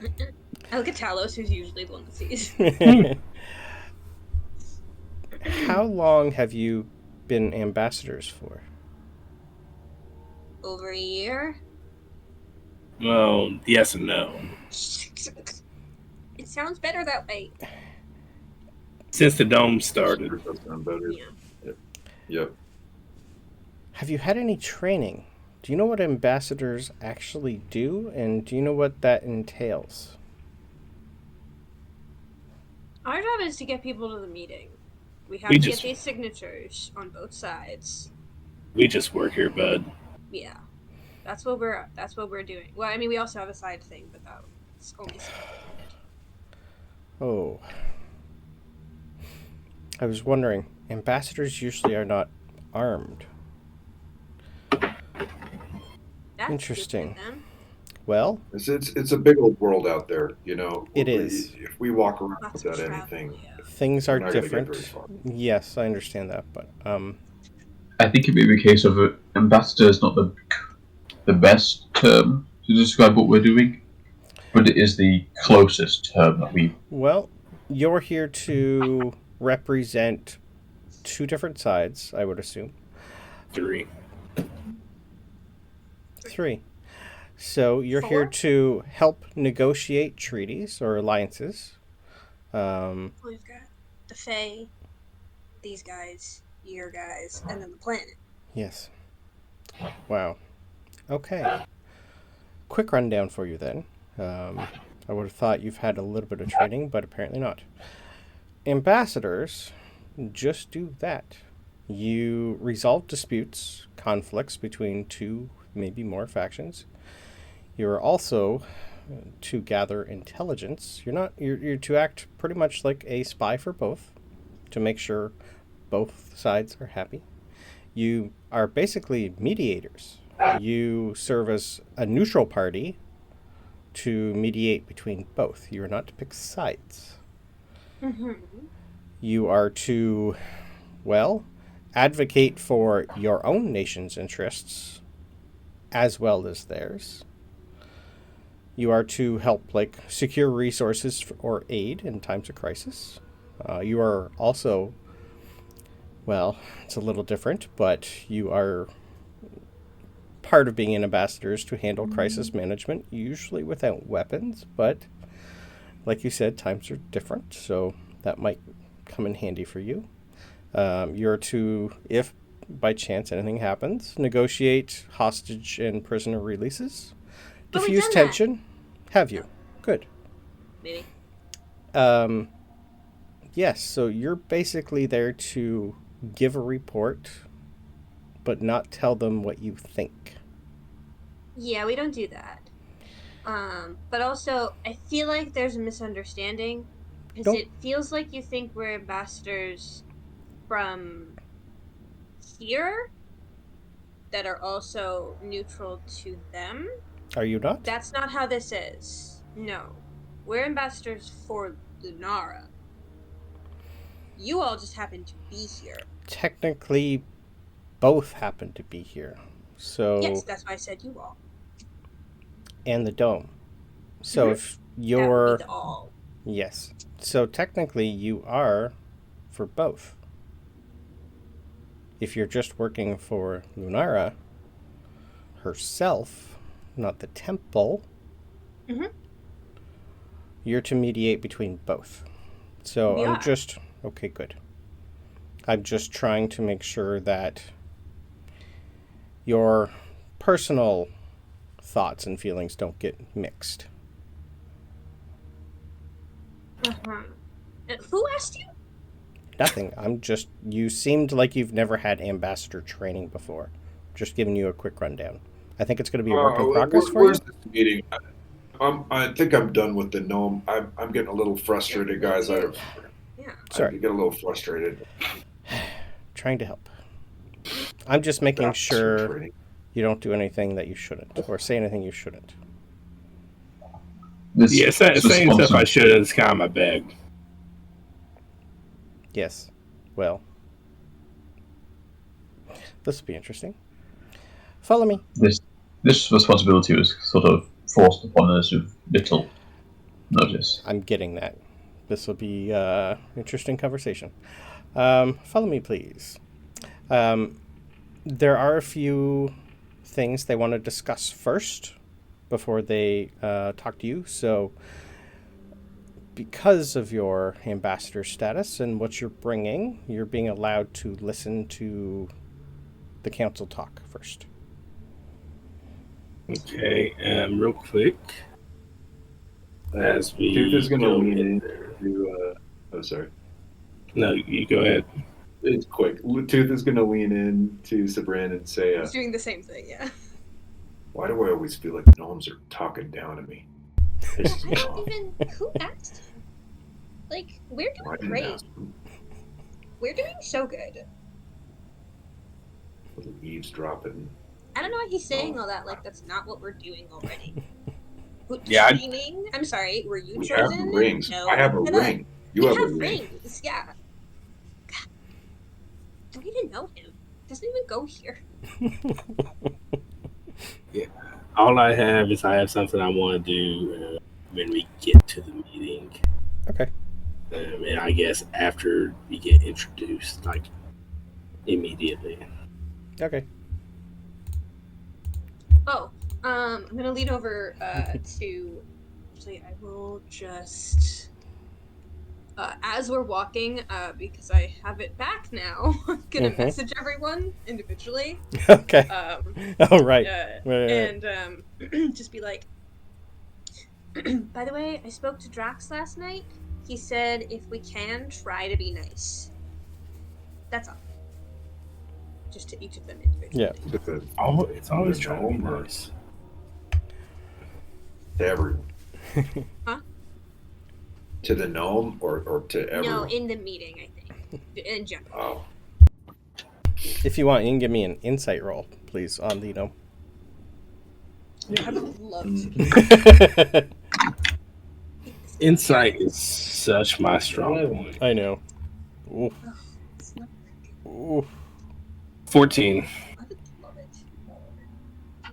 I look at Talos, who's usually the one that sees. How long have you been ambassadors for? Over a year? Well, yes and no. It sounds better that way. Since the dome started. Yeah. Yep. Have you had any training? Do you know what ambassadors actually do? And do you know what that entails? Our job is to get people to the meeting. We have to get these signatures on both sides. We just work here, bud. Yeah. That's what we're doing. Well, I mean, we also have a side thing, but that's only second. Oh. I was wondering, ambassadors usually are not armed. That's interesting. good for them. Well, It's a big old world out there, you know. It is. If we walk around Lots of without travel, anything, yeah. things are we're not gonna get different. very far. Yes, I understand that, but I think it may be a case of ambassador is not the best term to describe what we're doing, but it is the closest term that we. well, you're here to represent two different sides, I would assume. 3. 3. So you're here 4? to help negotiate treaties or alliances. We've got the Fae, these guys, your guys, and then the planet. Yes. Wow. Okay. Quick rundown for you then. I would have thought you've had a little bit of training, but apparently not. Ambassadors just do that. You resolve disputes, conflicts between two, maybe more factions. You're also to gather intelligence. You're to act pretty much like a spy for both, to make sure both sides are happy. You are basically mediators. You serve as a neutral party to mediate between both. You are not to pick sides. Mm-hmm. You are to, well, advocate for your own nation's interests as well as theirs. You are to help, secure resources or aid in times of crisis. You are also, well, it's a little different, but you are part of being an ambassador is to handle crisis management, usually without weapons, but like you said, times are different, so that might come in handy for you. You're to, if by chance anything happens, negotiate hostage and prisoner releases, But we've diffuse done tension. Have you? Good. Maybe. Yes, so you're basically there to give a report, but not tell them what you think. Yeah, we don't do that. But also, I feel like there's a misunderstanding because Nope. it feels like you think we're ambassadors from here that are also neutral to them. Are you not? That's not how this is. No. We're ambassadors for Lunara. You all just happen to be here. Technically, both happen to be here. So Yes, that's why I said you all. and the dome. So Mhm. if That would you're be the all. yes, so technically you are for both. If you're just working for Lunara herself, not the temple, Mhm. you're to mediate between both. So We I'm are. just okay, good. I'm just trying to make sure that your personal thoughts and feelings don't get mixed. Uh-huh. Who asked you? Nothing. You seemed like you've never had ambassador training before. Just giving you a quick rundown. I think it's going to be a work in progress for you. Where's this meeting? I think I'm done with the gnome. I'm getting a little frustrated, guys. I Sorry. get a little frustrated. Trying to help. I'm just making That's sure training. you don't do anything that you shouldn't, or say anything you shouldn't. Yeah, saying stuff I should is kind of my bag. Yes. Well, this will be interesting. Follow me. This responsibility was sort of forced upon us with little notice. I'm getting that. This will be interesting conversation. Follow me, please. There are a few things they want to discuss first before they talk to you. So, because of your ambassador status and what you're bringing, you're being allowed to listen to the council talk first. Okay, real quick. As we Tooth is going to go lean in in. there. Oh, sorry. No, you go ahead. It's quick. Tooth is going to lean in to Sabryn and say, He's doing the same thing, yeah. "Why do I always feel like gnomes are talking down to me? Pisses I me don't off. even. Who asked him? Like, we're Why doing didn't great. ask them? We're doing so good. Little eavesdropping." I don't know why he's saying all that. Like, that's not what we're doing already. Yeah, Training? I'm sorry, were you We have the chosen? rings. No. I have a Shut up. ring. You We have a have ring. rings, yeah. God. Don't even know him. Doesn't even go here. All I have is I have something I want to do when we get to the meeting. Okay. And I guess after we get introduced, like immediately. Okay. Oh, I'm gonna lean over to. Actually, I will just. As we're walking, because I have it back now, I'm gonna message everyone individually. Okay. Oh, right. Right. And just be like, by the way, I spoke to Drax last night. He said if we can, try to be nice. That's all. Just to each of them individually. Yeah. It's always trying to be nice. To everyone. Huh? To the gnome or to everyone? No, in the meeting, I think. In general. Oh. If you want, you can give me an insight roll, please, on the gnome. I would love to. Insight is such my strong point. I know. Ooh. Ooh. 14. I would love it. I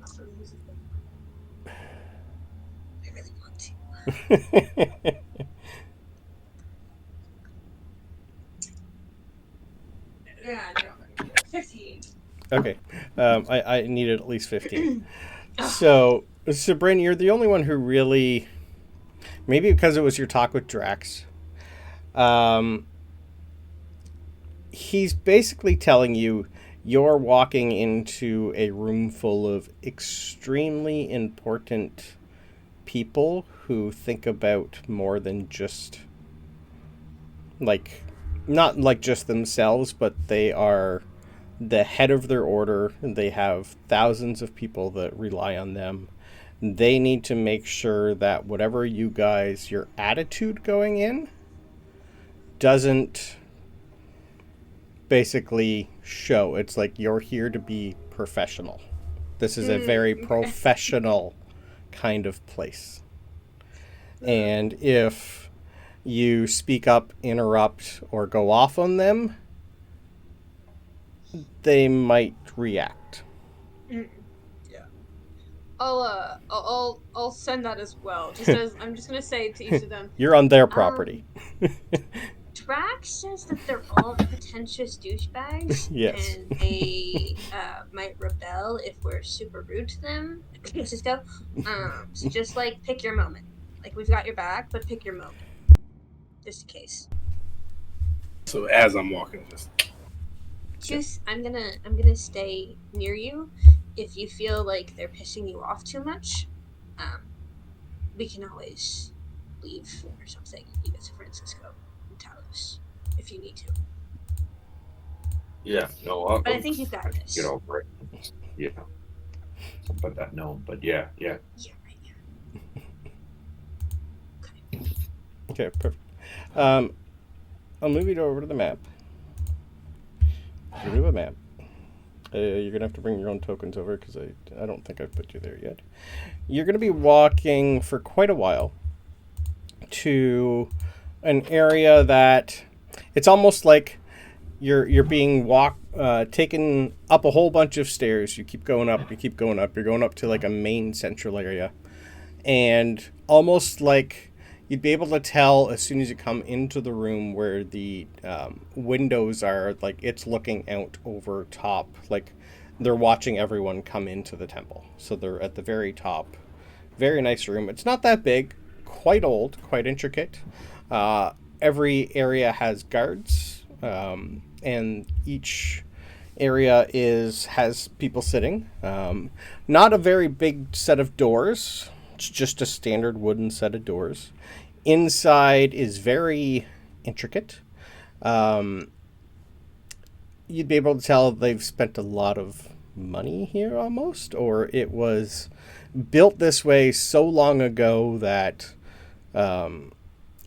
really want to. Yeah, no. 15. Okay. I needed at least 15. So, Sabryn, you're the only one who really... Maybe because it was your talk with Drax. He's basically telling you you're walking into a room full of extremely important people who think about more than just... not like just themselves, but they are the head of their order. They have thousands of people that rely on them. They need to make sure that whatever you guys, your attitude going in, doesn't basically show. It's like you're here to be professional. This is a very professional kind of place. And if you speak up, interrupt, or go off on them, they might react. Yeah. I'll send that as well. Just as I'm just gonna say to each of them. You're on their property. Drax says that they're all pretentious douchebags. Yes. And they might rebel if we're super rude to them. Cisco. So just like pick your moment. Like we've got your back, but pick your moment. Just in case. So as I'm walking, Juice, I'm gonna stay near you. If you feel like they're pissing you off too much, we can always leave or something. You go to Francisco and Talos if you need to. Yeah, no. But I think you've got this. Get over it. Yeah. Something about that gnome, but yeah. Yeah, right. Yeah. Okay, perfect. I'll move you over to the map. Go to a map. You're going to have to bring your own tokens over because I don't think I've put you there yet. You're going to be walking for quite a while to an area that it's almost like you're being taken up a whole bunch of stairs. You keep going up, you're going up to like a main central area. And almost like you'd be able to tell as soon as you come into the room where the windows are, like it's looking out over top, like they're watching everyone come into the temple. So they're at the very top. Very nice room. It's not that big, quite old, quite intricate. Every area has guards, and each area has people sitting. Not a very big set of doors. It's just a standard wooden set of doors. Inside is very intricate. you'd be able to tell they've spent a lot of money here almost, or it was built this way so long ago that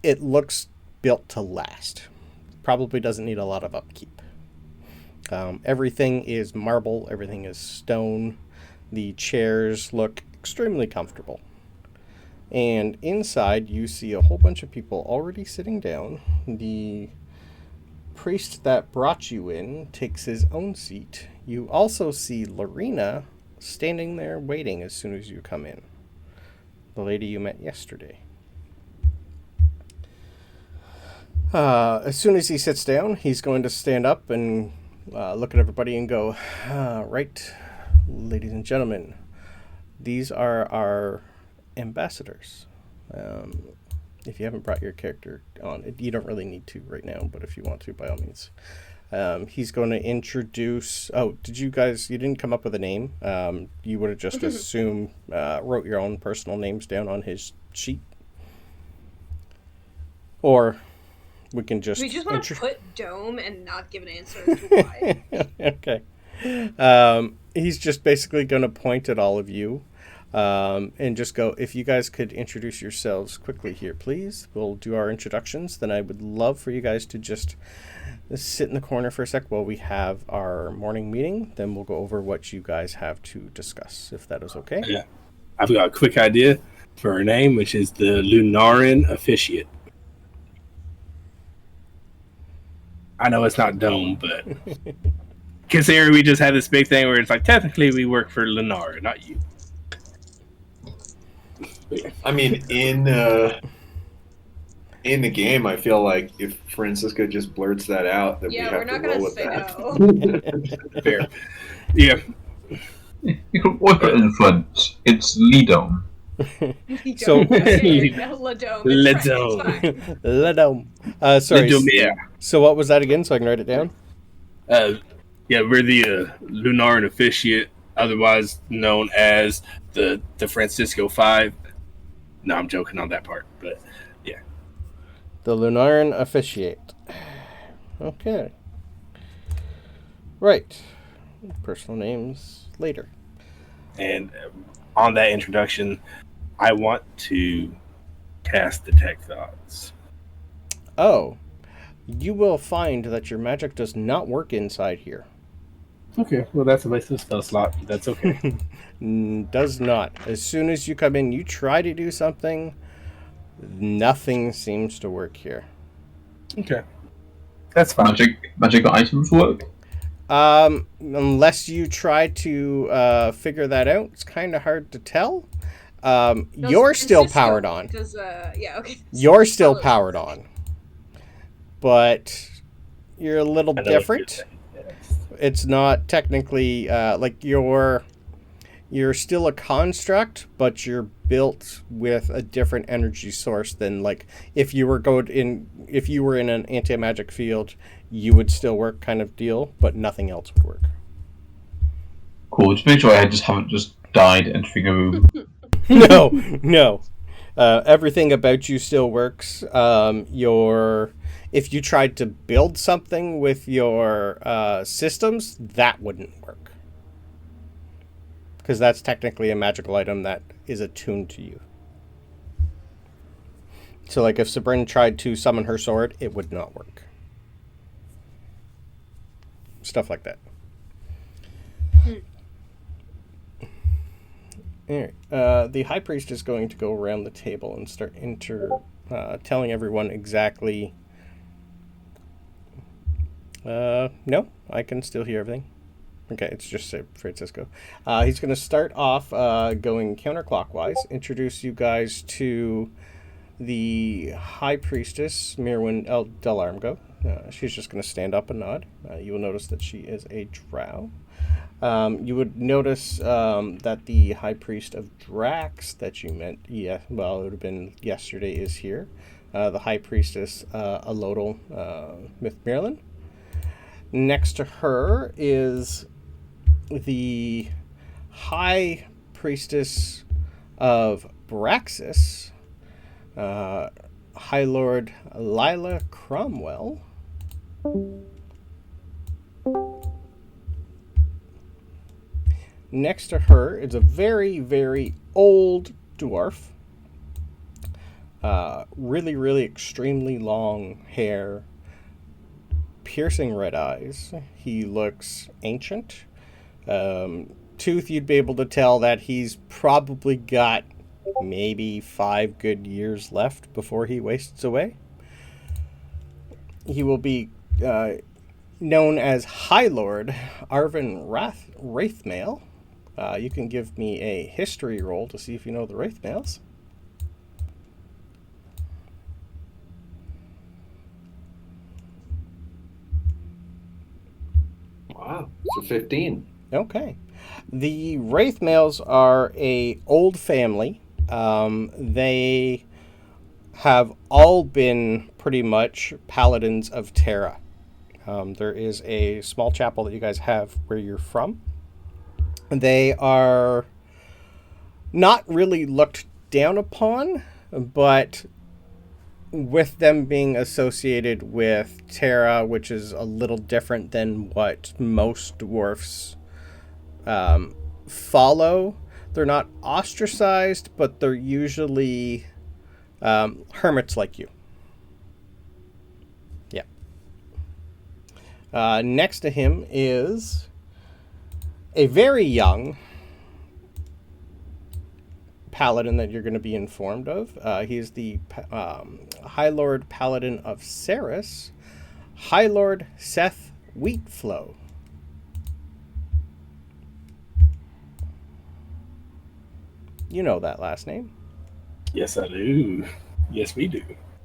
it looks built to last. Probably doesn't need a lot of upkeep. Everything is marble, everything is stone. The chairs look extremely comfortable. And inside you see a whole bunch of people already sitting down. The priest that brought you in takes his own seat. You also see Lorena standing there waiting as soon as you come in. The lady you met yesterday. As soon as he sits down, he's going to stand up and look at everybody and go, right, ladies and gentlemen, these are our ambassadors. If you haven't brought your character on, you don't really need to right now, but if you want to, by all means. He's going to introduce... Oh, you didn't come up with a name? You would have just assumed, wrote your own personal names down on his sheet? Or we can just... We just want to put Dome and not give an answer as to why. Okay. He's just basically going to point at all of you. And just go, if you guys could introduce yourselves quickly here, please. We'll do our introductions. Then I would love for you guys to just sit in the corner for a sec while we have our morning meeting. Then we'll go over what you guys have to discuss, if that is okay. Yeah. I've got a quick idea for her name, which is the Lunaran Officiate. I know it's not Dome, but considering we just had this big thing where it's like, technically we work for Lunar, not you. I mean, in the game, I feel like if Francisco just blurts that out, that we have we're to not roll gonna with say that. no. Fair. Yeah. You can work it in French. It's Lidom. So Ledome. Sorry. Ledomir. So what was that again? So I can write it down. Yeah, we're the Lunaran Officiate, otherwise known as the Francisco Five. No, I'm joking on that part, but yeah. The Lunaran Officiate. Okay. Right. Personal names later. And on that introduction, I want to cast Detect Thoughts. Oh. You will find that your magic does not work inside here. Okay, well that's a waste of spell slot. That's okay. Does not. As soon as you come in, you try to do something, nothing seems to work here. Okay. That's fine. Magic items work? Unless you try to figure that out, it's kind of hard to tell. You're still powered on. You're still powered on. But you're a little different. It's not technically like you're still a construct, but you're built with a different energy source than like if you were in an anti-magic field, you would still work kind of deal, but nothing else would work. Cool. Just make sure I haven't just died entering a room. No. Everything about you still works. If you tried to build something with your systems, that wouldn't work. Because that's technically a magical item that is attuned to you. So, like, if Sabryn tried to summon her sword, it would not work. Stuff like that. Alright. The High Priest is going to go around the table and start telling everyone exactly... no, I can still hear everything. Okay, it's just Francisco. He's going to start off going counterclockwise, introduce you guys to the High Priestess, Mirwin Delarmgo. She's just going to stand up and nod. You will notice that she is a Drow. You would notice that the High Priest of Drax that you met, it would have been yesterday, is here. The High Priestess, Alodal Mythmerlin. Next to her is the High Priestess of Braxis, High Lord Lila Cromwell. Next to her is a very, very old dwarf. Really, really extremely long hair. Piercing red eyes. He looks ancient. Tooth, you'd be able to tell that he's probably got maybe 5 good years left before he wastes away. He will be known as High Lord Arvin Wraithmail. You can give me a history roll to see if you know the Wraithmails. Wow, it's a 15. Okay. The Wraithmails are a old family. They have all been pretty much paladins of Terra. There is a small chapel that you guys have where you're from. They are not really looked down upon, but with them being associated with Terra, which is a little different than what most dwarfs follow, they're not ostracized, but they're usually hermits like you. Yeah. Next to him is a very young paladin that you're going to be informed of. He is the High Lord Paladin of Ceres, High Lord Seth Wheatflow. You know that last name. Yes, I do. Yes, we do.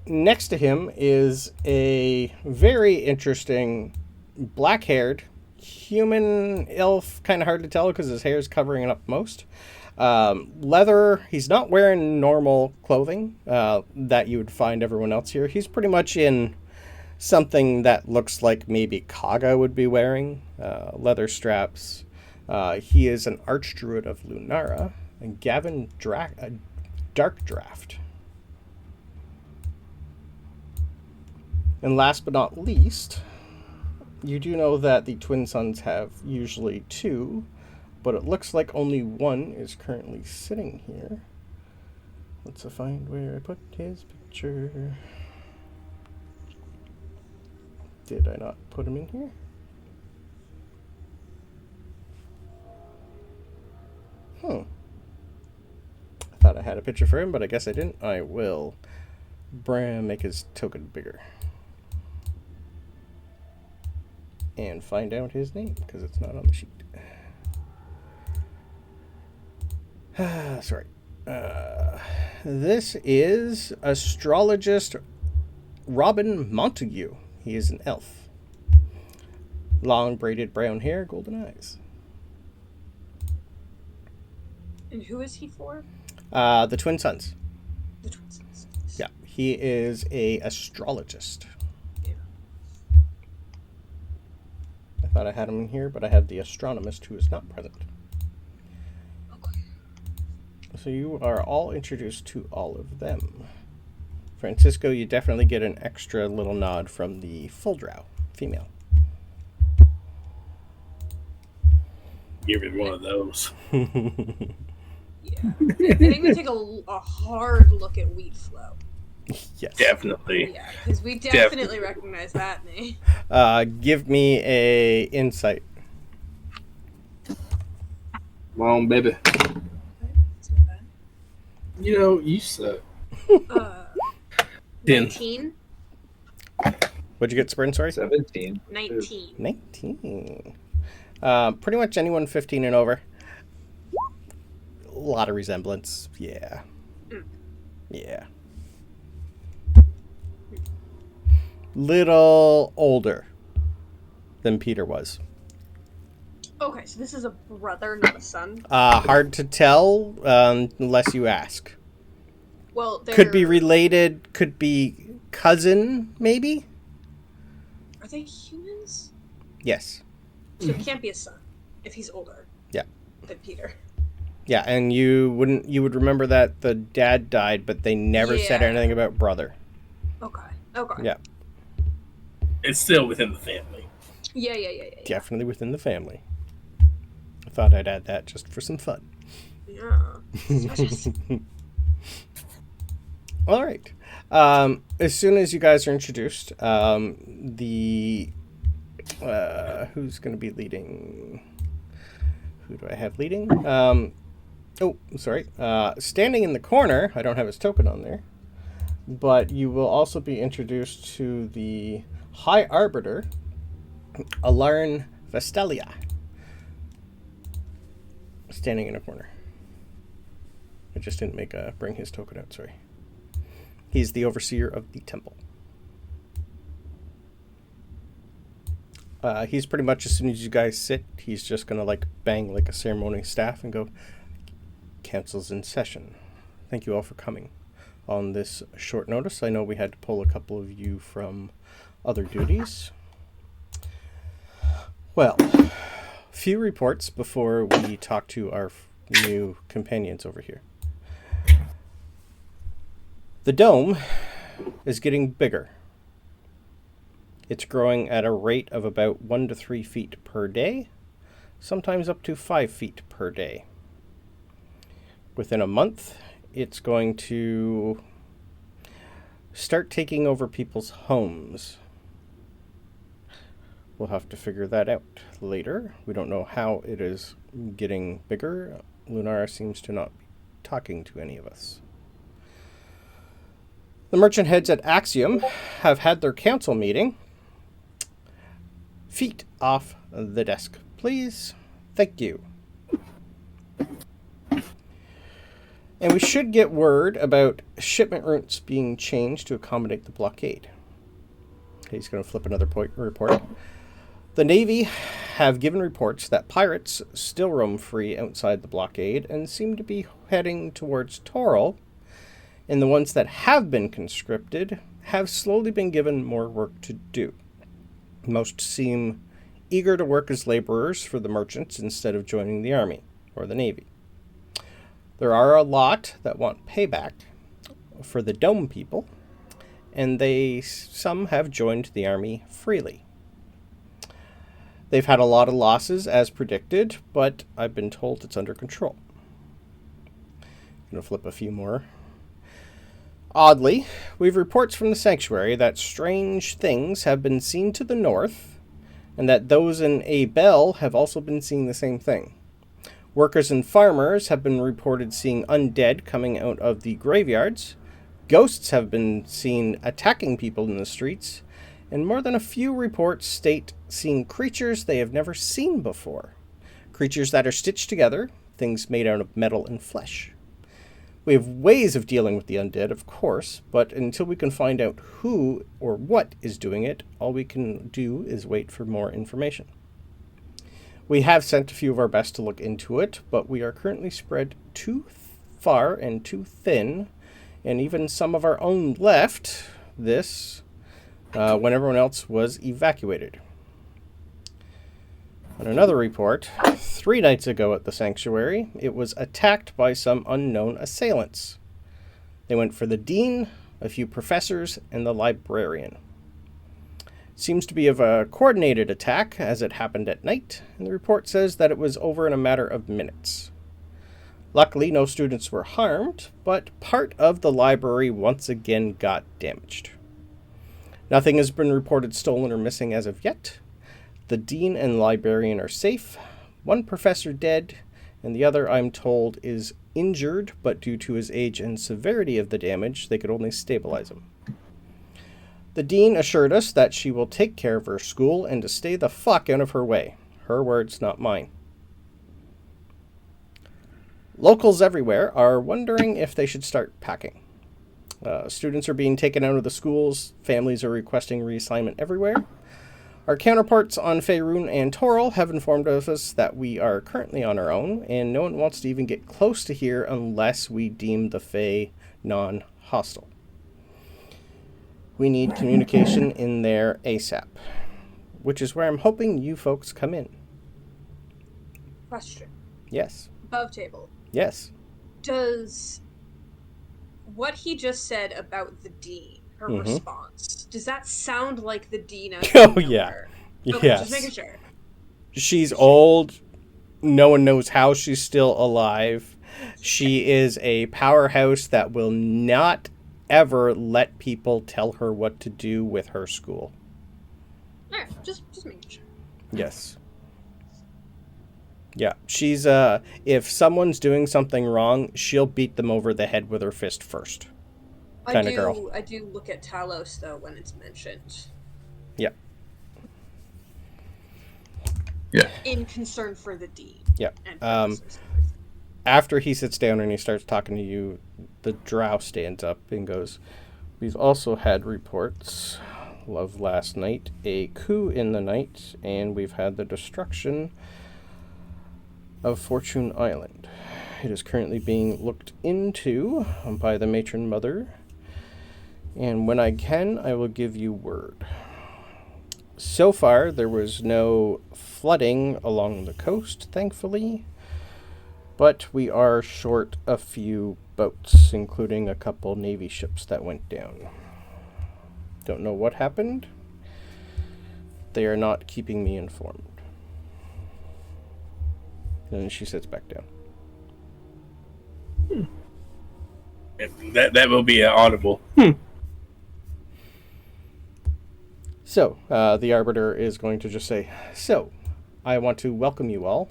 Next to him is a very interesting black-haired human elf, kind of hard to tell because his hair is covering it up most. Leather, he's not wearing normal clothing that you would find everyone else here. He's pretty much in something that looks like maybe Kaga would be wearing, leather straps. He is an Archdruid of Lunara, and Gavin Dark Draft. And last but not least, you do know that the Twin Sons have usually 2, but it looks like only one is currently sitting here. Let's find where I put his picture. Did I not put him in here? I thought I had a picture for him, but I guess I didn't. I will make his token bigger. And find out his name, because it's not on the sheet. Sorry. This is astrologist Robin Montague. He is an elf. Long braided brown hair, golden eyes. And who is he for? The Twin Sons. The Twin Sons. Yeah, he is a astrologist. Yeah. I thought I had him in here, but I have the astronomist who is not present. Okay. So you are all introduced to all of them. Francisco, you definitely get an extra little nod from the full Drow, female. Give me one of those. Yeah. I think we take a hard look at Wheatflow. Yes. Definitely. Yeah, because we definitely recognize that name. Give me a insight. Come on, baby. That's not bad. You know, you suck. 19? What'd you get, Sabryn? Sorry? 17. 19. 19. Pretty much anyone 15 and over. A lot of resemblance. Yeah. Yeah. Little older than Peter was. Okay, so this is a brother, not a son. Hard to tell unless you ask. Well, they're... Could be related, could be cousin, maybe? Are they humans? Yes. So it can't be a son if he's older. Yeah. Than Peter. Yeah, and you would remember that the dad died, but they never said Yeah. anything about brother. Okay. Okay. Yeah. It's still within the family. Yeah. Definitely within the family. thought I'd add that just for some fun. Yeah. Delicious. All right. As soon as you guys are introduced, who's going to be leading? Who do I have leading? Standing in the corner, I don't have his token on there, but you will also be introduced to the High Arbiter, Alarn Vestelia. Standing in a corner. I just didn't bring his token out, sorry. He's the overseer of the temple. He's pretty much, as soon as you guys sit, he's just going to bang like a ceremony staff and go, "Council's in session. Thank you all for coming on this short notice. I know we had to pull a couple of you from other duties." Well, few reports before we talk to our new companions over here. The dome is getting bigger. It's growing at a rate of about 1 to 3 feet per day, sometimes up to 5 feet per day. Within a month, it's going to start taking over people's homes. We'll have to figure that out later. We don't know how it is getting bigger. Lunara seems to not be talking to any of us. The merchant heads at Axiom have had their council meeting. Feet off the desk, please. Thank you. And we should get word about shipment routes being changed to accommodate the blockade. He's going to flip another report. The Navy have given reports that pirates still roam free outside the blockade and seem to be heading towards Toril, and the ones that have been conscripted have slowly been given more work to do. Most seem eager to work as laborers for the merchants instead of joining the army or the navy. There are a lot that want payback for the dome people, and some have joined the army freely. They've had a lot of losses as predicted, but I've been told it's under control. I'm going to flip a few more. Oddly, we've reports from the sanctuary that strange things have been seen to the north, and that those in Abel have also been seeing the same thing. Workers and farmers have been reported seeing undead coming out of the graveyards. Ghosts have been seen attacking people in the streets, and more than a few reports state seeing creatures they have never seen before. Creatures that are stitched together, things made out of metal and flesh. We have ways of dealing with the undead, of course, but until we can find out who or what is doing it, all we can do is wait for more information. We have sent a few of our best to look into it, but we are currently spread too far and too thin, and even some of our own left this when everyone else was evacuated. On another report, 3 nights ago at the sanctuary, it was attacked by some unknown assailants. They went for the dean, a few professors, and the librarian. Seems to be of a coordinated attack, as it happened at night, and the report says that it was over in a matter of minutes. Luckily, no students were harmed, but part of the library once again got damaged. Nothing has been reported stolen or missing as of yet. The dean and librarian are safe, 1 professor dead, and the other, I'm told, is injured, but due to his age and severity of the damage, they could only stabilize him. The dean assured us that she will take care of her school and to stay the fuck out of her way. Her words, not mine. Locals everywhere are wondering if they should start packing. Students are being taken out of the schools, families are requesting reassignment everywhere. Our counterparts on Faerun and Toril have informed us that we are currently on our own, and no one wants to even get close to here unless we deem the Fae non-hostile. We need communication in there ASAP, which is where I'm hoping you folks come in. Question. Yes. Above table. Yes. Does what he just said about the dean, her response, does that sound like the dean? Oh, yeah. Okay, Yes. just making sure. She's old, No one knows how she's still alive. She is a powerhouse that will not ever let people tell her what to do with her school. Alright, just making sure. Yes. Yeah, she's if someone's doing something wrong, she'll beat them over the head with her fist first. Kind of girl. I do look at Talos though when it's mentioned. Yeah. Yeah. In concern for the deed. Yeah. And purposes. After he sits down and he starts talking to you, the Drow stands up and goes, "We've also had reports of last night, a coup in the night, and we've had the destruction of Fortune Island. It is currently being looked into by the matron mother, and when I can, I will give you word. So far, there was no flooding along the coast, thankfully, but we are short a few boats, including a couple Navy ships that went down. Don't know what happened. They are not keeping me informed." And she sits back down. That will be an audible. So, the Arbiter is going to just say, "So, I want to welcome you all.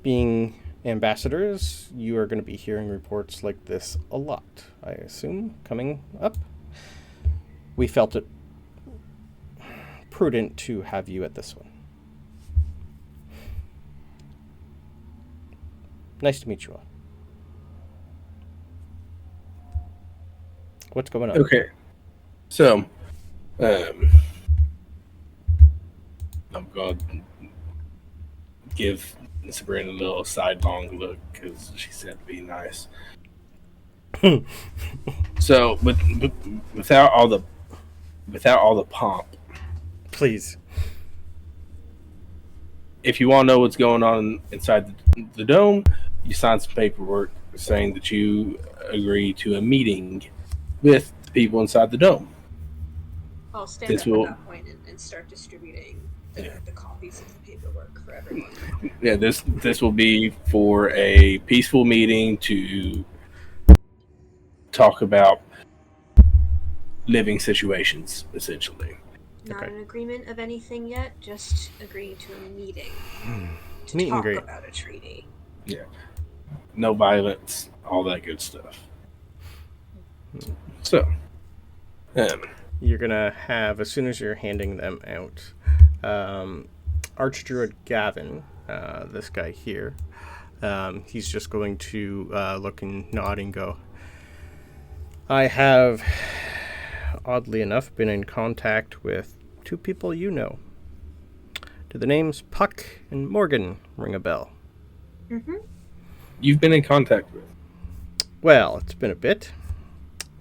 Being ambassadors, you are going to be hearing reports like this a lot, I assume, coming up. We felt it prudent to have you at this one. Nice to meet you all. What's going on?" Okay. So, I'm going to give Sabryn a little sidelong look because she said to be nice. So, without all the pomp, Please. if you want to know what's going on inside the dome, you sign some paperwork saying that you agree to a meeting with the people inside the dome. I'll stand This up will- at that point and start distributing the copies of the paperwork for everyone. Yeah, this will be for a peaceful meeting to talk about living situations, essentially. Not Okay. an agreement of anything yet, just agreeing to a meeting to Meet and talk greet. about a treaty. Yeah. No violence, all that good stuff. So, You're going to have, as soon as you're handing them out, Archdruid Gavin, this guy here, he's just going to look and nod and go, "I have, oddly enough, been in contact with two people you know. Do the names Puck and Morgan ring a bell?" you've been in contact with. Well, it's been a bit.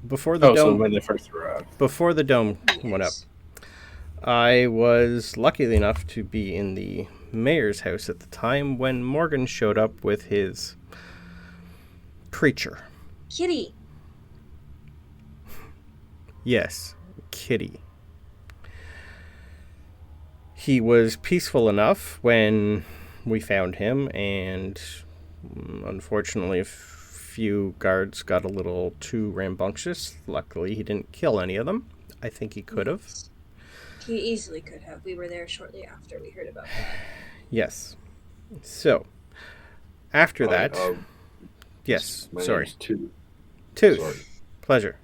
Before the So dome, when they first arrived. before the dome went up, I was lucky enough to be in the mayor's house at the time when Morgan showed up with his creature. Kitty! Yes, Kitty. He was peaceful enough when we found him, and unfortunately a few guards got a little too rambunctious. Luckily, he didn't kill any of them. I think he could have. He easily could have. We were there shortly after we heard about that. Yes. So, after Hi, that... yes, my sorry. name's Tooth. Tooth. Sorry. Pleasure.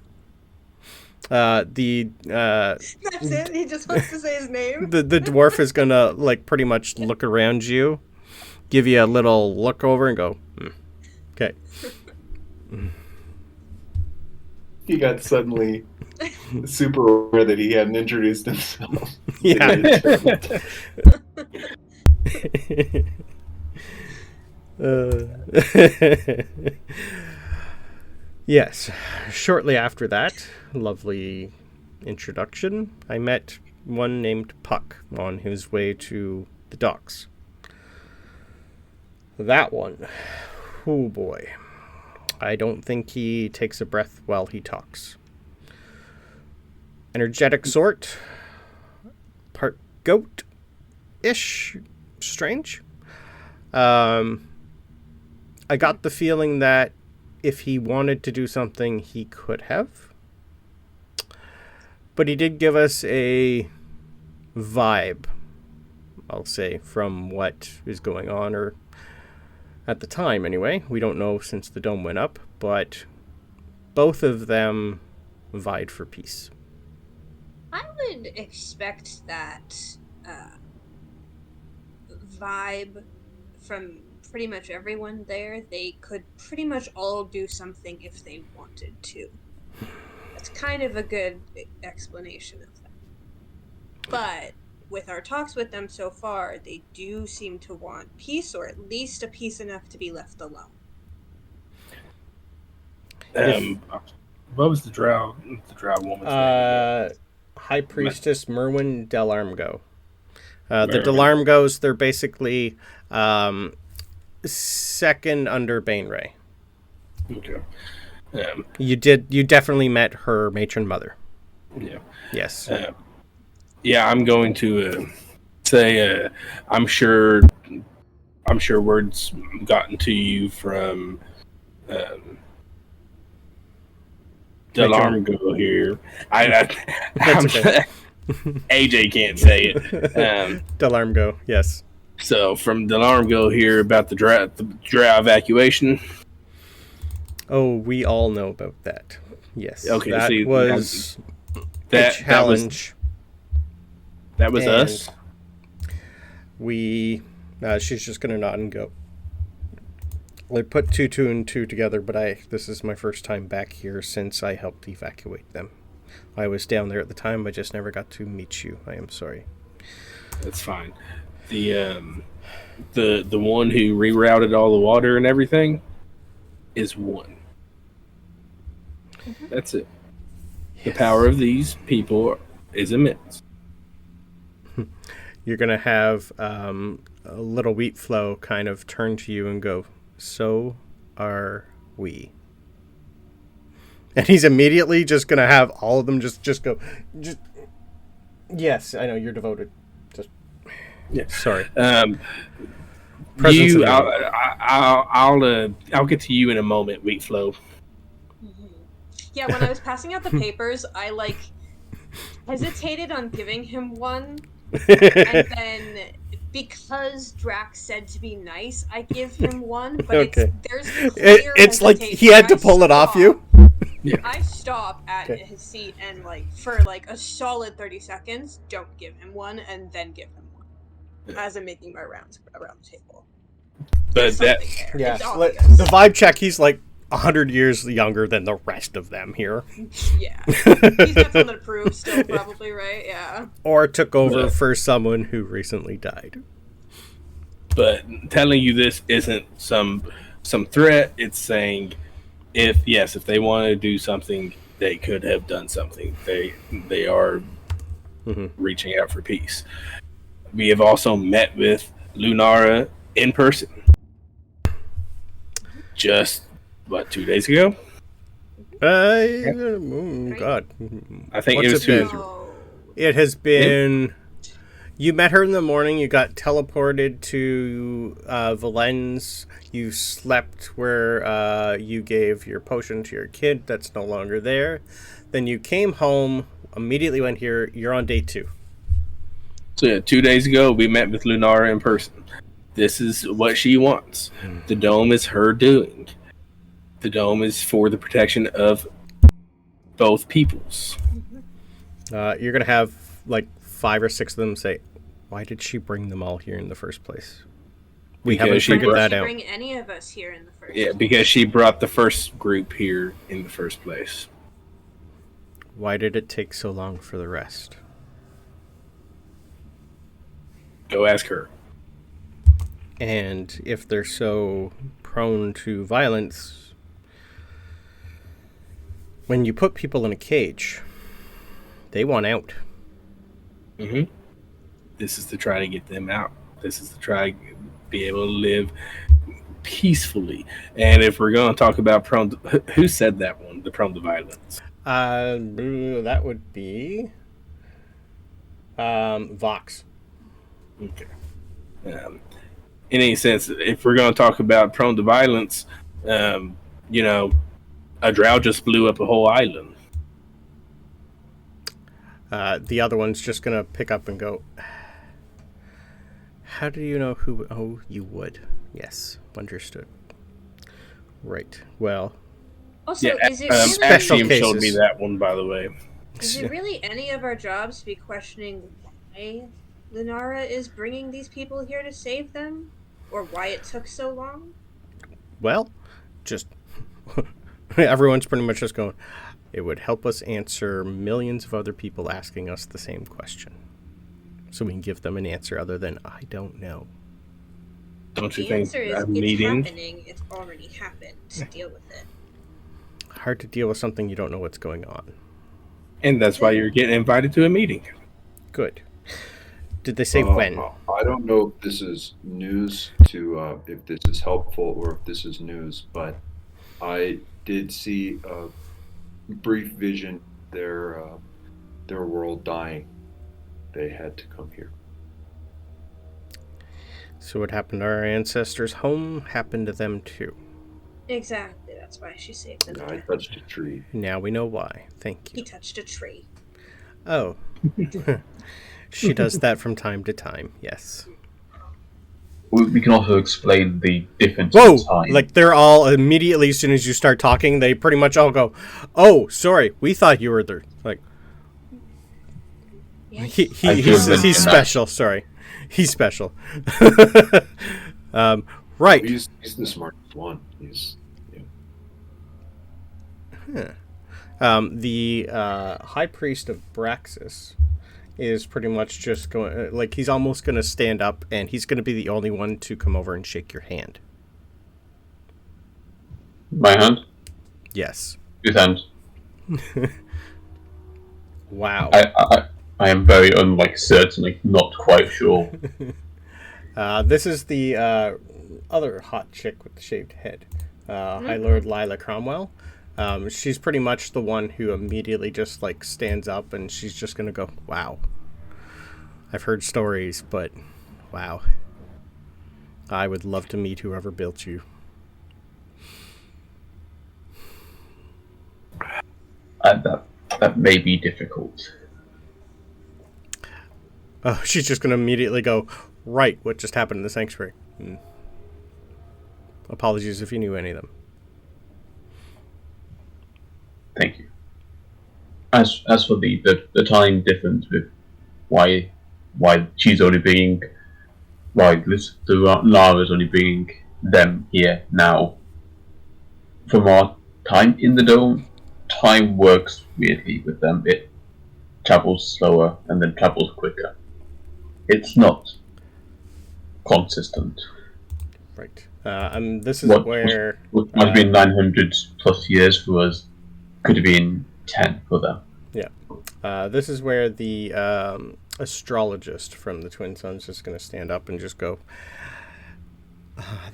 That's it? He just wants to say his name? The dwarf is gonna like pretty much look around you, give you a little look over, and go, "Okay." He got suddenly super aware that he hadn't introduced himself. Yeah. Yes. Shortly after that lovely introduction, I met one named Puck on his way to the docks. That one, oh boy, I don't think he takes a breath while he talks. Energetic sort, part goat-ish, strange. I got the feeling that if he wanted to do something, he could have. But he did give us a vibe, I'll say, from what is going on, or at the time anyway. We don't know since the dome went up, but both of them vied for peace. I would expect that vibe from pretty much everyone there. They could pretty much all do something if they wanted to. That's kind of a good explanation of that. But with our talks with them so far, they do seem to want peace, or at least a peace enough to be left alone. What was the Drow woman's name? High Priestess Merwin Delarmgo. The Merwin. Delarmgos, they're basically second under Baneray. Okay. You definitely met her matron mother. Yeah. Yes. Yeah, I'm going to say I'm sure word's gotten to you from Delarmgo here. That's okay. AJ can't say it. Delarmgo, yes. So from Delarmgo here about the Drow evacuation. Oh, we all know about that. Yes. Okay, that see, was that a challenge. That was And us. She's just gonna nod and go. I put two and two together, but this is my first time back here since I helped evacuate them. I was down there at the time, I just never got to meet you. I am sorry. That's fine. The one who rerouted all the water and everything is one. That's it. The power of these people is immense. You're gonna have a little wheat flow kind of turn to you and go, "So are we." And he's immediately just gonna have all of them just go. Yes, I know you're devoted. Just Yeah. sorry. You, I'll get to you in a moment, Wheat Flow. Yeah, when I was passing out the papers, I hesitated on giving him one, and then because Drax said to be nice, I give him one. But Okay. there's clear It's like he hesitation. had to pull it off you. Yeah. I stop at Okay. his seat and for a solid 30 seconds, don't give him one, and then give him one as I'm making my rounds around the table. But There's that, something there. Yeah, It's like, obvious. the vibe check. He's like 100 years younger than the rest of them here. Yeah. He's got something to prove still, probably, right? Yeah. Or took over Yeah. for someone who recently died. but telling you this isn't some threat. It's saying if they want to do something, they could have done something. They are reaching out for peace. We have also met with Lunara in person. Just 2 days ago? Oh God. I think What's it was it been? Tuesday. Oh. It has been. You met her in the morning. You got teleported to Valens. You slept where you gave your potion to your kid. That's no longer there. Then you came home. Immediately went here. You're on day 2. So yeah, 2 days ago we met with Lunara in person. This is what she wants. The dome is her doing. The dome is for the protection of both peoples. You're gonna have 5 or 6 of them say, "Why did she bring them all here in the first place?" We Because haven't she figured brought- that Did she out. bring any of us here in the first Yeah, because she brought the first group here in the first place. Why did it take so long for the rest? Go ask her. And if they're so prone to violence, when you put people in a cage, they want out. Mm-hmm. This is to try to get them out. This is to try to be able to live peacefully. And if we're going to talk about prone to, who said that one? The prone to violence. That would be Vox. Okay. In any sense, if we're going to talk about prone to violence, you know, a Drow just blew up a whole island. The other one's just going to pick up and go, how do you know who? Oh, you would. Yes, understood. Right. Well. Also, Yeah, is it really, special Axiom showed me cases. that one, by the way. is it really any of our jobs to be questioning why Lunara is bringing these people here to save them? Or why it took so long? Well, just everyone's pretty much just going, it would help us answer millions of other people asking us the same question. So we can give them an answer other than, I don't know. Don't you The think answer is, a it's meeting? happening, it's already happened. Deal with it. Hard to deal with something you don't know what's going on. And that's why you're getting invited to a meeting. Good. Did they say when? I don't know if this is news to if this is helpful or if this is news, but I did see a brief vision their world dying. They had to come here. So what happened to our ancestors' home happened to them too. Exactly, that's why she saved them. I touched a tree. Now we know why. Thank He you. touched a tree. Oh. She does that from time to time, yes. We can also explain the difference Whoa! in time. Like, they're all immediately, as soon as you start talking, they pretty much all go, oh, sorry, we thought you were there. Like, Yes. he's special, sorry. He's special. Right. He's the smartest one. He's The High Priest of Braxis is pretty much just going, like, he's almost going to stand up, and he's going to be the only one to come over and shake your hand. My hand? Yes. His hand. Wow. I am very certainly not quite sure. This is the other hot chick with the shaved head, High Lord Lila Cromwell. She's pretty much the one who immediately just like stands up, and she's just gonna go, wow. I've heard stories, but wow. I would love to meet whoever built you. That may be difficult. Oh, she's just gonna immediately go, right, what just happened in the sanctuary? Apologies if you knew any of them. Thank you. As for the time difference with why she's only bringing, Lara's only bringing them here now. From our time in the dome, time works weirdly with them. It travels slower and then travels quicker. It's not consistent. Right. This is where... What might have been 900 plus years for us could have been 10 for them. Yeah. This is where the astrologist from the Twin Sons is going to stand up and just go,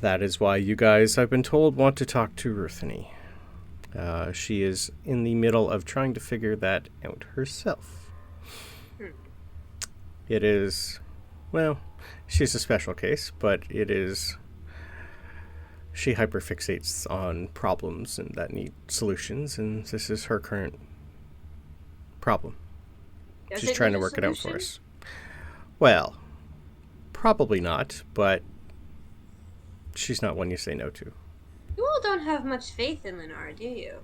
that is why you guys, I've been told, want to talk to Rutheny. She is in the middle of trying to figure that out herself. It is, well, she's a special case, but it is, she hyperfixates on problems and that need solutions, and this is her current problem. She's trying to work it out for us. Well, probably not, but she's not one you say no to. You all don't have much faith in Lenara, do you?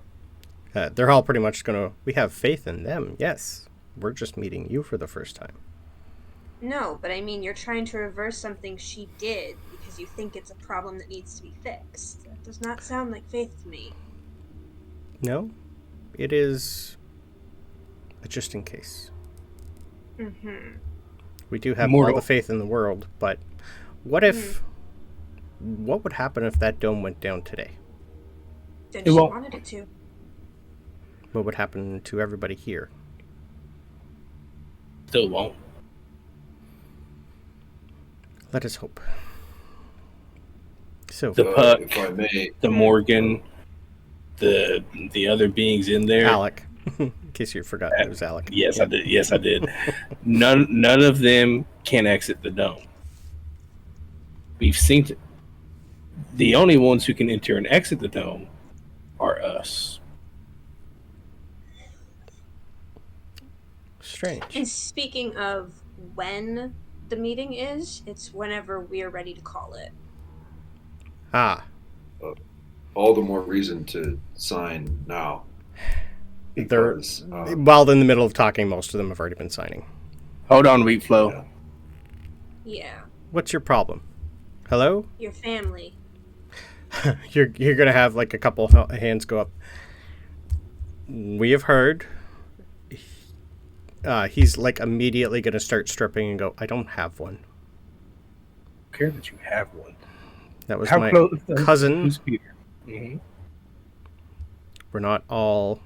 They're all pretty much going to, we have faith in them, yes. We're just meeting you for the first time. No, but I mean, you're trying to reverse something she did because you think it's a problem that needs to be fixed. That does not sound like faith to me. No, it is a just in case. Mm-hmm. We do have all the faith in the world, but what if, what would happen if that dome went down today? Then she wanted it to. What would happen to everybody here? Still won't. Let us hope. So The Puck, if I may, the Morgan, the other beings in there. Alec, in case you forgot, it was Alec. Yes, I did. Yes, I did. None of them can exit the dome. We've seen it. The only ones who can enter and exit the dome are us. Strange. And speaking of when the meeting is, it's whenever we're ready to call it. Ah. All the more reason to sign now. They're Because, while in the middle of talking, most of them have already been signing. Hold on, Wheat Flow. yeah. Yeah. What's your problem? Hello? Your family. You're gonna have like a couple hands go up. We have heard. He's like immediately gonna start stripping and go, I don't have one. I care that you have one. That was How my close? cousin. Who's Peter? Mm-hmm. We're not all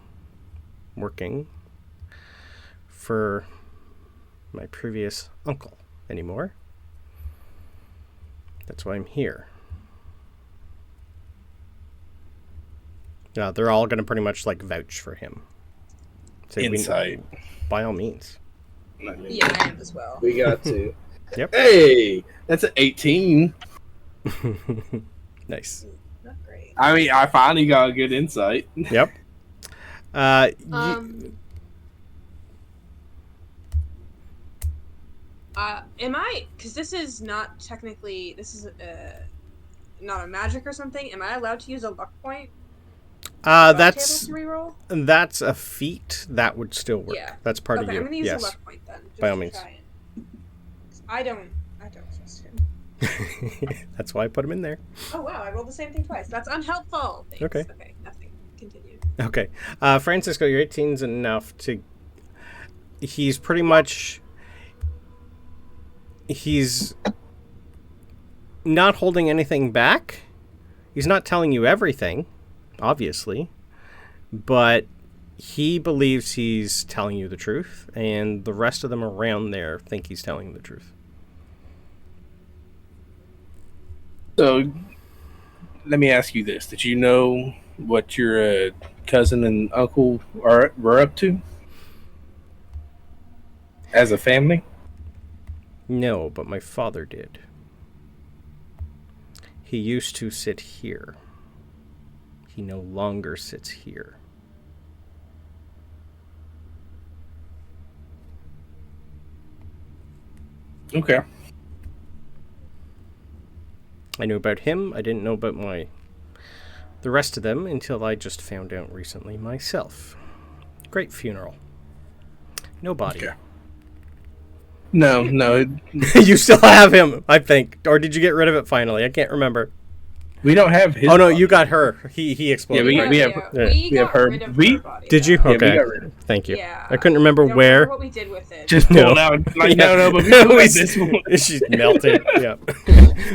working for my previous uncle anymore. That's why I'm here. Yeah, they're all going to pretty much like vouch for him. Say, Insight. By all means. Yeah, I am as well. We got to. Yep. Hey, that's an 18. Nice. Not great. I mean, I finally got a good insight. Yep. Am I? Because this is not technically. This is not a magic or something. Am I allowed to use a luck point? that's Table to reroll? that's a feat that would still work. Yeah. That's part Okay, of you. I'm gonna use Yes. a luck point then. Just By all to means. try it. I don't trust him. That's why I put him in there. Oh wow, I rolled the same thing twice. That's unhelpful. Thanks. Okay. Okay, nothing. Continue. Okay. Francisco, your 18's enough to... He's pretty much... He's not holding anything back. He's not telling you everything, obviously. But he believes he's telling you the truth, and the rest of them around there think he's telling you the truth. So, let me ask you this: did you know what your cousin and uncle were up to as a family? No, but my father did. He used to sit here. He no longer sits here. Okay. I knew about him. I didn't know about the rest of them until I just found out recently myself. Great funeral. No body. Okay. No. You still have him, I think. Or did you get rid of it finally? I can't remember. We don't have his. Oh no, body. you got her. He exploded. Yeah, right? we have her. Rid of We- her body, Did you? though. Yeah, we Okay. got rid of it. Thank you. Yeah. I couldn't remember I don't where. remember what we did with it. Just No. pulled out. Like, Yeah. no, but we pulled out this one. She's melted. Yeah.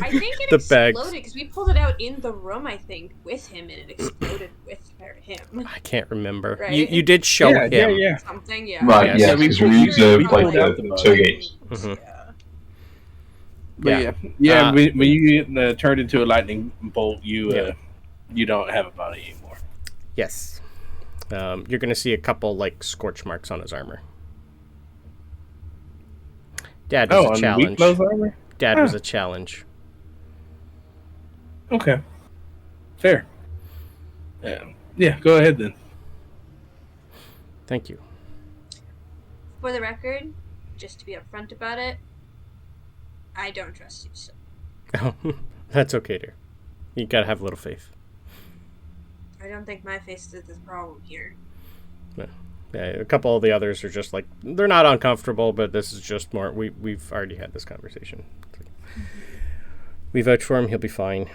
I think it The bags. exploded because we pulled it out in the room. I think with him, and it exploded with him. I can't remember. Right? You did show him. Yeah. Something, yeah. Right, Yes. yeah, we because pulled- we used to we play pulled out the the tailgates. Mhm. Yeah. But Yeah. when you get turned into a lightning bolt, you Yeah. you don't have a body anymore. Yes. You're going to see a couple like scorch marks on his armor. Dad was a on challenge. Weak Flow's armor? Dad was a challenge. Okay. Fair. Yeah, go ahead then. Thank you. For the record, just to be upfront about it, I don't trust you, so. Oh, that's okay, dear. You gotta have a little faith. I don't think my face is the problem here. Yeah, a couple of the others are just like, they're not uncomfortable, but this is just more, we've already had this conversation. We vouch for him, he'll be fine.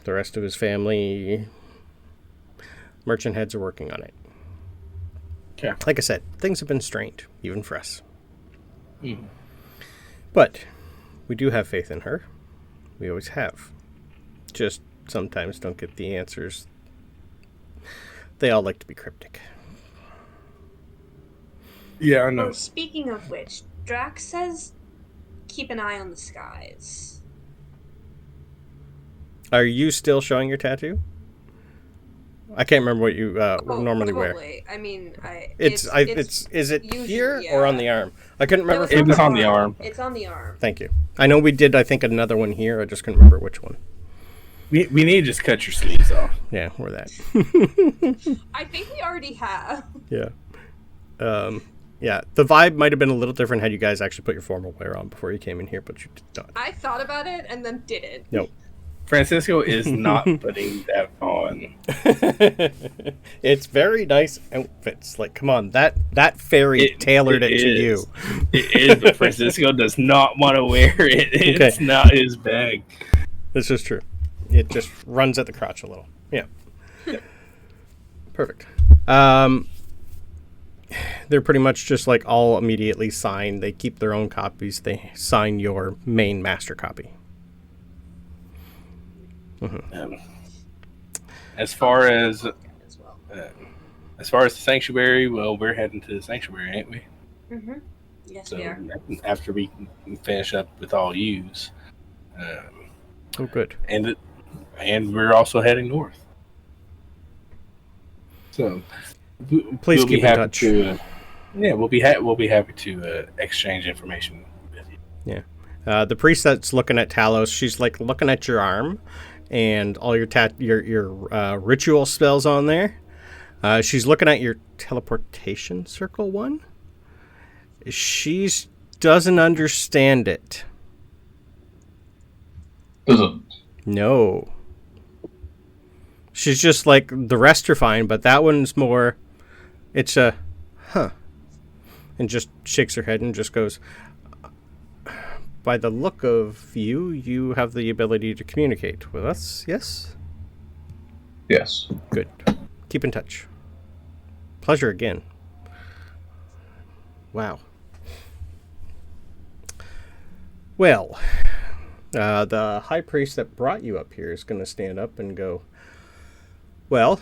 The rest of his family, merchant heads are working on it. Okay. Like I said, things have been strained, even for us. Mm. But we do have faith in her. We always have. Just sometimes don't get the answers. They all like to be cryptic. Yeah, I know. Oh, speaking of which, Drax says keep an eye on the skies. Are you still showing your tattoo? I can't remember what you normally wear. Probably. I mean, Is it usually, here yeah. or on the arm? I couldn't remember. No, It was on the arm. It's on the arm. Thank you. I know we did. I think another one here. I just couldn't remember which one. We need to just cut your sleeves off. Yeah, or that. I think we already have. Yeah. Yeah. The vibe might have been a little different had you guys actually put your formal wear on before you came in here, but you did not. I thought about it and then didn't. Nope. Francisco is not putting that on. It's very nice outfits. Like, come on, that fairy tailored it to you. It is, but Francisco does not want to wear it. It's Okay. not his bag. This is true. It just runs at the crotch a little. Yeah. Perfect. They're pretty much just like all immediately sign. They keep their own copies. They sign your main master copy. As far as As well. the sanctuary, well, we're heading to the sanctuary, ain't we? Mm-hmm. Yes, So we are. after we finish up with all yous, Oh, good. and we're also heading north. So Please we'll keep be in happy touch. to. We'll be happy to exchange information with you. Yeah. The priest that's looking at Talos, she's like looking at your arm and all your ritual spells on there. She's looking at your teleportation circle one. She doesn't understand it. Doesn't. No. She's just like, the rest are fine, but that one's more, it's a, huh. And just shakes her head and just goes, by the look of you, you have the ability to communicate with us, yes? Yes. Good. Keep in touch. Pleasure again. Wow. Well, the high priest that brought you up here is going to stand up and go, well,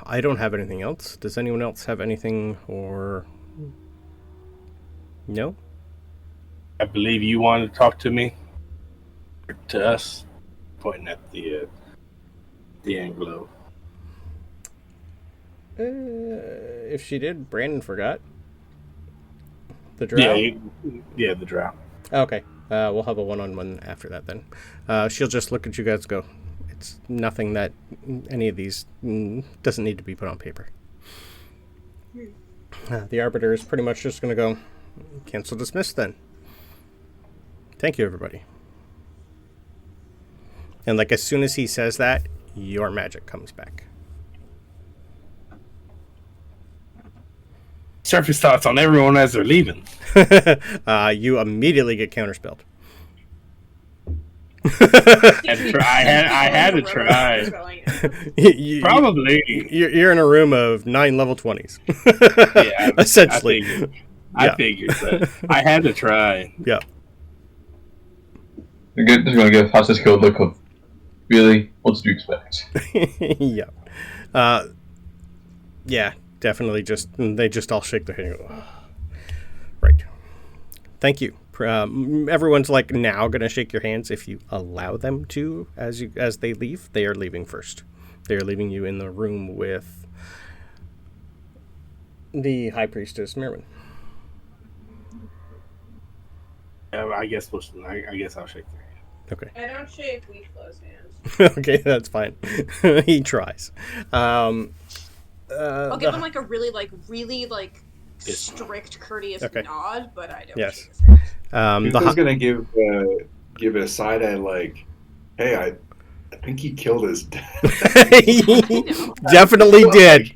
I don't have anything else. Does anyone else have anything or... No? I believe you wanted to talk to me, or to us, pointing at the Anglo. If she did, Brandon forgot. The Drow? Yeah, the Drow. Okay. We'll have a one-on-one after that then. She'll just look at you guys and go, it's nothing that any of these doesn't need to be put on paper. The Arbiter is pretty much just going to go, cancel dismiss then. Thank you, everybody. And like as soon as he says that, your magic comes back. Surface thoughts on everyone as they're leaving. You immediately get counterspelled. I had to try. Probably. You're in a room of 9 level 20s. Yeah, essentially. I figured, but I had to try. Yeah. They're going to give Francisco a look of, really? What did you expect? Yeah. Yeah, definitely they just all shake their head and go, oh. Right. Thank you. Everyone's like now going to shake your hands if you allow them to as they leave. They are leaving first. They are leaving you in the room with the High Priestess Mirman. I guess I'll shake their hand. Okay. I don't shake we close hands. Okay, that's fine. He tries. I'll give him like a really strict, courteous nod, but I don't. Yes. Shake his hand. Who's gonna give it a side eye like, hey, I think he killed his dad. Definitely did.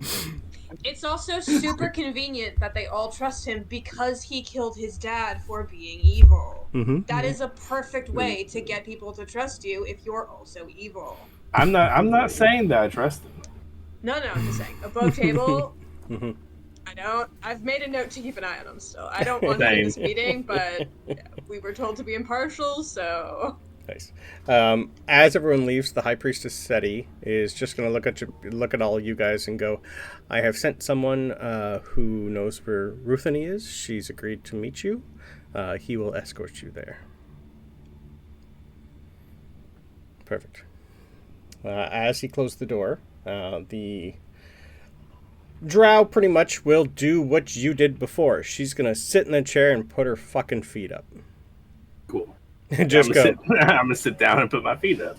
It's also super convenient that they all trust him because he killed his dad for being evil. Mm-hmm. That is a perfect way to get people to trust you if you're also evil. I'm not saying that I trust him. No, I'm just saying. Above table, Mm-hmm. I've made a note to keep an eye on him still. I don't want him in this meeting, but yeah, we were told to be impartial, so... Nice. As everyone leaves, the High Priestess Seti is just going to look at all you guys and go, I have sent someone who knows where Rutheni is. She's agreed to meet you. He will escort you there. Perfect. As he closed the door, the Drow pretty much will do what you did before. She's going to sit in the chair and put her fucking feet up. Cool. Just I'm go. I'm gonna sit down and put my feet up.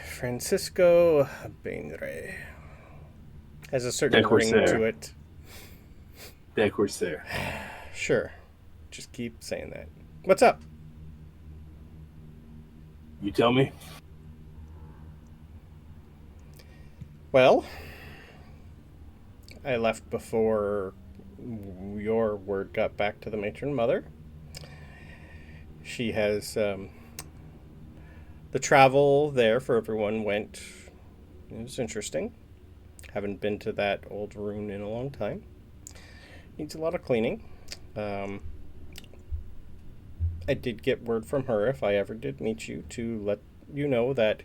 Francisco Bainre. Has a certain De ring Corsair. to it. De Corsair. Sure. Just keep saying that. What's up? You tell me. Well, I left before your word got back to the matron mother. She has the travel there for everyone went. It was interesting. Haven't been to that old ruin in a long time. Needs a lot of cleaning. I did get word from her, if I ever did meet you, to let you know that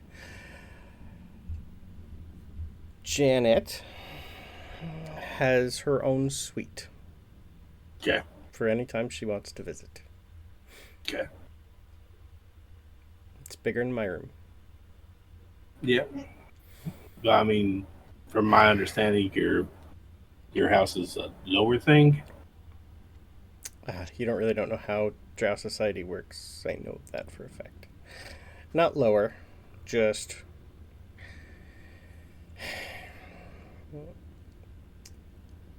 Janet has her own suite. Okay. For any time she wants to visit. Okay. It's bigger than my room. Yeah. I mean, from my understanding, your house is a lower thing. You don't know how Drow society works. I know that for a fact. Not lower, just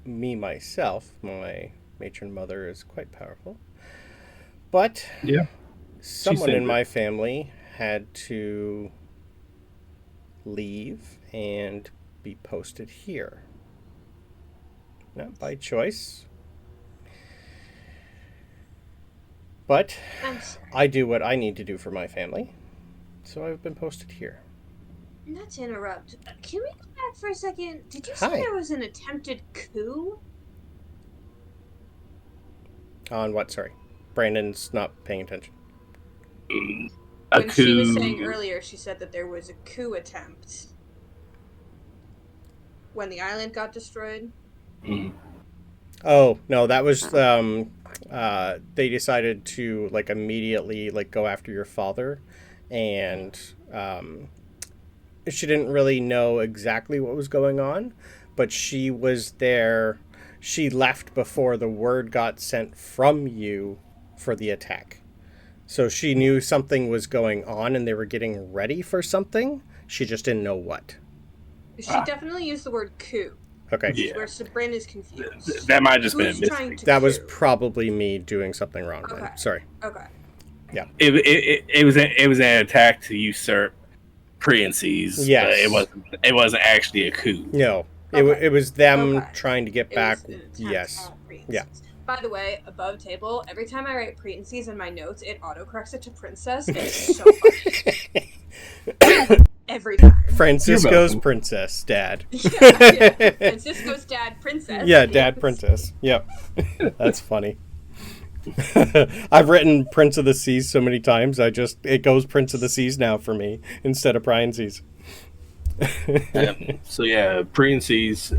me myself. My matron mother is quite powerful, but Yeah. someone said in that. my family had to leave and be posted here. Not by choice. But I'm sorry. I do what I need to do for my family. So I've been posted here. Not to interrupt. Can we go back for a second? Did you Hi. say there was an attempted coup? On what? Sorry. Brandon's not paying attention. A When she was coup. saying earlier, she said that there was a coup attempt when the island got destroyed. Mhm. Oh, no, that was they decided to like immediately like go after your father, and she didn't really know exactly what was going on, but she was there. She left before the word got sent from you for the attack. So she knew something was going on and they were getting ready for something. She just didn't know what. She definitely used the word coup, Okay. Yeah. where Sabryn is confused. That might have just been a Who's mistake. trying to That was coup? probably me doing something wrong then. Okay. Sorry. Okay. It was an attack to usurp Priences. Yes. But it wasn't actually a coup. No. Okay. It was them Okay. trying to get It back. was an attempt Yes. at Priences. Yeah. By the way, above table, every time I write Priences in my notes, it autocorrects it to princess. It's so funny. Every time. Francisco's welcome. princess, dad. Yeah. Francisco's dad, princess. Yeah, dad, princess. Yep. That's funny. I've written Prince of the Seas so many times, it goes Prince of the Seas now for me instead of Priences. So yeah, Priences.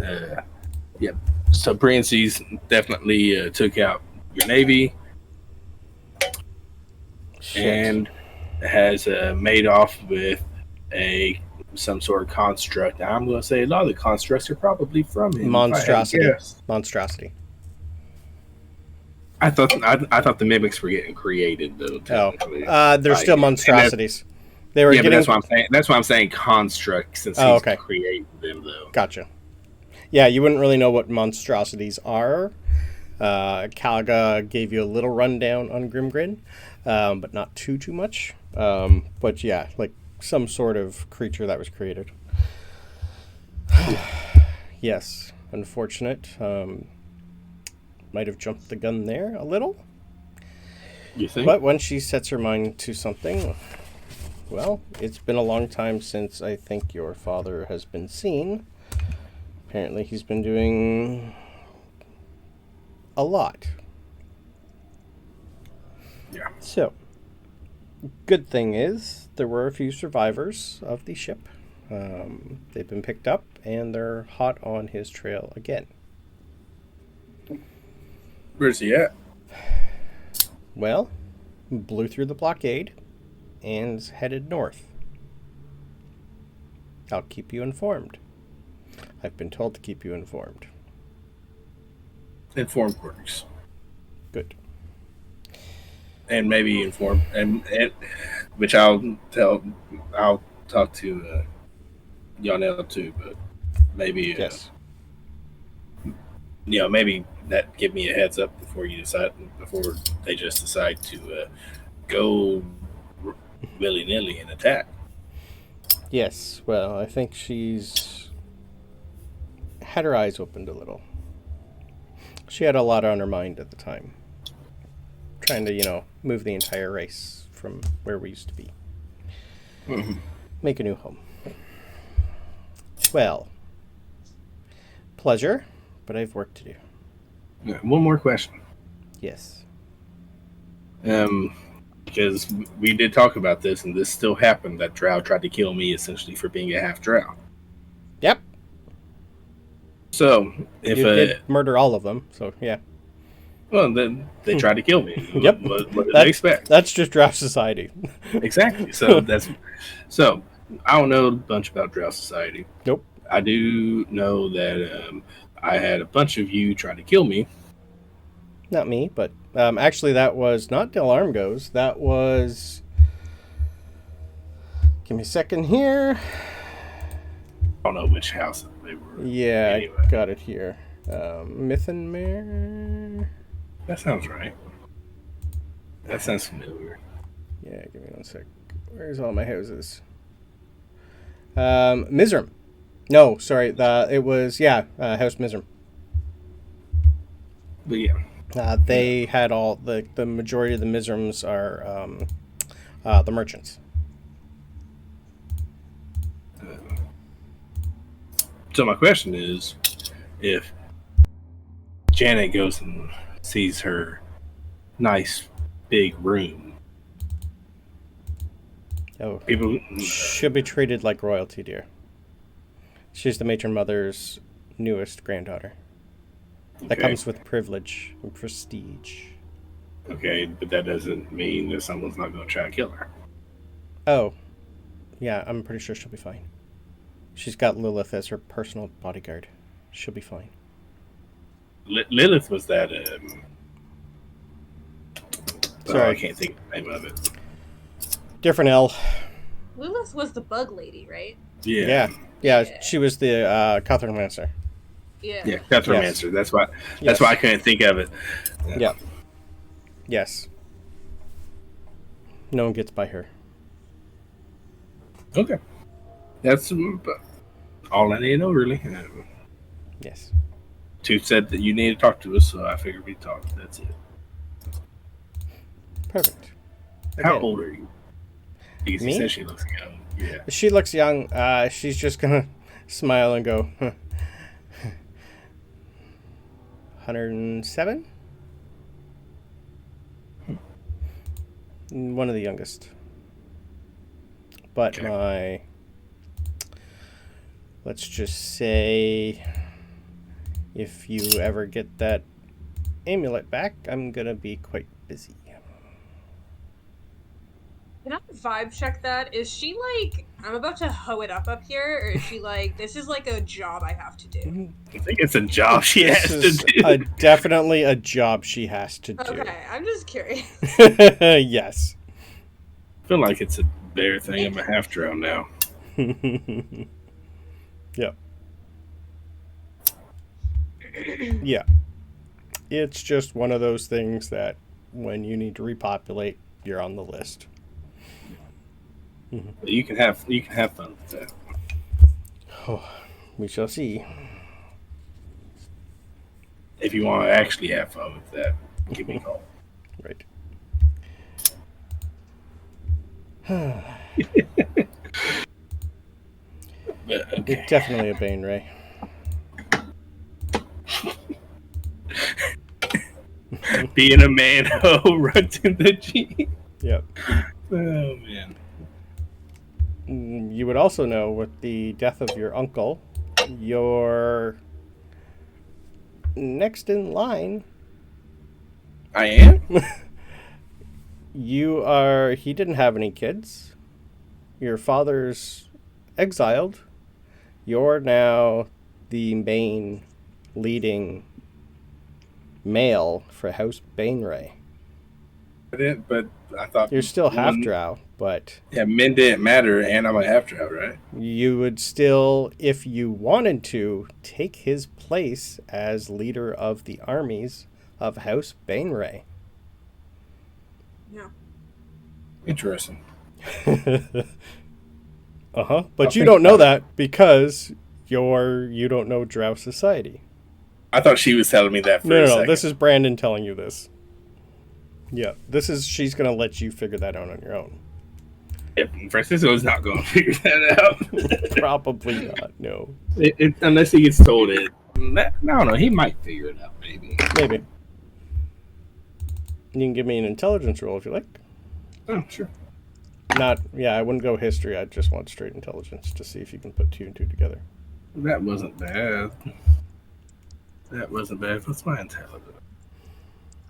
Yep. So Priences definitely took out your navy and has made off with some sort of construct. Now, I'm going to say a lot of the constructs are probably from him. Monstrosity. Yes. Monstrosity. I thought the mimics were getting created though. Technically. They're still monstrosities. They were Yeah, but getting. that's what I'm saying. That's why I'm saying construct since he's okay. created them though. Gotcha. Yeah, you wouldn't really know what monstrosities are. Helga gave you a little rundown on Grimgrin, but not too much. But yeah, like some sort of creature that was created. Yes, unfortunate. Might have jumped the gun there a little. You think? But when she sets her mind to something, well, it's been a long time since I think your father has been seen. Apparently he's been doing a lot. Yeah. So, good thing is, there were a few survivors of the ship. They've been picked up, and they're hot on his trail again. Where's he at? Well, blew through the blockade and is headed north. I'll keep you informed. I've been told to keep you informed. Informed works. Good. And maybe inform, and which I'll talk to Yarnell too, but maybe Yes. Maybe that give me a heads up before they just decide to go willy nilly and attack. Yes. Well, I think she's had her eyes opened a little. She had a lot on her mind at the time. Trying to, move the entire race from where we used to be. Mm-hmm. Make a new home. Well, pleasure, but I have work to do. Yeah, one more question. Yes. Because we did talk about this, and this still happened, that Drow tried to kill me essentially for being a half Drow. Yep. So, if you did murder all of them, so yeah. Well, then they tried to kill me. Yep. What did they expect? That's just Drow society. Exactly. So I don't know a bunch about Drow society. Nope. I do know that I had a bunch of you trying to kill me. Not me, but actually that was not Del Armgoes. That was... Give me a second here. I don't know which house they were. Yeah, Anyway. I got it here. Mythenmare. That sounds right. That sounds familiar. Yeah, give me 1 sec. Where's all my houses? Mizram. No, sorry. It was, House Mizram. But yeah. They had all... The majority of the Mizrams are the merchants. So my question is, if Janet goes and sees her nice big room, people she'll be treated like royalty, dear. She's the matron mother's newest granddaughter. That comes with privilege and prestige. Okay, but that doesn't mean that someone's not going to try to kill her. Oh, yeah, I'm pretty sure she'll be fine. She's got Lilith as her personal bodyguard. She'll be fine. Lilith was that... Sorry. I can't think of the name of it. Different L. Lilith was the bug lady, right? Yeah. Yeah, she was the Catherine Lancer. Yeah. Cathermancer. That's why I couldn't think of it. Yeah. Yes. No one gets by her. Okay. That's all I need to know, really. Yes. Tooth said that you need to talk to us, so I figured we'd talk. That's it. Perfect. How old are you? Because Me? he said she looks young. Yeah. She looks young. She's just gonna smile and go, 107? One of the youngest. But let's just say, if you ever get that amulet back, I'm gonna be quite busy. Can I vibe check that? Is she like, I'm about to hoe it up here, or is she like, this is like a job I have to do? I think it's a job she has to do. Definitely a job she has to do. Okay, I'm just curious. Yes. I feel like it's a bear thing. I'm a half drow now. Yep. Yeah. It's just one of those things that when you need to repopulate, you're on the list. You can have fun with that. Oh, we shall see. If you want to actually have fun with that, give me a call. Right. But, okay. You're definitely a Bane, Ray. Being a man who runs in the G. Yep. Oh, man. You would also know, with the death of your uncle, you're next in line. I am? He didn't have any kids. Your father's exiled. You're now the main leading male for House Bainray. I didn't, but I thought You're still half one- drow, but Yeah, men didn't matter, and I'm a half drow, right? you would still, if you wanted to, take his place as leader of the armies of House Bainray. No. Interesting. But you don't know that because you don't know Drow society. I thought she was telling me that for a No. second. This is Brandon telling you this. Yeah, she's gonna let you figure that out on your own. If Francisco's not going to figure that out. Probably not. No. Unless he gets told it. I don't know. He might figure it out, maybe. Maybe. You can give me an intelligence roll if you like. Oh, sure. I wouldn't go history. I just want straight intelligence to see if you can put 2 and 2 together. That wasn't bad. What's my intelligence?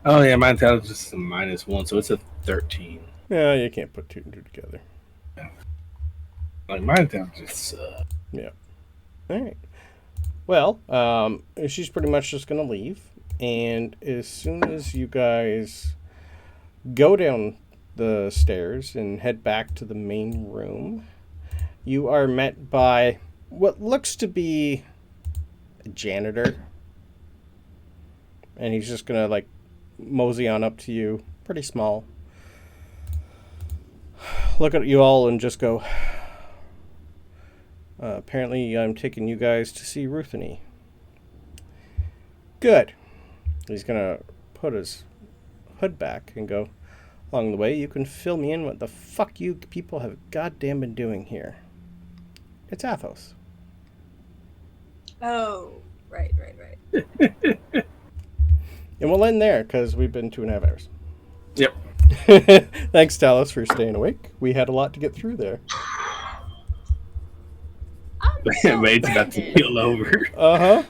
Oh, yeah, my intelligence is a -1, so it's a 13. Yeah, you can't put 2 and 2 together. Like, my intelligence sucks. Yeah. All right. Well, she's pretty much just going to leave. And as soon as you guys go down the stairs and head back to the main room, you are met by what looks to be a janitor. And he's just going to, mosey on up to you. Pretty small. Look at you all and just go, apparently I'm taking you guys to see Rutheny. Good. He's going to put his hood back and go, along the way, you can fill me in what the fuck you people have goddamn been doing here. It's Athos. Oh, right. And we'll end there, because we've been 2.5 hours. Yep. Thanks, Talos, for staying awake. We had a lot to get through there. I'm so Wade's about to offended. keel over. Uh-huh.